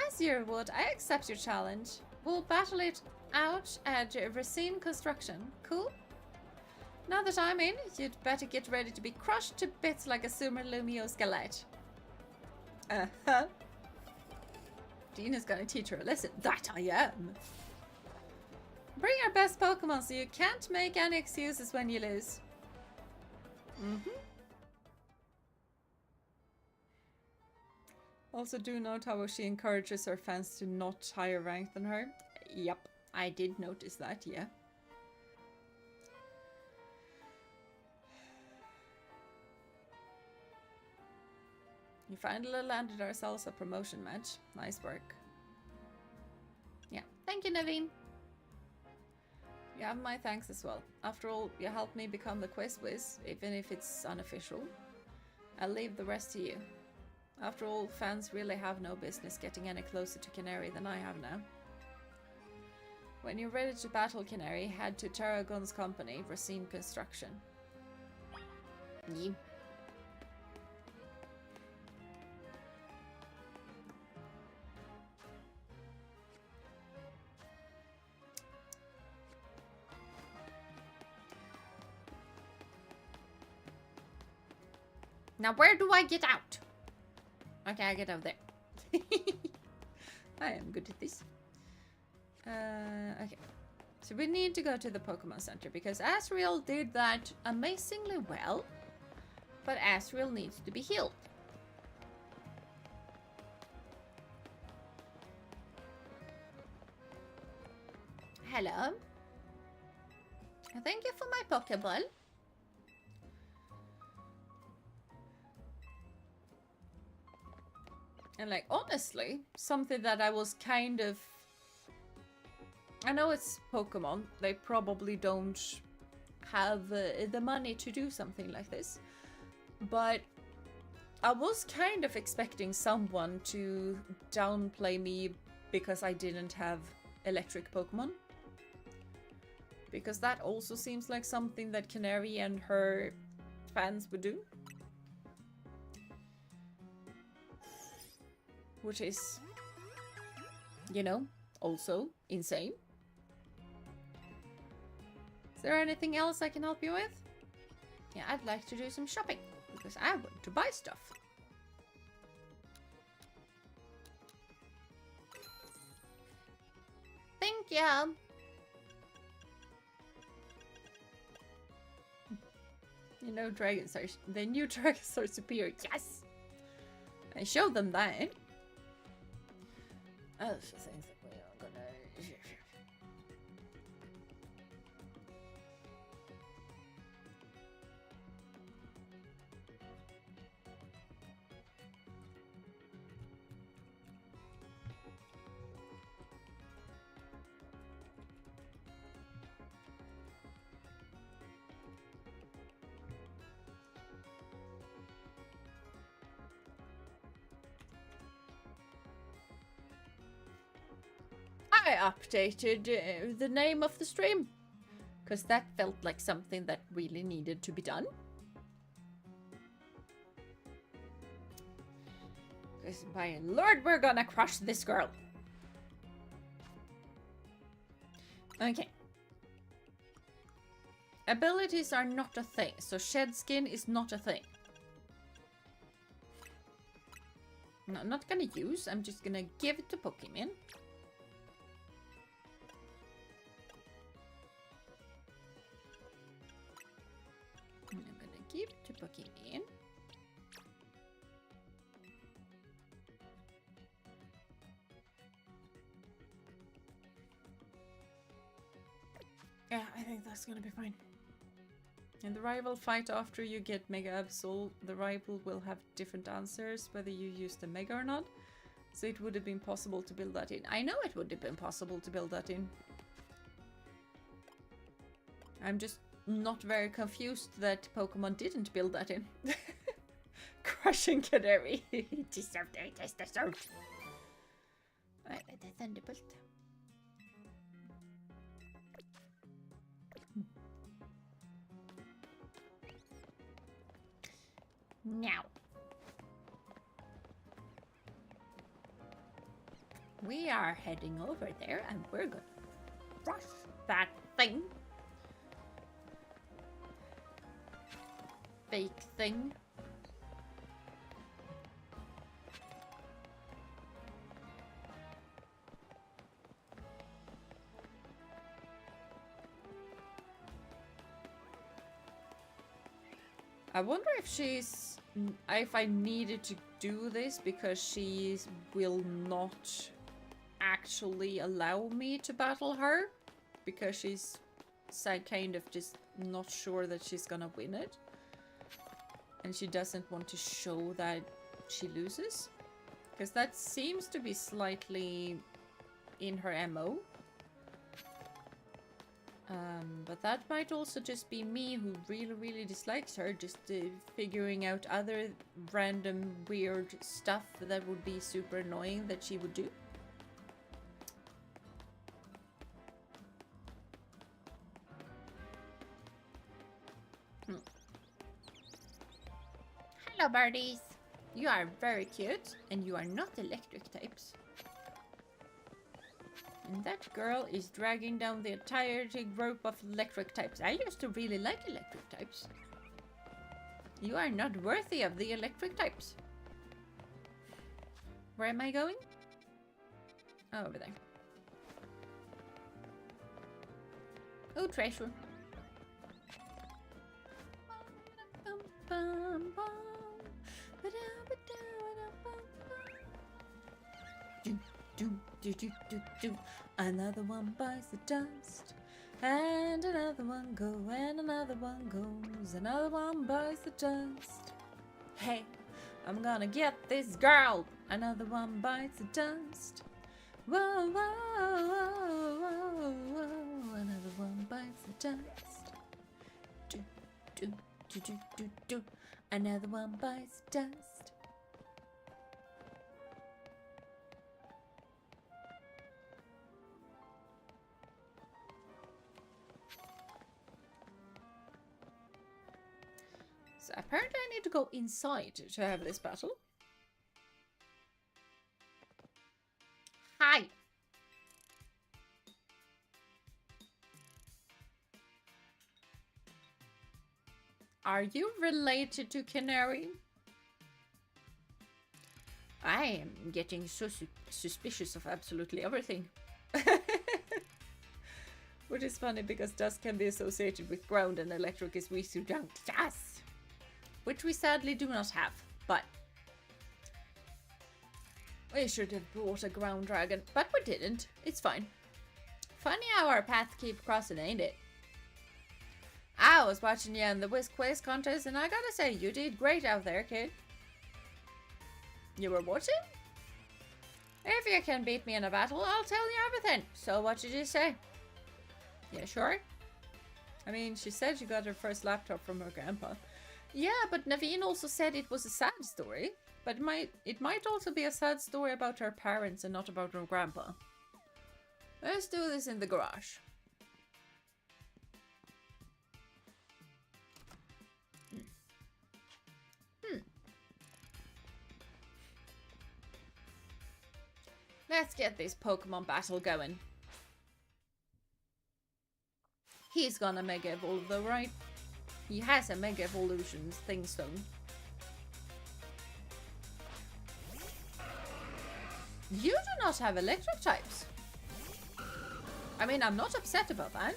As your wood, I accept your challenge. We'll battle it out at Racine Construction. Cool? Now that I'm in, you'd better get ready to be crushed to bits like a sumer Lumiose City. Uh-huh. Jeena's gonna teach her a lesson. That I am. Bring your best Pokemon so you can't make any excuses when you lose. Also do note how she encourages her fans to not higher rank than her. Yep, I did notice that, yeah. We finally landed ourselves a promotion match. Nice work. Yeah, thank you, Naveen. You have my thanks as well. After all, you helped me become the quiz whiz, even if it's unofficial. I'll leave the rest to you. After all, fans really have no business getting any closer to Canari than I have now. When you're ready to battle Canari, head to Tarragon's company, Racine Construction. Yeah. Now where do I get out? Okay, I get out there. I am good at this. Okay. So we need to go to the Pokemon Center because Asriel did that amazingly well. But Asriel needs to be healed. Hello. Thank you for my Pokeball. And like, honestly, something that I was kind of... I know it's Pokemon. They probably don't have the money to do something like this. But I was kind of expecting someone to downplay me because I didn't have electric Pokemon. Because that also seems like something that Canari and her fans would do. Which is, you know, also insane. Is there anything else I can help you with? Yeah, I'd like to do some shopping because I want to buy stuff. Thank you. You know, dragons are, the new dragons are superior. Yes! I showed them that. Oh, so things that we are gonna... I updated the name of the stream because that felt like something that really needed to be done. Because by Lord, we're gonna crush this girl. Okay. Abilities are not a thing, so shed skin is not a thing. No, I'm not gonna use, I'm just gonna give it to Pokemon. Give it to Pokemon. Yeah, I think that's gonna be fine. In the rival fight after you get Mega Absol, the rival will have different answers whether you use the Mega or not. So it would have been possible to build that in. I know it would have been possible to build that in. I'm just not very confused that Pokemon didn't build that in. Crushing Canari. It deserved it. It deserved. Right, the Thunderbolt. Now. We are heading over there and we're gonna crush that thing. Fake thing. I wonder if I needed to do this because she will not actually allow me to battle her because she's kind of just not sure that she's gonna win it. And she doesn't want to show that she loses. Because that seems to be slightly in her MO. But that might also just be me who really, really dislikes her. Just figuring out other random weird stuff that would be super annoying that she would do. Hello, birdies. You are very cute, and you are not electric types. And that girl is dragging down the entire group of electric types. I used to really like electric types. You are not worthy of the electric types. Where am I going? Oh, over there. Oh, treasure. Another one bites the dust, and another one goes, and another one goes, another one bites the dust. Hey, I'm gonna get this girl. Another one bites the dust. Whoa, whoa, whoa, whoa, whoa. Another one bites the dust. Do, do, do, do, do, do. Another one bites the dust. So apparently I need to go inside to have this battle. Hi! Are you related to Canari? I am getting so suspicious of absolutely everything. Which is funny because dust can be associated with ground and electric is weak to ground. Yes! Which we sadly do not have, but we should have brought a ground dragon, but we didn't. It's fine. Funny how our paths keep crossing, ain't it? I was watching you in the Whisk Quiz contest, and I gotta say, you did great out there, kid. You were watching? If you can beat me in a battle, I'll tell you everything. So what did you say? Yeah, sure. I mean, she said she got her first laptop from her grandpa. Yeah, but Naveen also said it was a sad story. But it might also be a sad story about her parents and not about her grandpa. Let's do this in the garage. Let's get this Pokemon battle going. He's gonna Mega Evolve though, right? He has a Mega Evolutions thing stone. You do not have electric types. I mean, I'm not upset about that.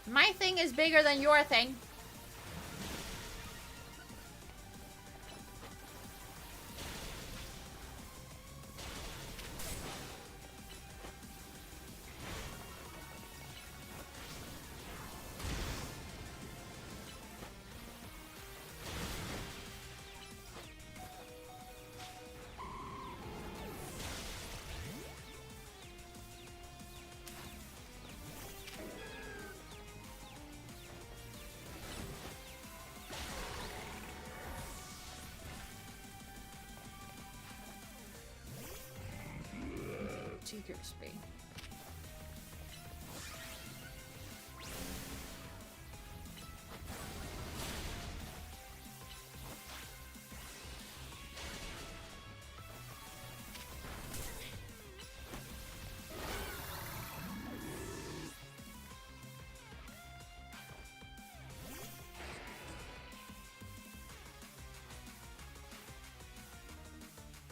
My thing is bigger than your thing. too crispy.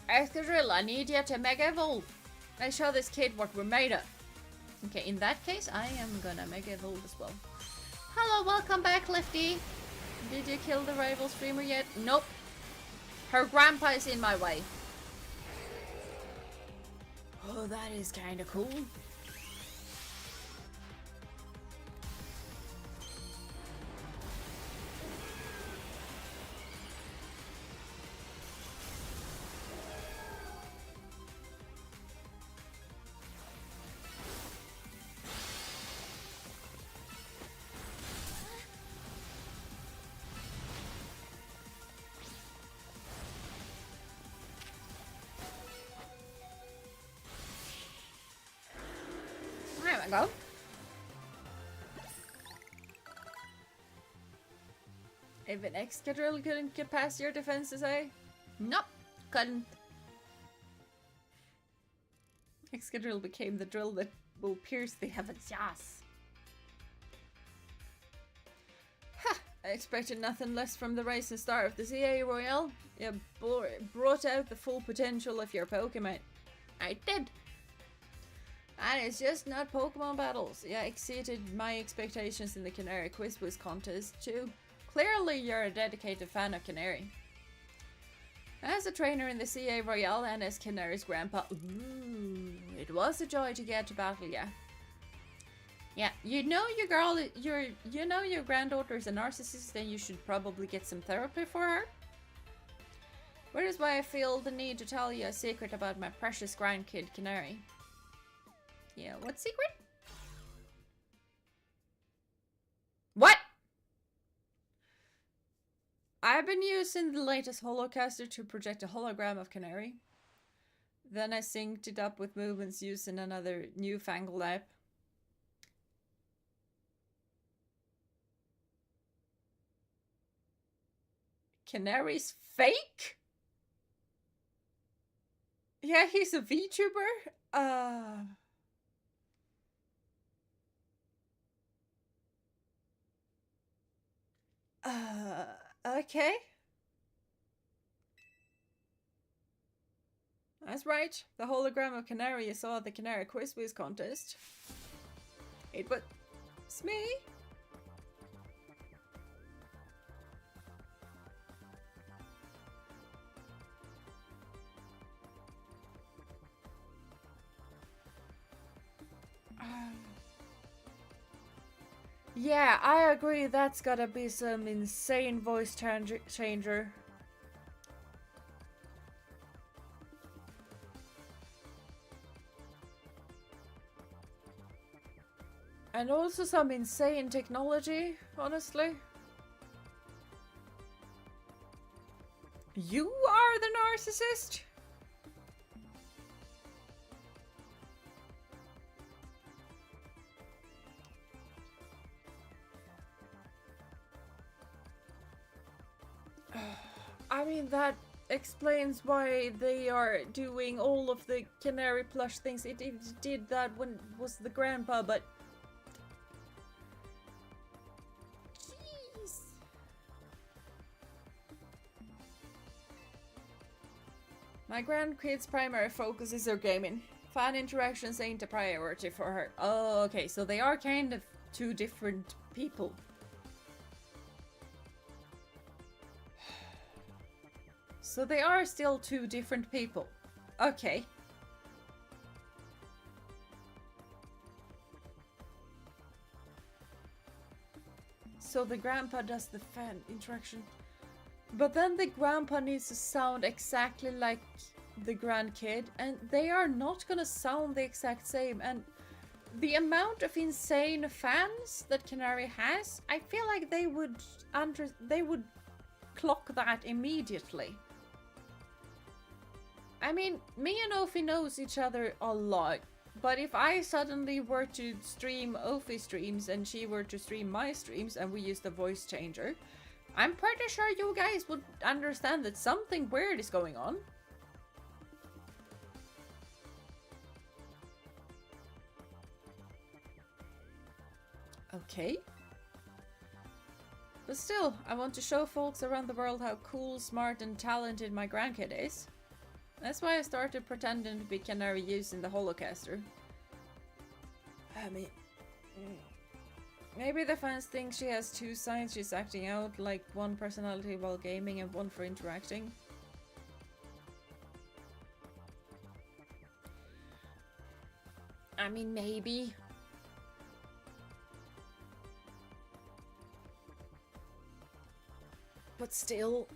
Escadrille, I need you to mega evolve. I show this kid what we're made of. Okay, in that case, I am gonna mega evolve as well. Hello, welcome back, Lefty. Did you kill the rival streamer yet? Nope. Her grandpa is in my way. Oh, that is kind of cool. There we go. If an Excadrill couldn't get past your defenses, eh? Nope, couldn't. Excadrill became the drill that will pierce the heavens, yes. Ha! I expected nothing less from the race and start of the CA Royale. You brought out the full potential of your Pokemon. I did. And it's just not Pokemon battles. Yeah, exceeded my expectations in the Canari Quiz contest too. Clearly you're a dedicated fan of Canari. As a trainer in the CA Royale and as Canari's grandpa, ooh, it was a joy to get to battle, yeah. Yeah, you know your granddaughter is a narcissist and you should probably get some therapy for her. Which is why I feel the need to tell you a secret about my precious grandkid Canari. Yeah, what secret? What? I've been using the latest holocaster to project a hologram of Canari. Then I synced it up with movements using another newfangled app. Canari's fake? Yeah, he's a VTuber? Okay. That's right. The hologram of Canari you saw at the Canari Quiz contest. It was me. Yeah, I agree. That's gotta be some insane voice changer. And also some insane technology, honestly. You are the narcissist? I mean, that explains why they are doing all of the Canari plush things. It did that when it was the grandpa, but... Jeez. My grandkid's primary focus is her gaming. Fan interactions ain't a priority for her. Oh, okay, so they are kind of two different people. So they are still two different people. Okay. So the grandpa does the fan interaction. But then the grandpa needs to sound exactly like the grandkid. And they are not gonna sound the exact same. And the amount of insane fans that Canari has, I feel like they would clock that immediately. I mean, me and Ophi knows each other a lot. But if I suddenly were to stream Ophi streams and she were to stream my streams and we used a voice changer, I'm pretty sure you guys would understand that something weird is going on. Okay. But still, I want to show folks around the world how cool, smart, and talented my grandkid is. That's why I started pretending to be Canari using the Holocaster. I mean, maybe the fans think she has two sides she's acting out, like one personality while gaming and one for interacting. I mean, maybe. But still,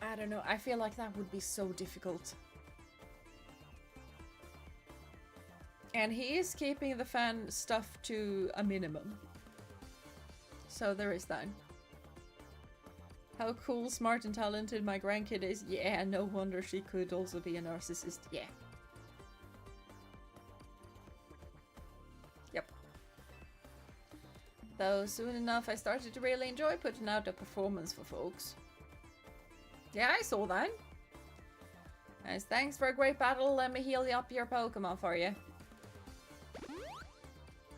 I don't know, I feel like that would be so difficult. And he is keeping the fan stuff to a minimum. So there is that. How cool, smart, and talented my grandkid is. Yeah, no wonder she could also be a narcissist. Yeah. Yep. Though soon enough I started to really enjoy putting out a performance for folks. Yeah, I saw that. As thanks for a great battle, let me heal up your Pokemon for you.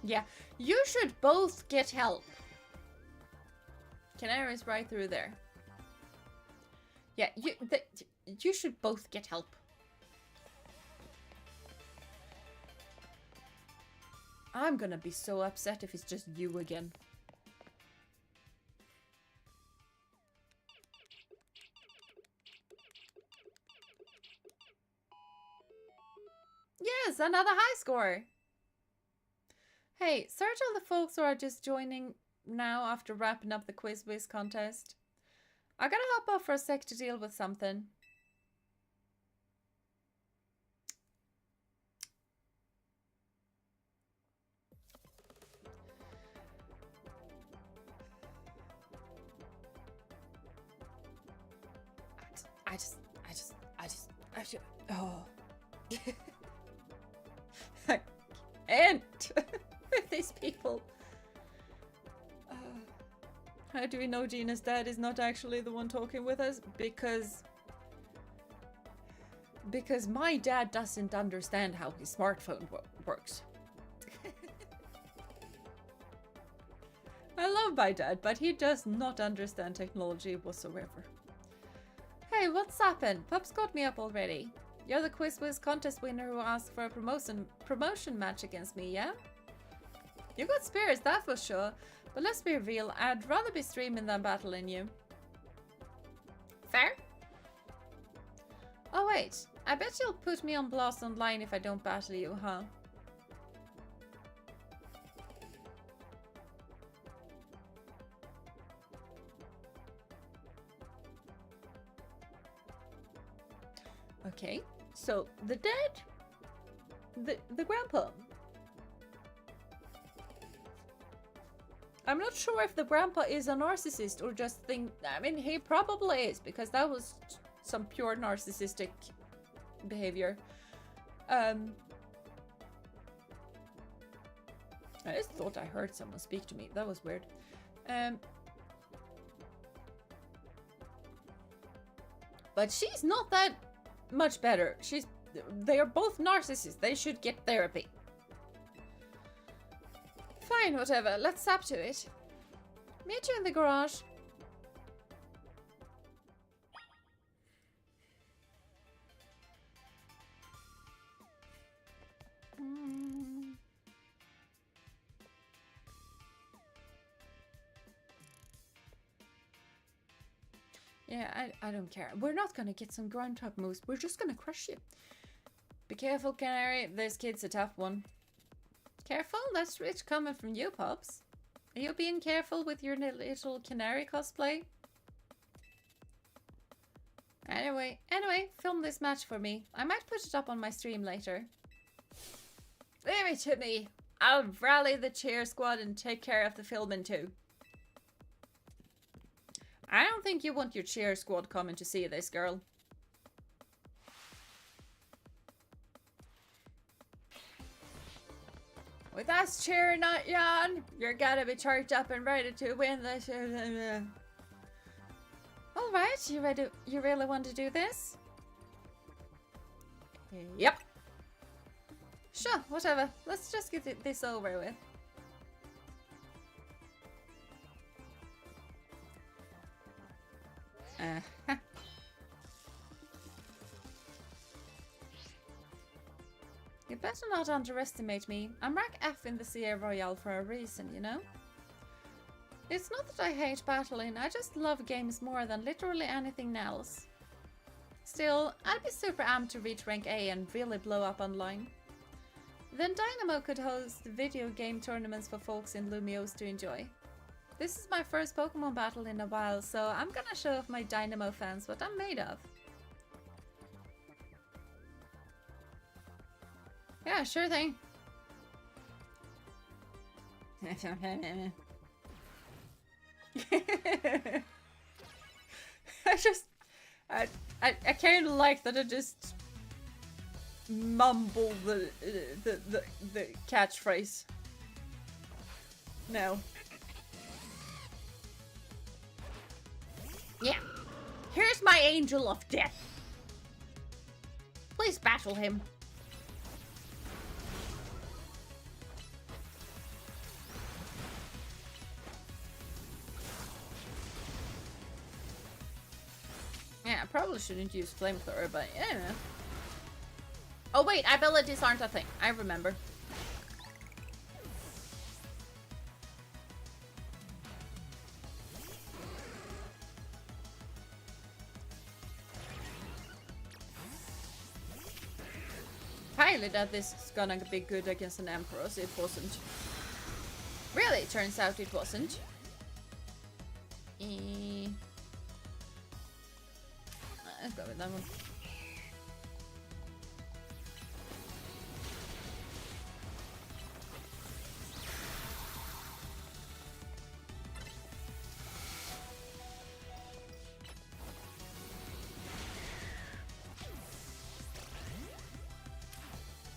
Yeah, you should both get help. Canari's right through there. Yeah, you should both get help. I'm gonna be so upset if it's just you again. Yes, another high score. Hey, search all the folks who are just joining now after wrapping up the Quiz Whiz contest. I gotta hop off for a sec to deal with something. I just, oh. I can't with these people. How do we know Jeena's dad is not actually the one talking with us? Because my dad doesn't understand how his smartphone works. I love my dad, but he does not understand technology whatsoever. Hey, what's happened? Pups got me up already. You're the Quiz Whiz contest winner who asked for a promotion match against me, yeah? You got spirits, that for sure. But let's be real, I'd rather be streaming than battling you. Fair? Oh wait, I bet you'll put me on blast online if I don't battle you, huh? Okay, so the dead, the grandpa. I'm not sure if the grandpa is a narcissist or just think. I mean, he probably is because that was some pure narcissistic behavior. I just thought I heard someone speak to me. That was weird. But she's not that much better. They are both narcissists. They should get therapy. Fine, whatever. Let's sap to it. Meet you in the garage. Yeah, I don't care. We're not gonna get some ground type moves. We're just gonna crush you. Be careful, Canari. This kid's a tough one. Careful? That's rich coming from you, Pops. Are you being careful with your little Canari cosplay? Anyway, film this match for me. I might put it up on my stream later. Leave it to me. I'll rally the cheer squad and take care of the filming too. I don't think you want your cheer squad coming to see this, girl. With us cheering you on, you're gonna be charged up and ready to win this. Alright, you ready? You really want to do this? Yep. Sure, whatever. Let's just get this over with. You better not underestimate me. I'm rank F in the Sierra Royale for a reason, you know? It's not that I hate battling, I just love games more than literally anything else. Still, I'd be super amped to reach rank A and really blow up online. Then Dynamo could host video game tournaments for folks in Lumiose to enjoy. This is my first Pokemon battle in a while, so I'm gonna show off my Dynamo fans what I'm made of. Yeah, sure thing. I kind of like that I just mumble the catchphrase. No. Yeah. Here's my angel of death. Please battle him. Yeah, I probably shouldn't use flamethrower, but yeah. Oh wait, abilities aren't a thing. I remember. Highly that this is gonna be good against an Emperor, so it wasn't. Really, turns out it wasn't. Let's go with that one.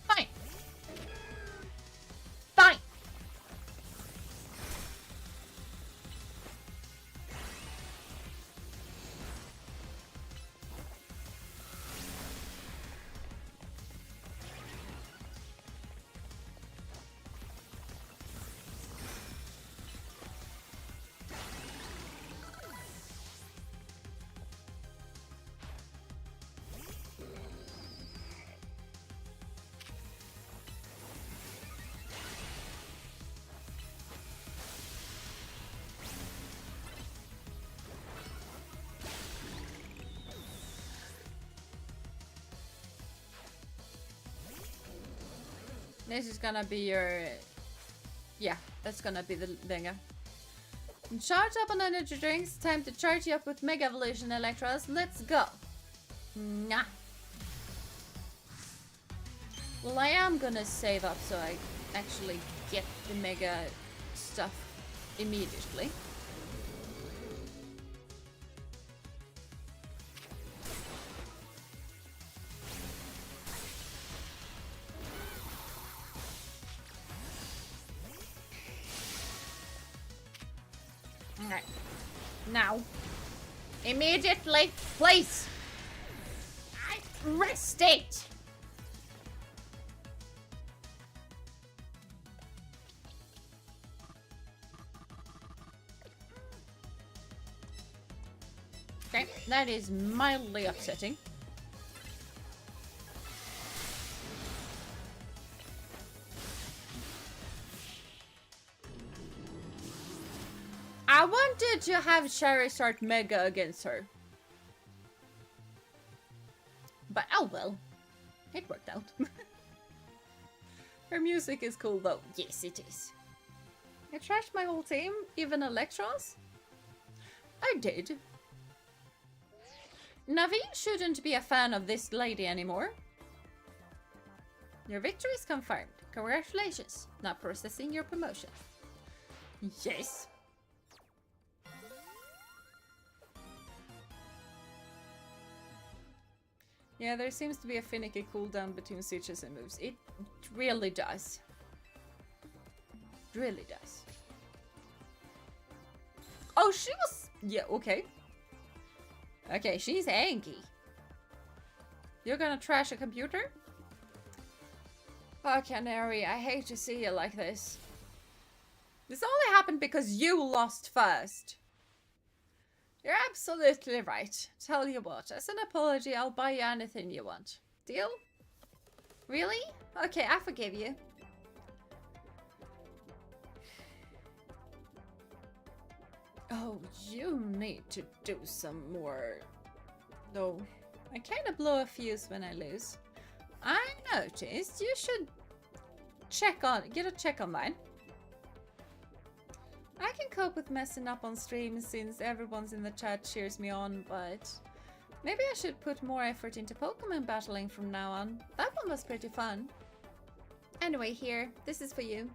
Fine. Fine. This is gonna be your... Yeah, that's gonna be the thinger. Charge up on energy drinks. Time to charge you up with Mega Evolution Electros. Let's go. Nah. Well, I am gonna save up so I actually get the Mega stuff immediately. Alright. Now. Immediately, please! I pressed it! Okay, that is mildly upsetting. I wanted to have Charizard Mega against her. But oh well. It worked out. Her music is cool though. Yes, it is. I trashed my whole team, even Electros? I did. Naveen shouldn't be a fan of this lady anymore. Your victory is confirmed. Congratulations. Now processing your promotion. Yes. Yeah, there seems to be a finicky cooldown between switches and moves. It really does. really does. Oh, she was... Yeah, okay. Okay, she's angry. You're gonna trash a computer? Oh, Canary, I hate to see you like this. This only happened because you lost first. You're absolutely right. Tell you what, as an apology, I'll buy you anything you want. Deal? Really? Okay, I forgive you. Oh, you need to do some more... No, I kind of blow a fuse when I lose. I noticed you should get a check on mine. I can cope with messing up on stream since everyone's in the chat cheers me on, but maybe I should put more effort into Pokemon battling from now on. That one was pretty fun. Anyway, here, this is for you.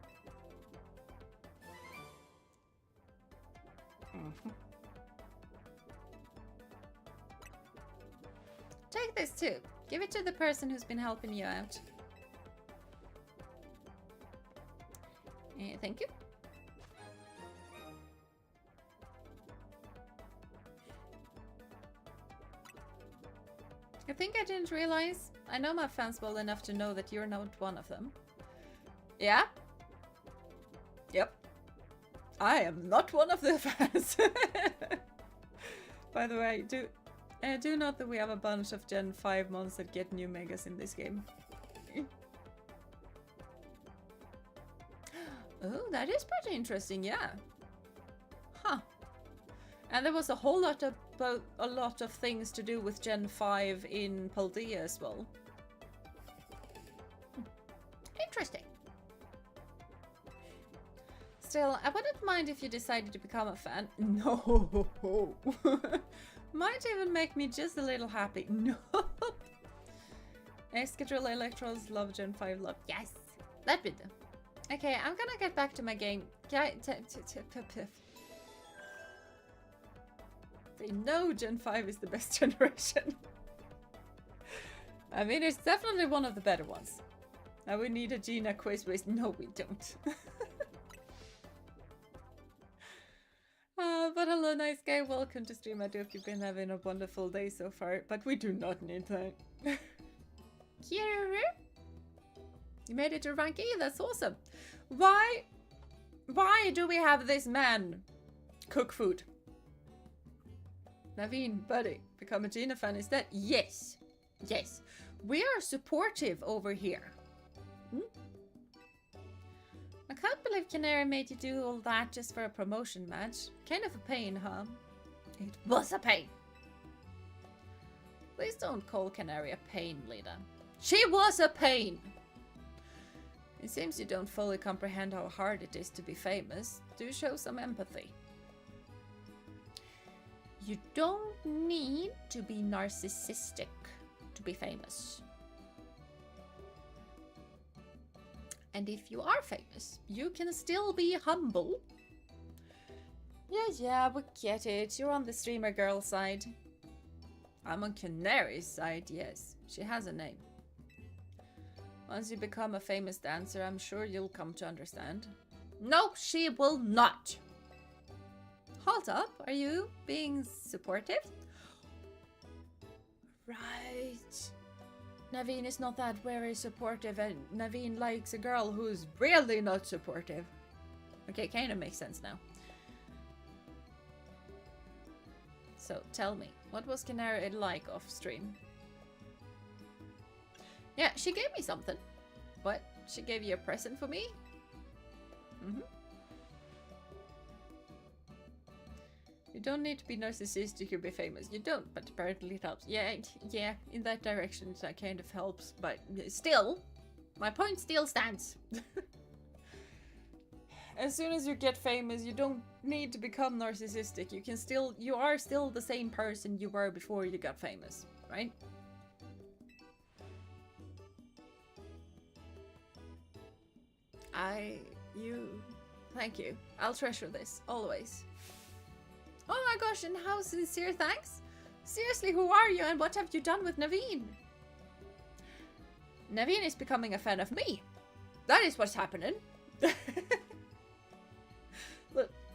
Take this too. Give it to the person who's been helping you out. Thank you. I think I didn't realize. I know my fans well enough to know that you're not one of them. Yeah? Yep. I am not one of the fans. By the way, do note that we have a bunch of Gen 5 mons that get new megas in this game. Oh, that is pretty interesting, yeah. Huh. And there was a whole lot of things to do with Gen 5 in Paldea as well. Interesting. Still, I wouldn't mind if you decided to become a fan. No. Might even make me just a little happy. No. Escadrille Electros love Gen 5 love. Yes. That would do. Okay, I'm gonna get back to my game. They know Gen 5 is the best generation. I mean, it's definitely one of the better ones. Now we need a Jeena quiz race. No, we don't. But hello, nice guy. Welcome to stream. I do hope you've been having a wonderful day so far. But we do not need that. You made it to rank E. That's awesome. Why do we have this man cook food? Naveen, buddy, become a Jeena fan instead? Yes. Yes. We are supportive over here. I can't believe Canari made you do all that just for a promotion match. Kind of a pain, huh? It was a pain. Please don't call Canari a pain, Lita. She was a pain! It seems you don't fully comprehend how hard it is to be famous. Do show some empathy. You don't need to be narcissistic to be famous. And if you are famous, you can still be humble. Yeah, we get it. You're on the streamer girl side. I'm on Canari's side, yes. She has a name. Once you become a famous dancer, I'm sure you'll come to understand. No, she will not. Hold up, are you being supportive? Right. Naveen is not that very supportive, and Naveen likes a girl who's really not supportive. Okay, kind of makes sense now. So, tell me, what was Canari like off stream? Yeah, she gave me something. What? She gave you a present for me? You don't need to be narcissistic to be famous. You don't, but apparently it helps. Yeah, in that direction that kind of helps, but still, my point still stands. As soon as you get famous, you don't need to become narcissistic. You are still the same person you were before you got famous, right? Thank you. I'll treasure this, always. Oh my gosh, and how sincere thanks? Seriously, who are you and what have you done with Naveen? Naveen is becoming a fan of me. That is what's happening.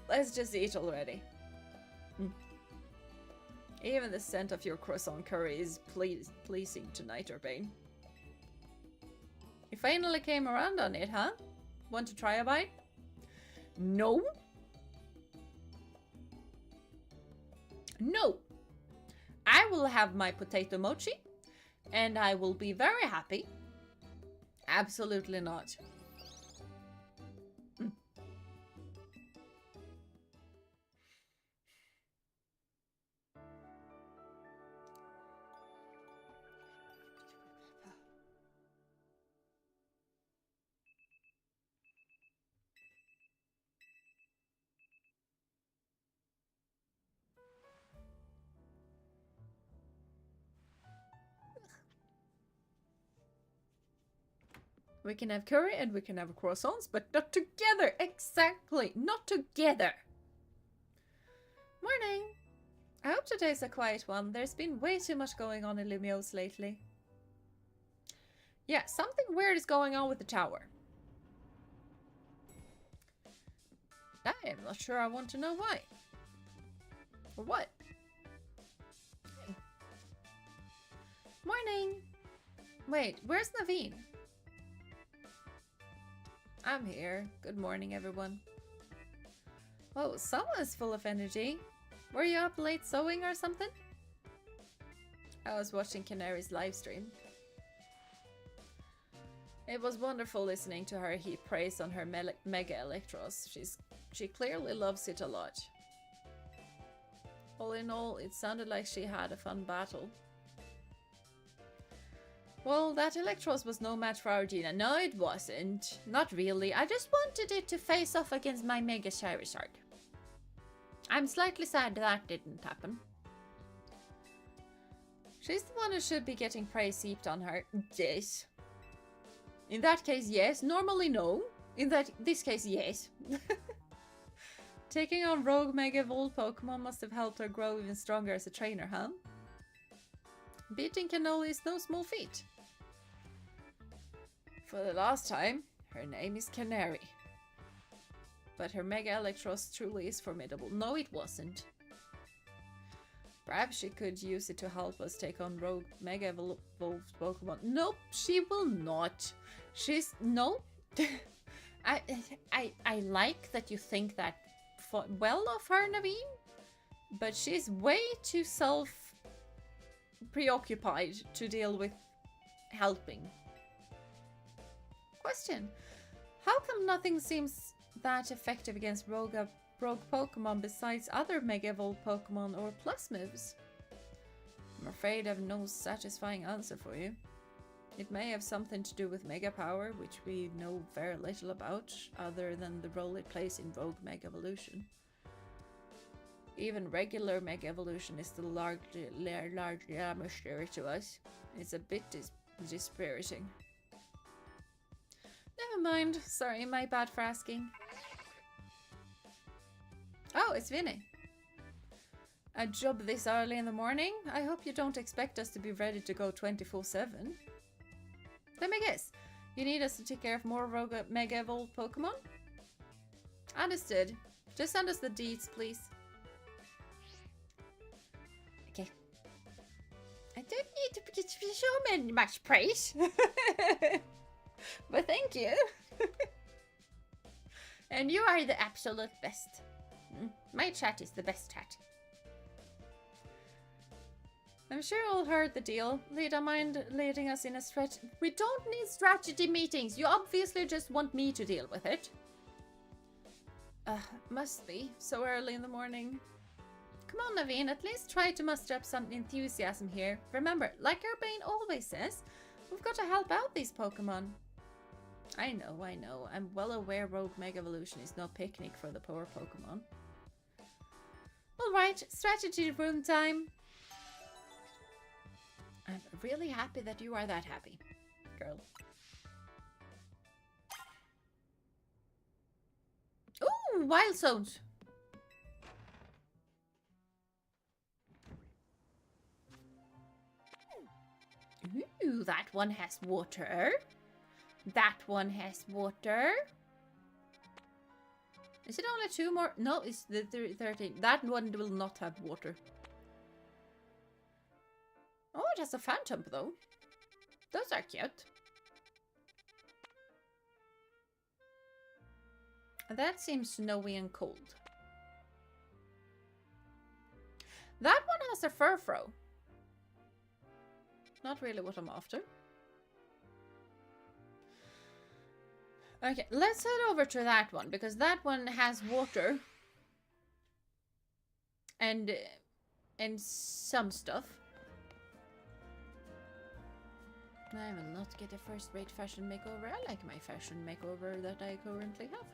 Let's just eat already. Even the scent of your croissant curry is pleasing tonight, Urbane. You finally came around on it, huh? Want to try a bite? No. No. I will have my potato mochi, and I will be very happy. Absolutely not. We can have curry and we can have croissants, but not together. Exactly. Not together. Morning. I hope today's a quiet one. There's been way too much going on in Lumiose lately. Yeah, something weird is going on with the tower. I am not sure I want to know why. Or what. Morning. Wait, where's Naveen? I'm here. Good morning, everyone. Oh, someone's full of energy. Were you up late sewing or something? I was watching Canari's live stream. It was wonderful listening to her heap praise on her Mega Electros. She clearly loves it a lot. All in all, it sounded like she had a fun battle. Well, that Electros was no match for our Jeena. No, it wasn't. Not really. I just wanted it to face off against my Mega Charizard. I'm slightly sad that didn't happen. She's the one who should be getting praise heaped on her. Yes. In that case, yes. Normally, no. In this case, yes. Taking on rogue Mega Evolved Pokemon must have helped her grow even stronger as a trainer, huh? Beating Cannoli is no small feat. For the last time, her name is Canari. But her Mega Electros truly is formidable. No, it wasn't. Perhaps she could use it to help us take on rogue Mega Evolved Pokemon. Nope, she will not. No. I like that you think that well of her, Naveen. But she's way too preoccupied to deal with helping. Question. How come nothing seems that effective against rogue Pokemon besides other Mega Evolved Pokemon or Plus moves? I'm afraid I have no satisfying answer for you. It may have something to do with Mega Power, which we know very little about, other than the role it plays in rogue Mega Evolution. Even regular Mega Evolution is still largely a mystery to us. It's a bit dispiriting. Never mind. Sorry, my bad for asking. Oh, it's Vinny. A job this early in the morning? I hope you don't expect us to be ready to go 24/7. Let me guess. You need us to take care of more rogue Mega Evolved Pokemon? Understood. Just send us the deeds, please. Okay. I don't need to show me much praise. But thank you. And you are the absolute best. My chat is the best chat. I'm sure you all heard the deal. Lida, mind leading us in a stretch? We don't need strategy meetings. You obviously just want me to deal with it. Must be. So early in the morning. Come on, Naveen. At least try to muster up some enthusiasm here. Remember, like Urbane always says, we've got to help out these Pokemon. I know. I'm well aware Rogue Mega Evolution is no picnic for the poor Pokemon. Alright, strategy room time. I'm really happy that you are that happy, girl. Ooh, wild zones. Ooh, that one has water. That one has water. Is it only 2 more? No, it's the 13. That one will not have water. Oh, it has a phantom though. Those are cute. That seems snowy and cold. That one has a fur fro. Not really what I'm after. Okay, let's head over to that one, because that one has water. And some stuff. I will not get a first-rate fashion makeover. I like my fashion makeover that I currently have.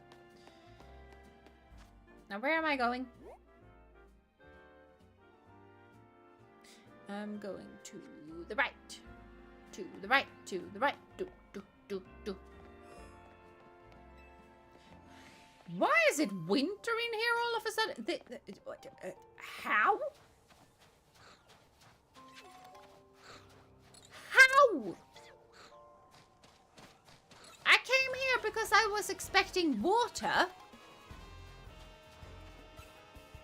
Now, where am I going? I'm going to the right. To the right. To the right. Do. Why is it winter in here all of a sudden? How? How? I came here because I was expecting water.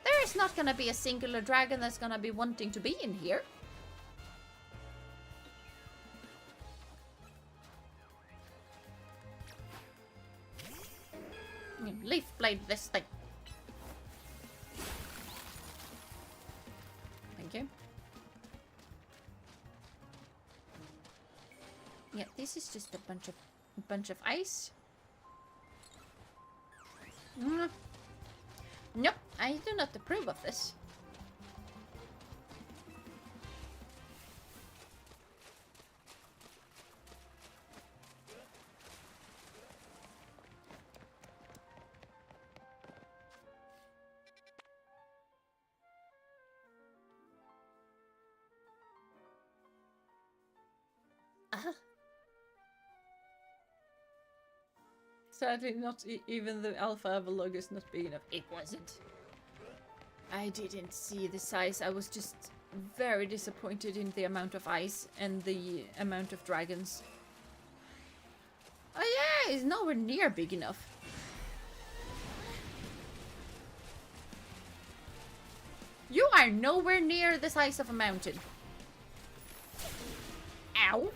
There's not gonna be a singular dragon that's gonna be wanting to be in here. Leaf blade this thing. Thank you. Yeah, this is just a bunch of ice. Nope, I do not approve of this. Sadly, not even the alpha avalog is not big enough. It wasn't. I didn't see the size. I was just very disappointed in the amount of ice and the amount of dragons. Oh yeah, it's nowhere near big enough. You are nowhere near the size of a mountain. Ow.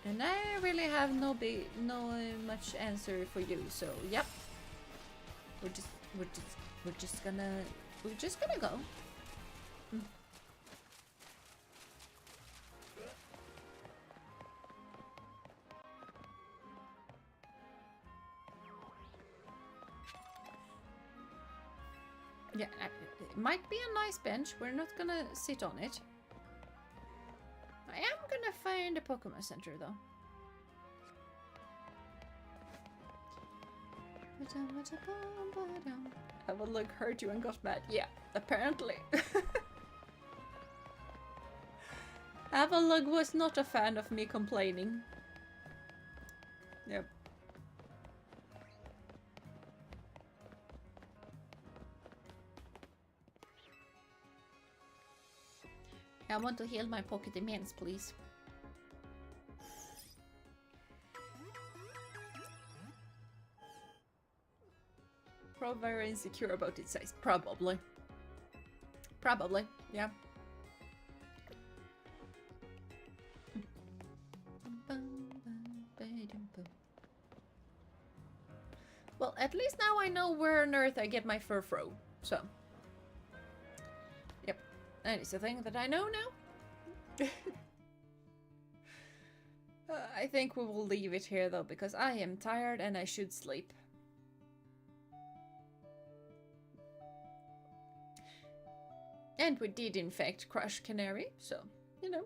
And I really have no much answer for you, so yep. We're just gonna go. Yeah, it might be a nice bench. We're not gonna sit on it. I am gonna find a Pokémon Center though. Have a look, heard you and got mad. Yeah, apparently. Avalug was not a fan of me complaining. Yep. I want to heal my pocket immense, please. Probably very insecure about its size. Probably. Probably, yeah. Well, at least now I know where on earth I get my fur fro, so. Yep, that is a thing that I know now. I think we will leave it here though, because I am tired and I should sleep. And we did in fact crush Canari, so, you know.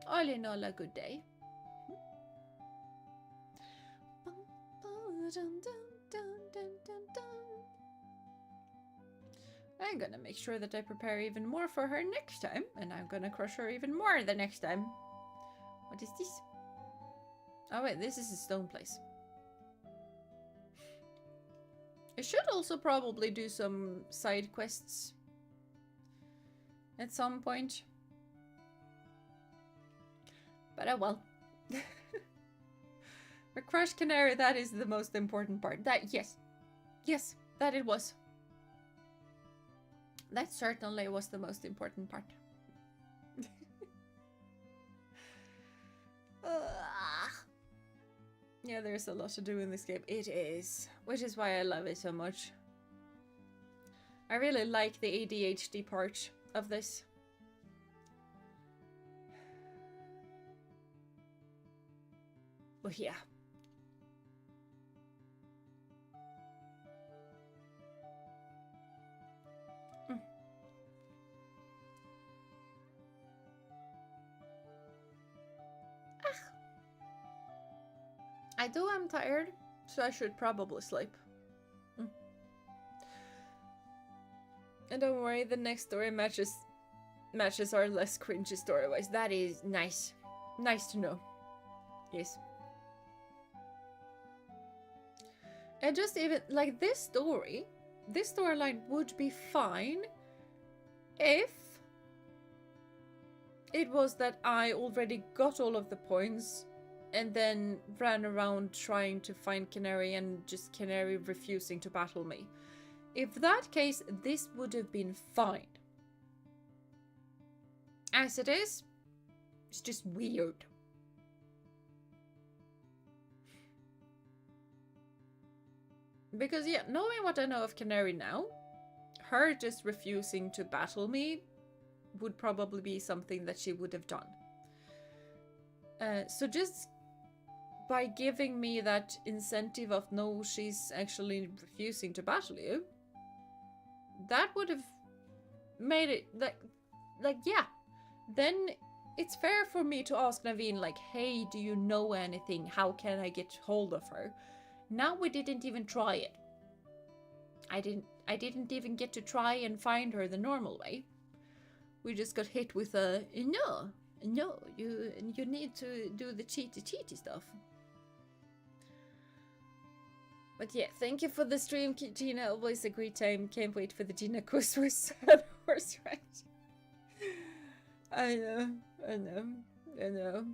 All in all, a good day. I'm gonna make sure that I prepare even more for her next time, and I'm gonna crush her even more the next time. What is this? Oh wait, this is a stone place. I should also probably do some side quests at some point. But oh well. A crushed canary, that is the most important part. That, yes. Yes, that it was. That certainly was the most important part. Yeah, there's a lot to do in this game. It is. Which is why I love it so much. I really like the ADHD part of this. But yeah. I'm tired, so I should probably sleep. And don't worry, the next story matches are less cringy story-wise. That is nice. Nice to know. Yes. And just even, like, this storyline would be fine if it was that I already got all of the points and then ran around trying to find Canari and just Canari refusing to battle me. If that case, this would have been fine. As it is, it's just weird. Because yeah, knowing what I know of Canari now, her just refusing to battle me would probably be something that she would have done. So just by giving me that incentive of no, she's actually refusing to battle you, that would have made it like yeah. Then it's fair for me to ask Naveen like, hey, do you know anything? How can I get hold of her? Now we didn't even try it. I didn't even get to try and find her the normal way. We just got hit with a no, you need to do the cheaty stuff. But yeah, thank you for the stream, Jeena. Always a great time. Can't wait for the Jeena quiz with sad horse ride. I know.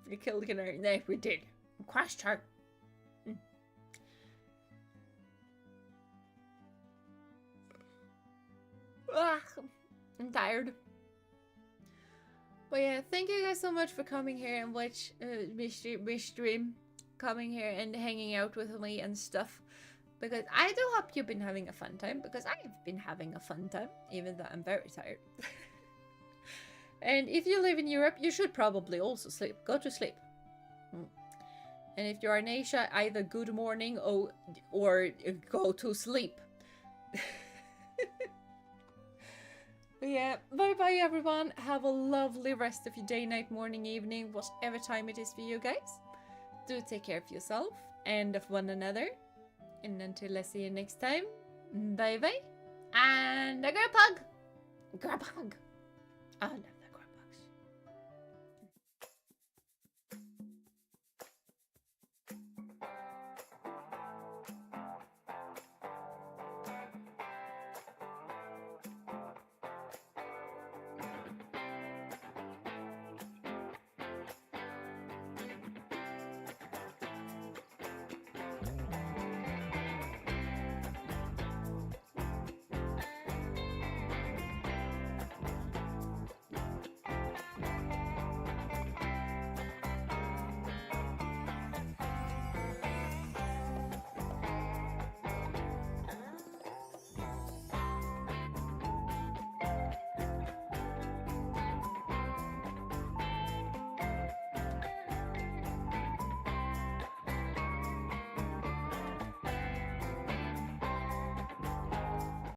We killed Canari. No, we did. We crushed her. I'm tired. But yeah, thank you guys so much for coming here and watch my stream. Coming here and hanging out with me and stuff. Because I do hope you've been having a fun time. Because I've been having a fun time. Even though I'm very tired. And if you live in Europe, you should probably also sleep. Go to sleep. And if you're in Asia, either good morning or go to sleep. Yeah, bye bye everyone. Have a lovely rest of your day, night, morning, evening, whatever time it is for you guys. Do take care of yourself and of one another. And until I see you next time, bye bye. And a grab hug. Grab hug. Oh no.